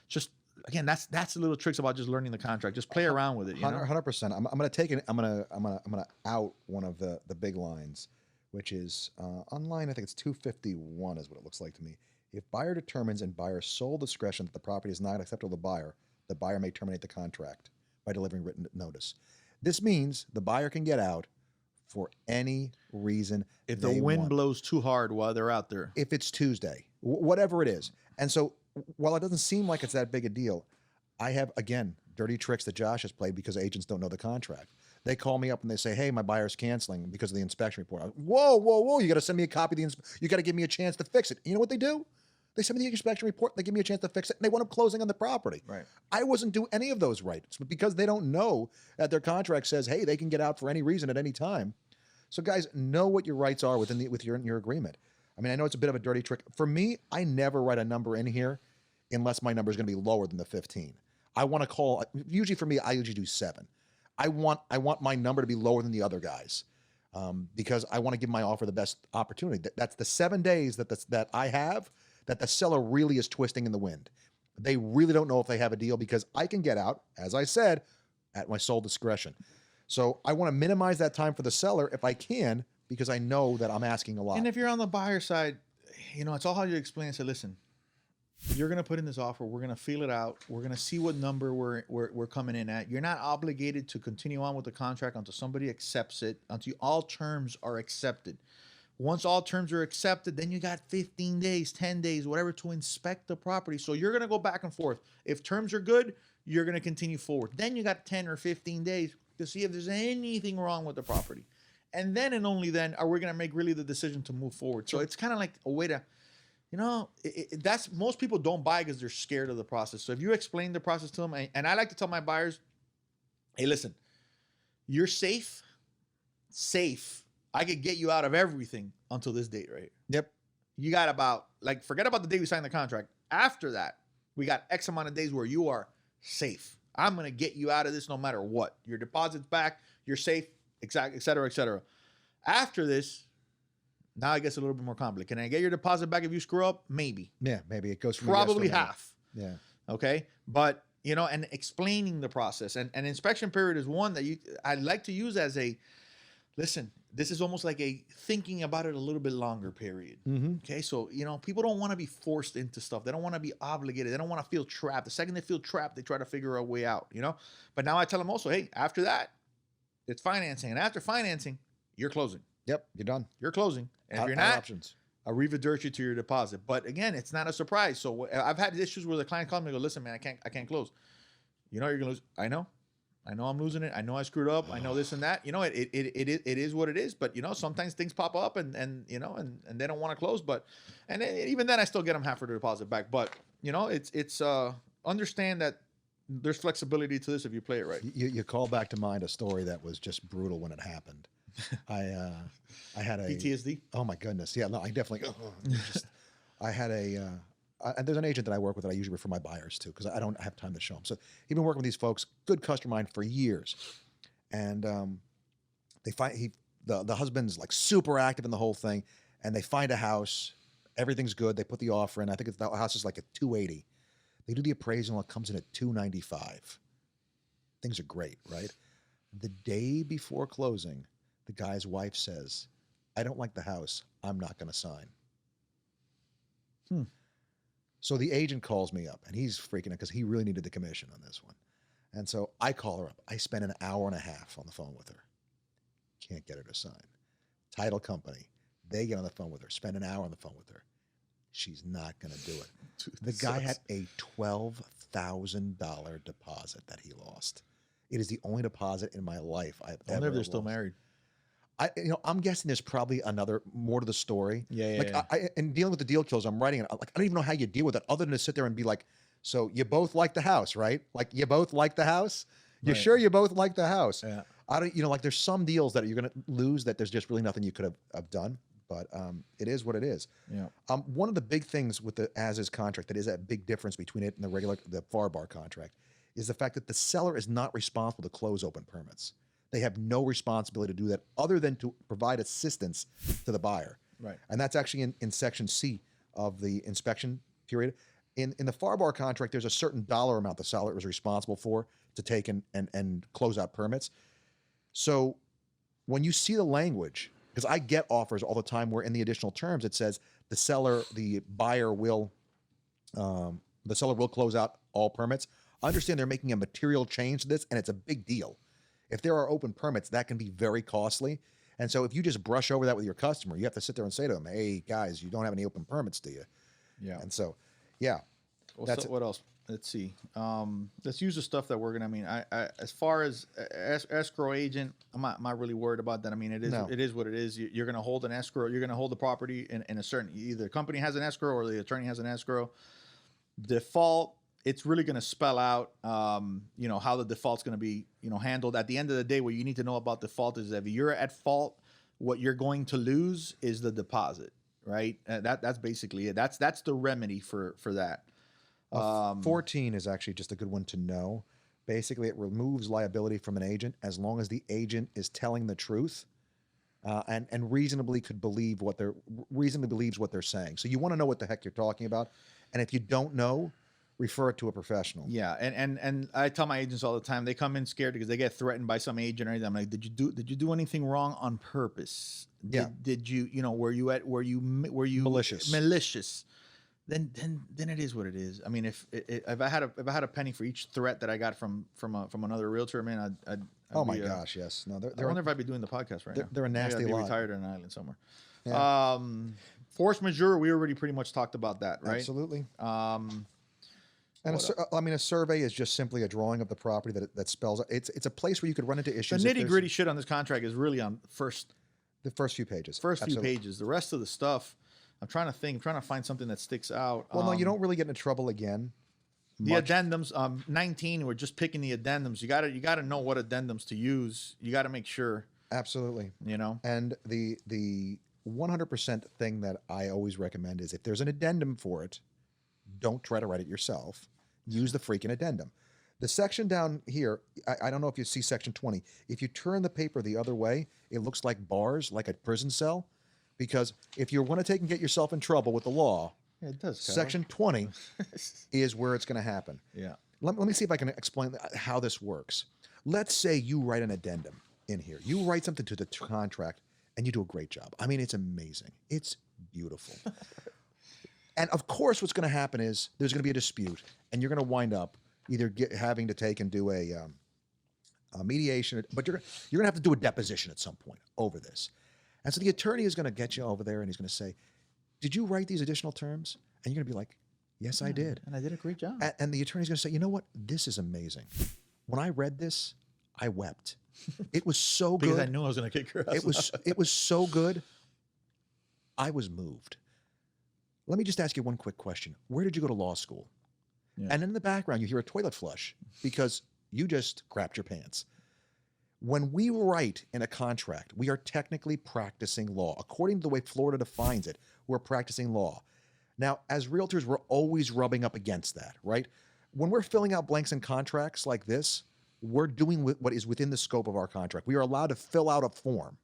just. Again, that's the little tricks about just learning the contract. Just play around with it. 100%. I'm going to take it. I'm going to out one of the big lines, which is online. I think it's 251 is what it looks like to me. If buyer determines in buyer's sole discretion that the property is not acceptable to the buyer may terminate the contract. by delivering written notice. This means the buyer can get out for any reason If they the wind want. blows too hard while they're out there. If it's Tuesday, whatever it is. And so while it doesn't seem like it's that big a deal, I have, again, dirty tricks that Josh has played because agents don't know the contract. They call me up and they say, hey, my buyer's canceling because of the inspection report. Whoa, whoa, whoa. You got to send me a copy of the you got to give me a chance to fix it. You know what they do? They send me the inspection report. They give me a chance to fix it. And they wind up closing on the property. Right. I wasn't doing any of those rights because they don't know that their contract says, hey, they can get out for any reason at any time. So guys, know what your rights are with your agreement. I mean, I know it's a bit of a dirty trick. For me, I never write a number in here unless my number is going to be lower than the 15. I want to call, usually for me, I usually do 7. I want my number to be lower than the other guys because I want to give my offer the best opportunity. That's the 7 days that I have that the seller really is twisting in the wind. They really don't know if they have a deal because I can get out, as I said, at my sole discretion. So I want to minimize that time for the seller if I can because I know that I'm asking a lot. And if you're on the buyer side, you know, it's all how you explain and say, listen, you're going to put in this offer. We're going to feel it out. We're going to see what number we're coming in at. You're not obligated to continue on with the contract until somebody accepts it, until all terms are accepted. Once all terms are accepted, then you got 15 days, 10 days, whatever, to inspect the property. So you're going to go back and forth. If terms are good, you're going to continue forward. Then you got 10 or 15 days to see if there's anything wrong with the property. And then and only then are we going to make really the decision to move forward. So it's kind of like a way to, you know, that's most people don't buy because they're scared of the process. So if you explain the process to them, and I like to tell my buyers, hey, listen, you're safe. I could get you out of everything until this date, right? Yep. You got about, like, forget about the day we signed the contract. After that, we got X amount of days where you are safe. I'm going to get you out of this no matter what. Your deposit's back. You're safe, et cetera, et cetera. After this, now it gets a little bit more complicated. Can I get your deposit back if you screw up? Maybe. Yeah, maybe it goes from Probably yes to no. half. Yeah. Okay. But, you know, and explaining the process. And inspection period is one that I'd like to use as a, listen, this is almost like a thinking about it a little bit longer period. Mm-hmm. Okay. So, you know, people don't want to be forced into stuff. They don't want to be obligated. They don't want to feel trapped. The second they feel trapped, they try to figure a way out, you know? But now I tell them also, hey, after that, it's financing. And after financing, you're closing. Yep, you're done. You're closing. And if you're Out not, options. I'll revert you to your deposit. But again, it's not a surprise. So I've had issues where the client calls me and go, listen, man, I can't close. You know you're gonna lose. I know I'm losing it. I know I screwed up. I know this and that. You know, it is what it is. But you know, sometimes things pop up and you know, and they don't want to close. But even then, I still get them half of the deposit back. But you know, it's understand that there's flexibility to this if you play it right. You call back to mind a story that was just brutal when it happened. I had a PTSD. Oh my goodness. Yeah, no, I definitely I had there's an agent that I work with that I usually refer my buyers to because I don't have time to show them. So he's been working with these folks, good customer of mine for years. And they find the husband's like super active in the whole thing, and they find a house, everything's good. They put the offer in. I think the house is like at 280. They do the appraisal and it comes in at 295. Things are great, right? The day before closing, the guy's wife says, I don't like the house. I'm not going to sign. So the agent calls me up and he's freaking out because he really needed the commission on this one. And so I call her up. I spend an hour and a half on the phone with her. Can't get her to sign. Title company, they get on the phone with her, spend an hour on the phone with her. She's not going to do it. Dude, the guy had a $12,000 deposit that he lost. It is the only deposit in my life I've ever They're lost. still married. I'm guessing there's probably another more to the story. Yeah. And dealing with the deal kills, I'm writing it. Like, I don't even know how you deal with it other than to sit there and be like, so you both like the house, right? Like you both like the house? You sure you both like the house? Yeah. Like there's some deals that you're going to lose that there's just really nothing you could have done. But it is what it is. Yeah. One of the big things with the as-is contract that is a big difference between it and the FAR bar contract is the fact that the seller is not responsible to close open permits. They have no responsibility to do that other than to provide assistance to the buyer. Right. And that's actually in section C of the inspection period. In the FAR bar contract, there's a certain dollar amount the seller is responsible for to take and close out permits. So when you see the language, because I get offers all the time where in the additional terms it says the buyer will close out all permits. understand they're making a material change to this, and it's a big deal. If there are open permits, that can be very costly. And so if you just brush over that with your customer, you have to sit there and say to them, hey, guys, you don't have any open permits, do you? Yeah. And so, yeah. What else? Let's see. Let's use the stuff that we're gonna. I mean, I as far as escrow agent, I'm not really worried about that. I mean, it is what it is. You're gonna hold an escrow. You're gonna hold the property in a certain. Either the company has an escrow or the attorney has an escrow. Default. It's really gonna spell out, how the default's gonna be, handled. At the end of the day, what you need to know about default is that if you're at fault, what you're going to lose is the deposit, right? That's basically it. That's the remedy for that. 14 is actually just a good one to know. Basically, it removes liability from an agent as long as the agent is telling the truth and reasonably believes what they're saying. So you want to know what the heck you're talking about, and if you don't know, refer it to a professional. Yeah, and I tell my agents all the time, they come in scared because they get threatened by some agent or anything. I'm like, did you do anything wrong on purpose? Did you were you malicious? Then it is what it is. I mean, if I had a penny for each threat that I got from another realtor, man, I'd oh my gosh, yes. No, I wonder if I'd be doing the podcast right now. They're a nasty Maybe I'd be lot. retired on an island somewhere. Yeah. Force majeure, we already pretty much talked about that, right? Absolutely. And a survey is just simply a drawing of the property that spells out. It's a place where you could run into issues. The nitty gritty shit on this contract is really on the first few pages. Few pages. The rest of the stuff, I'm trying to think. I'm trying to find something that sticks out. Well, no, you don't really get into trouble again. The addendums, 19. We're just picking the addendums. You gotta know what addendums to use. You gotta make sure. Absolutely. And the 100% thing that I always recommend is if there's an addendum for it, don't try to write it yourself. Use the freaking addendum. The section down here, I don't know if you see section 20. If you turn the paper the other way, it looks like bars, like a prison cell. Because if you want to take and get yourself in trouble with the law, yeah, it does. Section 20 is where it's going to happen. Yeah. Let me see if I can explain how this works. Let's say you write an addendum in here. You write something to the contract, and you do a great job. I mean, it's amazing. It's beautiful. And of course, what's going to happen is there's going to be a dispute, and you're going to wind up either having to take and do a mediation, but you're going to have to do a deposition at some point over this. And so the attorney is going to get you over there, and he's going to say, did you write these additional terms? And you're going to be like, yes, I did. And I did a great job. And the attorney's going to say, you know what? This is amazing. When I read this, I wept. It was so good. Because I knew I was going to kick her ass. It was so good. I was moved. Let me just ask you one quick question. Where did you go to law school? Yeah. And in the background, you hear a toilet flush because you just crapped your pants. When we write in a contract, we are technically practicing law. According to the way Florida defines it, we're practicing law. Now, as realtors, we're always rubbing up against that, right? When we're filling out blanks in contracts like this, we're doing what is within the scope of our contract. We are allowed to fill out a form,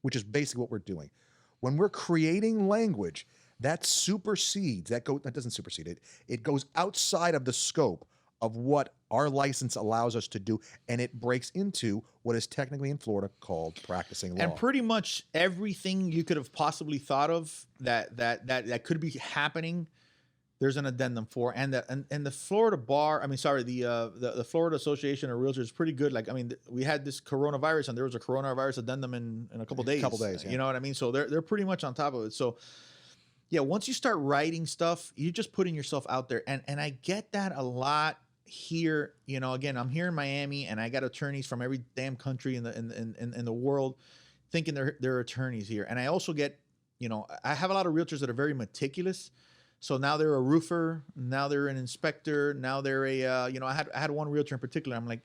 which is basically what we're doing. When we're creating language, that supersedes, that doesn't supersede it, it goes outside of the scope of what our license allows us to do, and it breaks into what is technically in Florida called practicing law. And pretty much everything you could have possibly thought of that could be happening, there's an addendum for. And the Florida bar, the Florida Association of Realtors is pretty good. Like, I mean, we had this coronavirus, and there was a coronavirus addendum in a couple days. Yeah. You know what I mean? So they're pretty much on top of it. So yeah, once you start writing stuff, you're just putting yourself out there. And I get that a lot here. Again, I'm here in Miami, and I got attorneys from every damn country in the world thinking they're attorneys here. And I also get, I have a lot of realtors that are very meticulous. So now they're a roofer, now they're an inspector, now they're I had one realtor in particular. I'm like,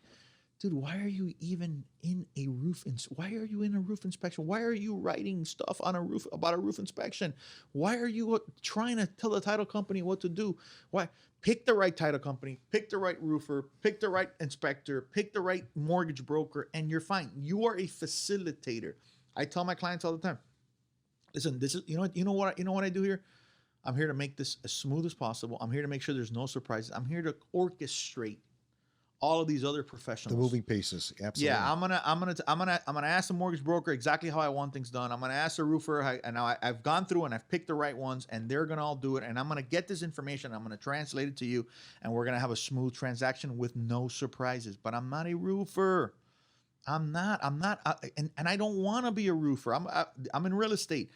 dude, why are you even in a roof? Why are you in a roof inspection? Why are you writing stuff on a roof about a roof inspection? Why are you trying to tell the title company what to do? Why? Pick the right title company, pick the right roofer, pick the right inspector, pick the right mortgage broker, and you're fine. You are a facilitator. I tell my clients all the time, listen, this is, you know what I do here? I'm here to make this as smooth as possible. I'm here to make sure there's no surprises. I'm here to orchestrate all of these other The professionals. moving pieces. Absolutely. Yeah, I'm gonna ask the mortgage broker exactly how I want things done. I'm gonna ask the roofer, and now I've gone through and I've picked the right ones, and they're gonna all do it. And I'm gonna get this information. I'm gonna translate it to you, and we're gonna have a smooth transaction with no surprises. But I'm not a roofer. I'm not, and I don't want to be a roofer. I'm in real estate.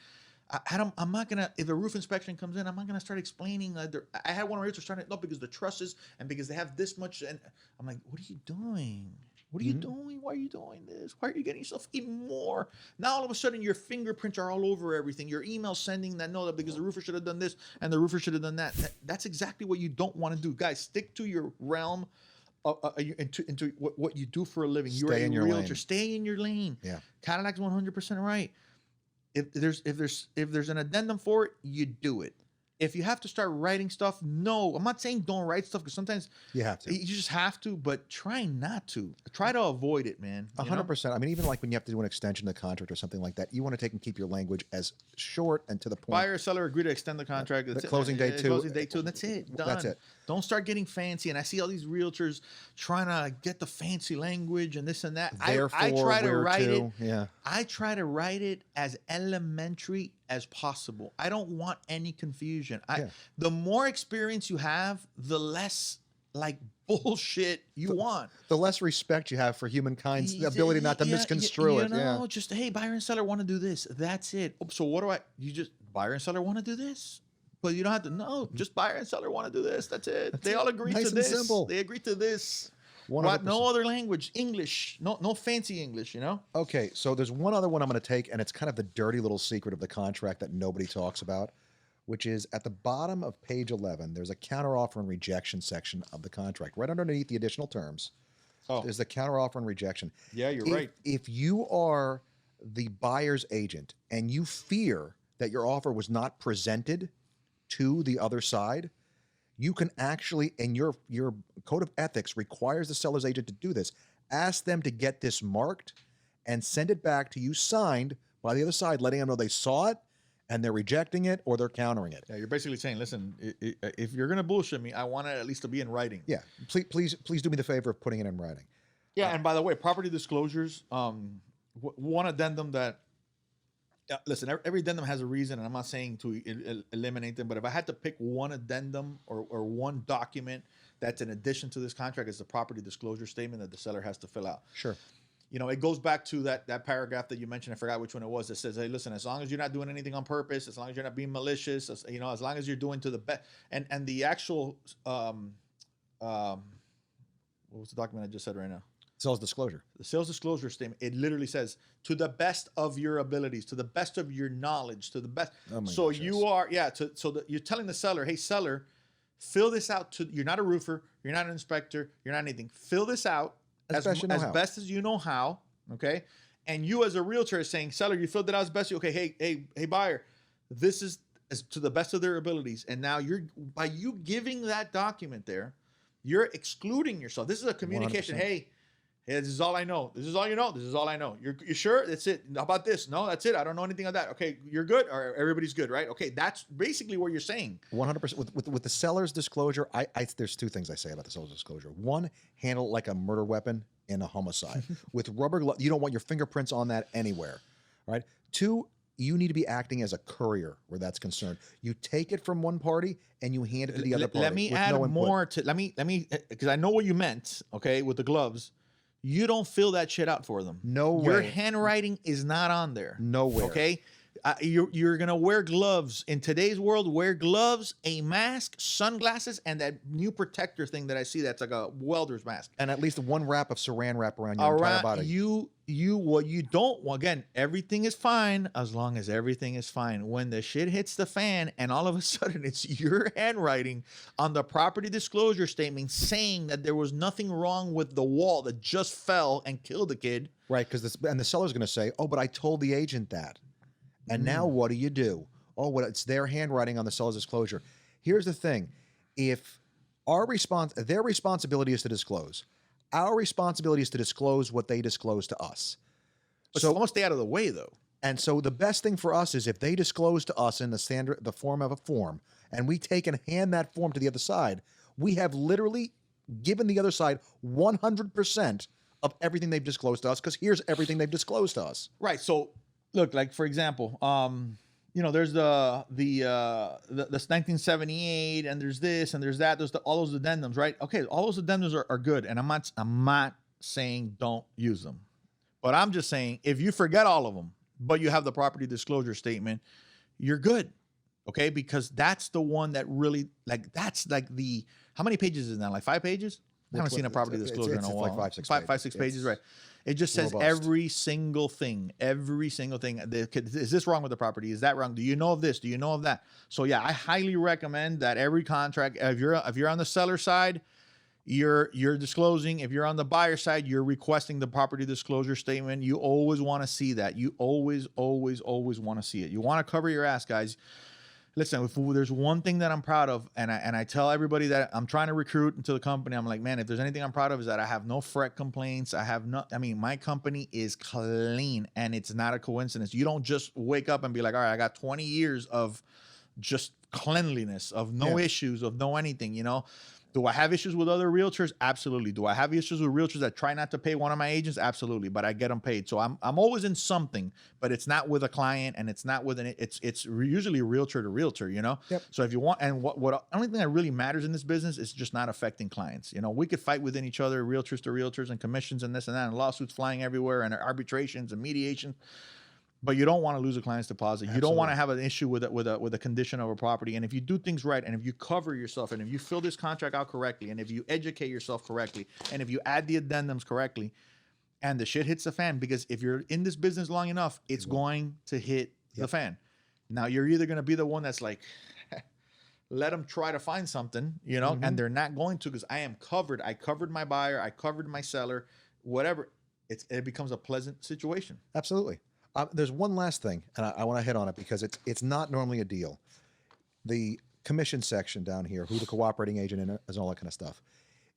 I'm not gonna. If a roof inspection comes in, I'm not gonna start explaining. I had one realtor starting up because the trusses and because they have this much. And I'm like, what are you doing? What are you doing? Why are you doing this? Why are you getting yourself even more? Now all of a sudden your fingerprints are all over everything. Your email sending that no, that because the roofer should have done this and the roofer should have done that. That's exactly what you don't want to do, guys. Stick to your realm. Into what you do for a living. You're a realtor. Stay in your lane. Yeah. Cadillac's 100% right. If there's an addendum for it, you do it. If you have to start writing stuff, no, I'm not saying don't write stuff because sometimes You have to. you just have to, but try not to. Try to avoid it, man. 100%. I mean, even like when you have to do an extension of the contract or something like that, you want to take and keep your language as short and to the point. Buyer or seller agree to extend the contract. The closing date too. Closing date too. And that's it. Done. That's it. Don't start getting fancy. And I see all these realtors trying to get the fancy language and this and that. Therefore, I try to where write to. it. Yeah. I try to write it as elementary as possible. I don't want any confusion. The more experience you have, the less like bullshit you want. The less respect you have for humankind's ability not to misconstrue it. Yeah. Just, hey, buyer and seller want to do this. That's it. So what do you just, buyer and seller want to do this? But you don't have to, no, just buyer and seller want to do this. That's it. They all agree Nice to and this. simple. They agree to this. 100%. No other language, English, no fancy English, Okay, so there's one other one I'm going to take, and it's kind of the dirty little secret of the contract that nobody talks about, which is at the bottom of page 11, there's a counteroffer and rejection section of the contract. Right underneath the additional terms, there's the counteroffer and rejection. Yeah, you're right. If you are the buyer's agent and you fear that your offer was not presented to the other side, you can actually, and your code of ethics requires the seller's agent to do this, ask them to get this marked and send it back to you signed by the other side, letting them know they saw it and they're rejecting it or they're countering it. Yeah, you're basically saying, listen, if you're going to bullshit me, I want it at least to be in writing. Yeah, please do me the favor of putting it in writing. Yeah, and by the way, property disclosures, one addendum that, listen, every addendum has a reason, and I'm not saying to eliminate them, but if I had to pick one addendum or one document that's in addition to this contract, it's the property disclosure statement that the seller has to fill out. Sure. It goes back to that paragraph that you mentioned. I forgot which one it was. That says, hey, listen, as long as you're not doing anything on purpose, as long as you're not being malicious, as long as you're doing to the best. And the actual, what was the document I just said right now? Sales disclosure. The sales disclosure statement, it literally says, to the best of your abilities, to the best of your knowledge, to the best. Oh my so gosh, you are, you're telling the seller, hey, seller, fill this out. You're not a roofer, you're not an inspector, you're not anything. Fill this out as best as you know how, okay? And you as a realtor is saying, seller, you filled it out as best you, okay, hey, buyer, this is to the best of their abilities. And now by you giving that document there, you're excluding yourself. This is a communication, 100%. Hey, this is all I know. This is all you know. This is all I know. You sure? That's it. How about this? No, that's it. I don't know anything of that. Okay, you're good, or everybody's good, right? Okay, that's basically what you're saying. 100%. With the seller's disclosure, there's two things I say about the seller's disclosure. One, handle it like a murder weapon in a homicide. With rubber gloves, you don't want your fingerprints on that anywhere, right? Two, you need to be acting as a courier where that's concerned. You take it from one party and you hand it to the other party. Let me add more to, let me, because I know what you meant, okay, with the gloves. You don't fill that shit out for them. No way. Your handwriting is not on there. Nowhere. Okay? You're going to wear gloves. In today's world, wear gloves, a mask, sunglasses, and that new protector thing that I see that's like a welder's mask. And at least one wrap of saran wrap around your entire body. What you don't, again, everything is fine as long as everything is fine. When the shit hits the fan and all of a sudden it's your handwriting on the property disclosure statement saying that there was nothing wrong with the wall that just fell and killed the kid. Right, because the seller's going to say, oh, but I told the agent that. And now what do? Oh, well, it's their handwriting on the seller's disclosure. Here's the thing. If their responsibility is to disclose. Our responsibility is to disclose what they disclose to us. So I want to stay out of the way, though. And so the best thing for us is if they disclose to us in the form of a form, and we take and hand that form to the other side, we have literally given the other side 100% of everything they've disclosed to us, because here's everything they've disclosed to us. Right. So look, like for example, there's the 1978, and there's this and there's that. There's all those addendums, right? Okay, all those addendums are good, and I'm not saying don't use them, but I'm just saying if you forget all of them, but you have the property disclosure statement, you're good. Okay, because that's the one that really that's the how many pages is it now? Like 5 pages? I haven't seen a property disclosure in a while. Like 5, 6 pages, right? It just says every single thing. Is this wrong with the property? Is that wrong? Do you know of this? Do you know of that? So yeah, I highly recommend that every contract, if you're on the seller side, you're disclosing. If you're on the buyer side, you're requesting the property disclosure statement. You always want to see that. You always want to see it. You want to cover your ass, guys. Listen, if there's one thing that I'm proud of, and I tell everybody that I'm trying to recruit into the company, I'm like, man, if there's anything I'm proud of is that I have no fret complaints. My company is clean, and it's not a coincidence. You don't just wake up and be like, all right, I got 20 years of just cleanliness, of no issues, of no anything, Do I have issues with other realtors? Absolutely. Do I have issues with realtors that try not to pay one of my agents? Absolutely. But I get them paid. So I'm always in something, but it's not with a client, and it's not with it's usually realtor to realtor, Yep. So if you want, and what only thing that really matters in this business is just not affecting clients. We could fight within each other, realtors to realtors, and commissions and this and that, and lawsuits flying everywhere, and arbitrations and mediation. But you don't want to lose a client's deposit. You don't want to have an issue with a condition of a property. And if you do things right, and if you cover yourself, and if you fill this contract out correctly, and if you educate yourself correctly, and if you add the addendums correctly, and the shit hits the fan, because if you're in this business long enough, it's going to hit the fan. Now, you're either going to be the one that's like, let them try to find something, and they're not going to, because I am covered. I covered my buyer. I covered my seller, whatever. It becomes a pleasant situation. Absolutely. There's one last thing, and I want to hit on it because it's not normally a deal. The commission section down here, who the cooperating agent is, all that kind of stuff.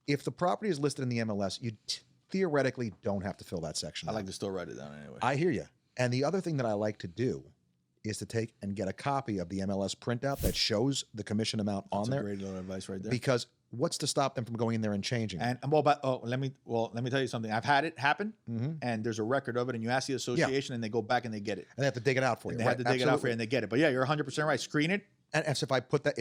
If the property is listed in the MLS, you theoretically don't have to fill that section. I like to still write it down anyway. I hear you. And the other thing that I like to do is to take and get a copy of the MLS printout that shows the commission amount on there. That's a great little advice right there. Because what's to stop them from going in there and changing? And let me tell you something. I've had it happen, and there's a record of it, and you ask the association, and they go back and they get it. And they have to dig it out for you. They have to dig it out for you, and they get it. But yeah, you're 100% right. Screen it. And so if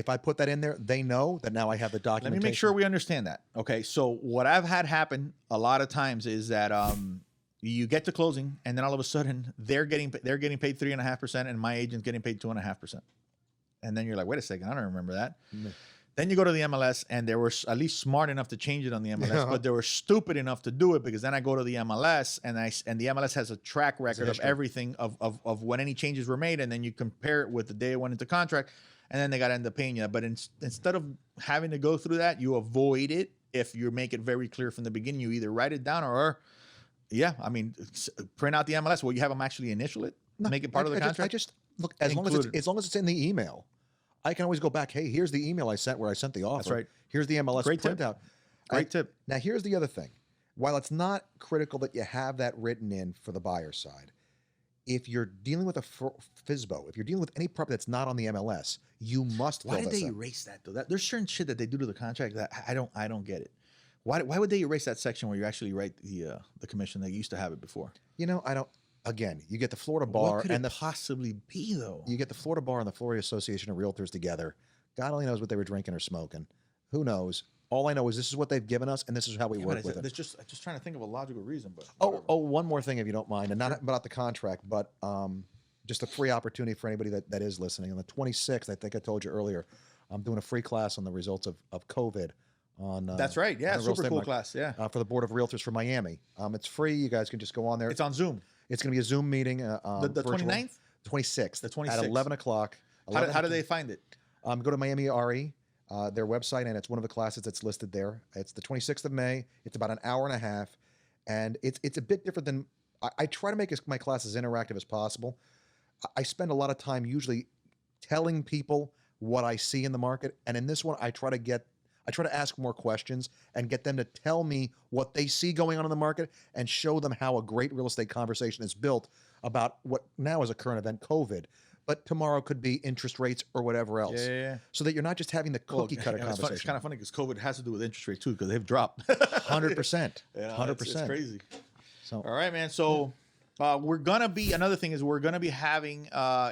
I put that in there, they know that now I have the documentation. Let me make sure we understand that. Okay, so what I've had happen a lot of times is that you get to closing, and then all of a sudden they're getting paid 3.5%, and my agent's getting paid 2.5%. And then you're like, wait a second, I don't remember that. Then you go to the MLS, and they were at least smart enough to change it on the MLS, but they were stupid enough to do it, because then I go to the MLS, and the MLS has a track record of everything of when any changes were made, and then you compare it with the day it went into contract, and then they got to end up paying you. But instead of having to go through that, you avoid it if you make it very clear from the beginning. You either write it down print out the MLS. Will you have them actually initial it, make it part of the contract? Look, as long as it's in the email, I can always go back. Hey, here's the email I sent where I sent the offer. That's right. Here's the MLS printout. Great tip. Now, here's the other thing. While it's not critical that you have that written in for the buyer side, if you're dealing with a FSBO, if you're dealing with any property that's not on the MLS, you must fill Why did this they in. erase that, though? There's certain shit that they do to the contract that I don't get it. Why would they erase that section where you actually write the commission? They used to have it before. I don't. Again, you get the Florida Bar What could and it possibly be, though? you get the Florida Bar and the Florida Association of Realtors together. God only knows what they were drinking or smoking. Who knows? All I know is this is what they've given us, and this is how we work with it. Just trying to think of a logical reason, but one more thing, if you don't mind, and not about the contract, but just a free opportunity for anybody that is listening. On the 26th, I think I told you earlier, I'm doing a free class on the results of COVID. That's right. Yeah, on the real super estate cool market, class. Yeah, for the Board of Realtors for Miami. It's free. You guys can just go on there. it's on Zoom. It's going to be a Zoom meeting. The virtual. 29th? 26th. The 26th. At 11 o'clock. How do they find it? Go to Miami RE, their website, and it's one of the classes that's listed there. It's the 26th of May. It's about an hour and a half, and it's a bit different than I try to make my class as interactive as possible. I spend a lot of time usually telling people what I see in the market, and in this one, I try to ask more questions and get them to tell me what they see going on in the market and show them how a great real estate conversation is built about what now is a current event, COVID. but tomorrow could be interest rates or whatever else. Yeah. So that you're not just having the cookie cutter It's conversation. kind of funny because COVID has to do with interest rate too, because they've dropped. 100%. Yeah, 100%. It's crazy. So All right, man. So we're gonna be, another thing is we're gonna be having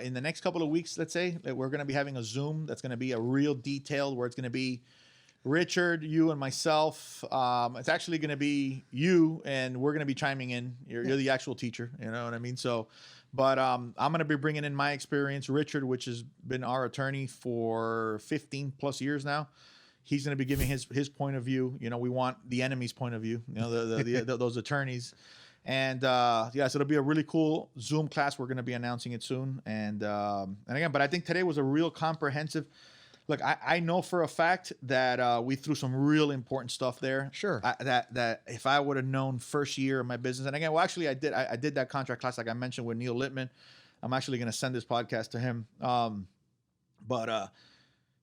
in the next couple of weeks, let's say, that we're gonna be having a Zoom that's gonna be a real detailed, where it's gonna be Richard, you, and myself. It's actually gonna be you, and we're gonna be chiming in. You're the actual teacher, you know what I mean? So, but I'm gonna be bringing in my experience. Richard, which has been our attorney for 15 plus years now. He's going to be giving his point of view. You know, we want the enemy's point of view, you know, those attorneys. And so it'll be a really cool Zoom class. We're going to be announcing it soon. And again, but I think today was a real comprehensive look. I know for a fact that we threw some real important stuff there. Sure. That if I would have known first year of my business, and again, well, actually I did that contract class, like I mentioned, with Neil Littman. I'm actually going to send this podcast to him.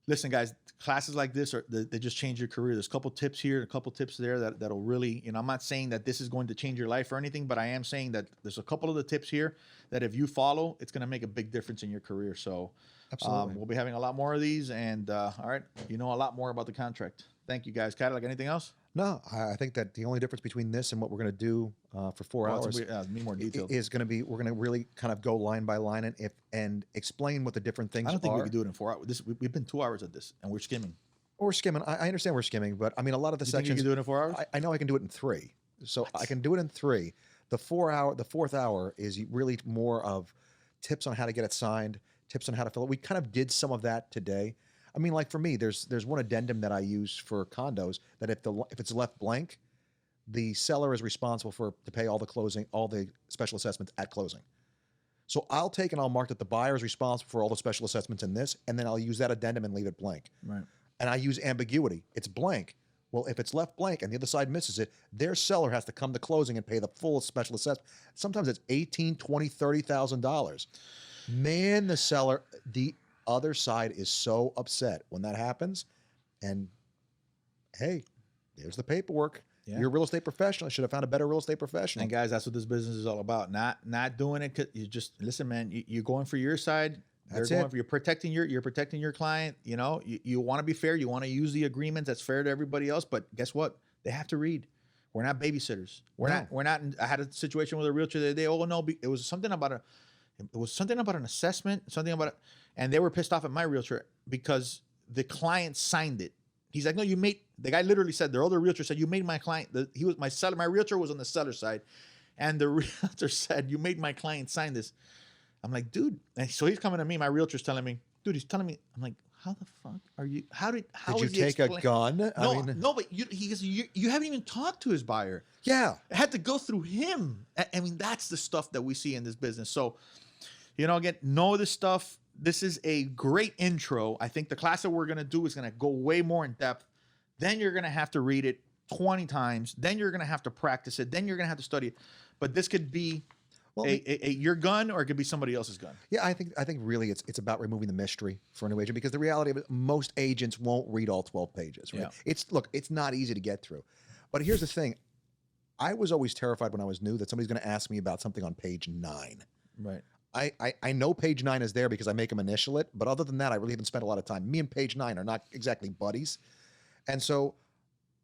Listen, guys, classes like this they just change your career. There's a couple tips here, a couple tips there that'll really, you know, I'm not saying that this is going to change your life or anything, but I am saying that there's a couple of the tips here that if you follow, it's going to make a big difference in your career. So Absolutely. we'll be having a lot more of these, and all right, you know a lot more about the contract. Thank you, guys. Cadillac, anything else? No, I think that the only difference between this and what we're going to do for 4 hours Be more detailed. is going to be, we're going to really kind of go line by line and explain what the different things are. I don't think we could do it in 4 hours. We've been 2 hours at this, and we're skimming. We're skimming. I understand we're skimming, but I mean, a lot of the You think you sections. can do it in 4 hours? I know I can do it in 3. So I can do it in 3. The fourth hour is really more of tips on how to get it signed, tips on how to fill it. We kind of did some of that today. I mean, like for me, there's one addendum that I use for condos that if it's left blank, the seller is responsible to pay all the special assessments at closing. So I'll take and I'll mark that the buyer is responsible for all the special assessments in this, and then I'll use that addendum and leave it blank. Right. And I use ambiguity. It's blank. Well, if it's left blank and the other side misses it, their seller has to come to closing and pay the full special assessment. Sometimes it's $18,000, $20,000, $30,000. Man, the other side is so upset when that happens. And hey, there's the paperwork. Yeah. You're a real estate professional. I should have found a better real estate professional. And guys, that's what this business is all about. Not doing it 'cause you just listen, man. You're going for your side. You're protecting your client. You know, you want to be fair. You want to use the agreements that's fair to everybody else. But guess what? They have to read. We're not babysitters. We're not. I had a situation with a realtor the other day. Oh no, it was something about an assessment, and they were pissed off at my realtor because the client signed it. He's like, no, the guy literally said, the other realtor said, you made my client, my realtor was on the seller side. And the realtor said, you made my client sign this. I'm like, dude. And so he's coming to me, my realtor's telling me, dude, he's telling me, I'm like, how the fuck are you, did you take a gun? No, but he goes, you haven't even talked to his buyer. Yeah. It had to go through him. I mean, that's the stuff that we see in this business. So, you know, again, know this stuff. This is a great intro. I think the class that we're going to do is going to go way more in depth. Then you're going to have to read it 20 times. Then you're going to have to practice it. Then you're going to have to study it. But this could be your gun, or it could be somebody else's gun. Yeah, I think really it's about removing the mystery for a new agent, because the reality of it, most agents won't read all 12 pages, right? Yeah. It's not easy to get through. But here's the thing. I was always terrified when I was new that somebody's going to ask me about something on page 9. Right. I know page 9 is there because I make them initial it, but other than that, I really haven't spent a lot of time. Me and page 9 are not exactly buddies. And so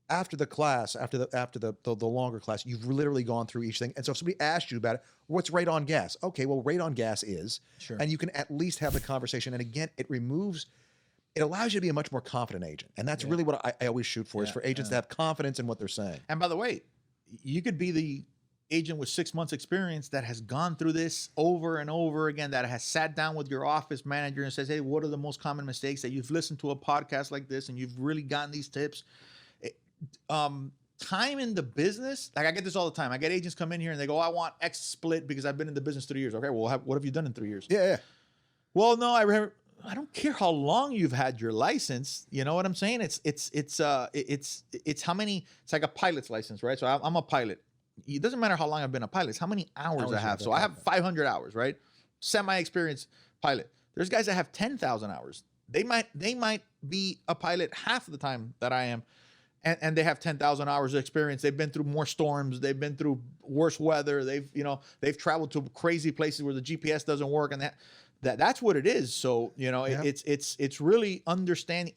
after the class, after the longer class, you've literally gone through each thing. And so if somebody asked you about it, what's rate on gas? Okay, well, rate on gas is, Sure. And you can at least have the conversation. And again, it allows you to be a much more confident agent. And that's really what I always shoot for, is for agents to have confidence in what they're saying. And by the way, you could be the agent with 6 months experience that has gone through this over and over again, that has sat down with your office manager and says, hey, what are the most common mistakes, that you've listened to a podcast like this and you've really gotten these tips. Time in the business, like I get this all the time. I get agents come in here and they go, I want X split because I've been in the business 3 years. Okay, well, what have you done in 3 years? Yeah. Well, no, I don't care how long you've had your license. You know what I'm saying? It's how many. It's like a pilot's license, right? So I'm a pilot. It doesn't matter how long I've been a pilot. It's how many hours I have. So I have 500 hours, right? Semi-experienced pilot. There's guys that have 10,000 hours. They might be a pilot half of the time that I am, and they have 10,000 hours of experience. They've been through more storms. They've been through worse weather. They've traveled to crazy places where the GPS doesn't work, and That's what it is. So, you know, Yeah. it's really understanding.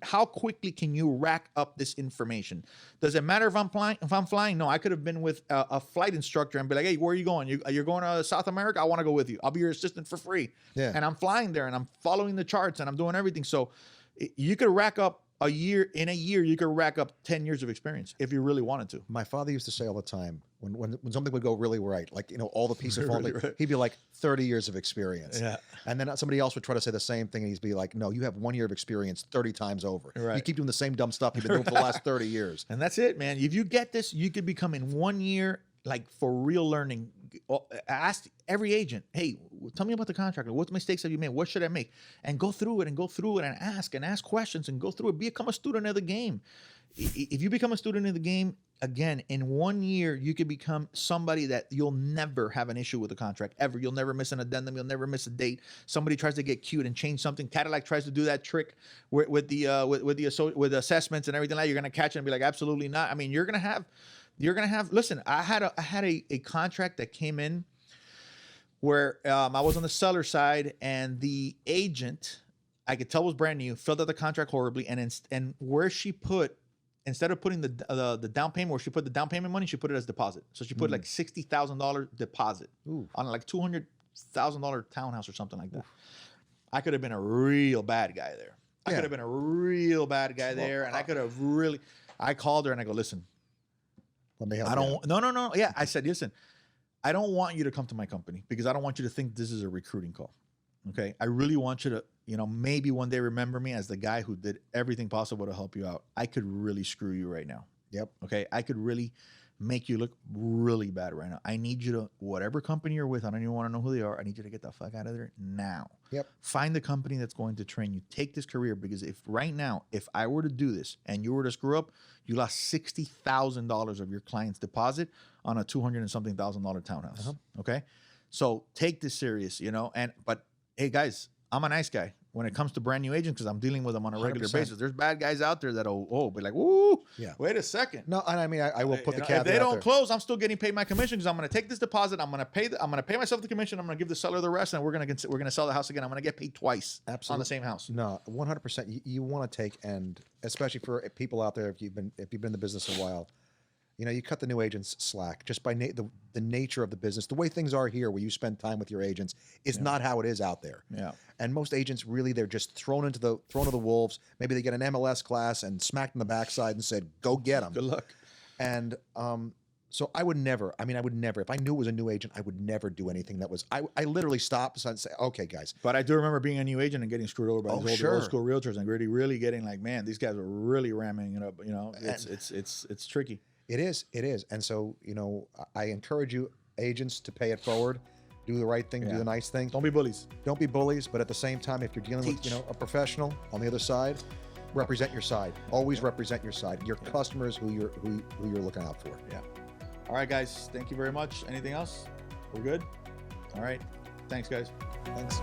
How quickly can you rack up this information? Does it matter if I'm flying? No, I could have been with a flight instructor and be like, hey, where are you going? You're going to South America? I want to go with you. I'll be your assistant for free. Yeah. And I'm flying there and I'm following the charts and I'm doing everything. So you could rack up in a year, you could rack up 10 years of experience if you really wanted to. My father used to say all the time, when something would go really right, like, you know, all the pieces fall, Really right. he'd be like 30 years of experience. Yeah. And then somebody else would try to say the same thing, and he'd be like, no, you have 1 year of experience 30 times over. Right. You keep doing the same dumb stuff you've been doing for the last 30 years. And that's it, man. If you get this, you could become in 1 year, like for real learning. Ask every agent, hey, tell me about the contract. What mistakes have you made? What should I make? And go through it and ask questions and go through it. Become a student of the game. If you become a student of the game, again, in 1 year, you could become somebody that you'll never have an issue with the contract ever. You'll never miss an addendum. You'll never miss a date. Somebody tries to get cute and change something. Cadillac tries to do that trick with assessments and everything like that. You're gonna catch it and be like, absolutely not. I mean, you're gonna have. Listen, I had a contract that came in where I was on the seller side and the agent, I could tell was brand new, filled out the contract horribly, and where she put, instead of putting the down payment, where she put the down payment money, she put it as deposit. So she put like $60,000 deposit on like $200,000 townhouse or something like that. I could have been a real bad guy there. I could have been a real bad guy there, and I could have really. I called her and I go, listen. Let me help I you don't. out. No. Yeah, I said, listen, I don't want you to come to my company because I don't want you to think this is a recruiting call. Okay, I really want you to, you know, maybe one day remember me as the guy who did everything possible to help you out. I could really screw you right now. Yep. Okay, I could really make you look really bad right now. I need you to, whatever company you're with, I don't even want to know who they are. I need you to get the fuck out of there now. Yep. Find the company that's going to train you. Take this career, because if right now, if I were to do this and you were to screw up, you lost $60,000 of your client's deposit on a $200 and something thousand townhouse. Okay, so take this serious, you know. But hey, guys, I'm a nice guy when it comes to brand new agents because I'm dealing with them on a regular 100%. basis. There's bad guys out there that'll be like, "Woo, Yeah. wait a second." No, and I mean, I will put the If caveat they out don't there. close, I'm still getting paid my commission because I'm going to take this deposit. I'm going to pay myself the commission. I'm going to give the seller the rest, and we're going to sell the house again. I'm going to get paid twice on the same house. No, 100%. You want to take, and especially for people out there, if you've been in the business a while, you know, you cut the new agents slack just by the nature of the business. The way things are here, where you spend time with your agents, is not how it is out there. Yeah. And most agents really, they're just thrown to the wolves. Maybe they get an MLS class and smacked in the backside and said, "Go get them." Good luck. And so I would never. If I knew it was a new agent, I would never do anything that was. I literally stopped and say, "Okay, guys." But I do remember being a new agent and getting screwed over by these old school realtors and really getting like, man, these guys are really ramming it up. You know, it's tricky. It is. And so, you know, I encourage you, agents, to pay it forward, do the right thing, do the nice thing. Don't be bullies. Don't be bullies, but at the same time, if you're dealing with, you know, a professional on the other side, represent your side. Always represent your side. Your customers, who you're looking out for. Yeah. All right, guys. Thank you very much. Anything else? We're good? All right. Thanks, guys. Thanks.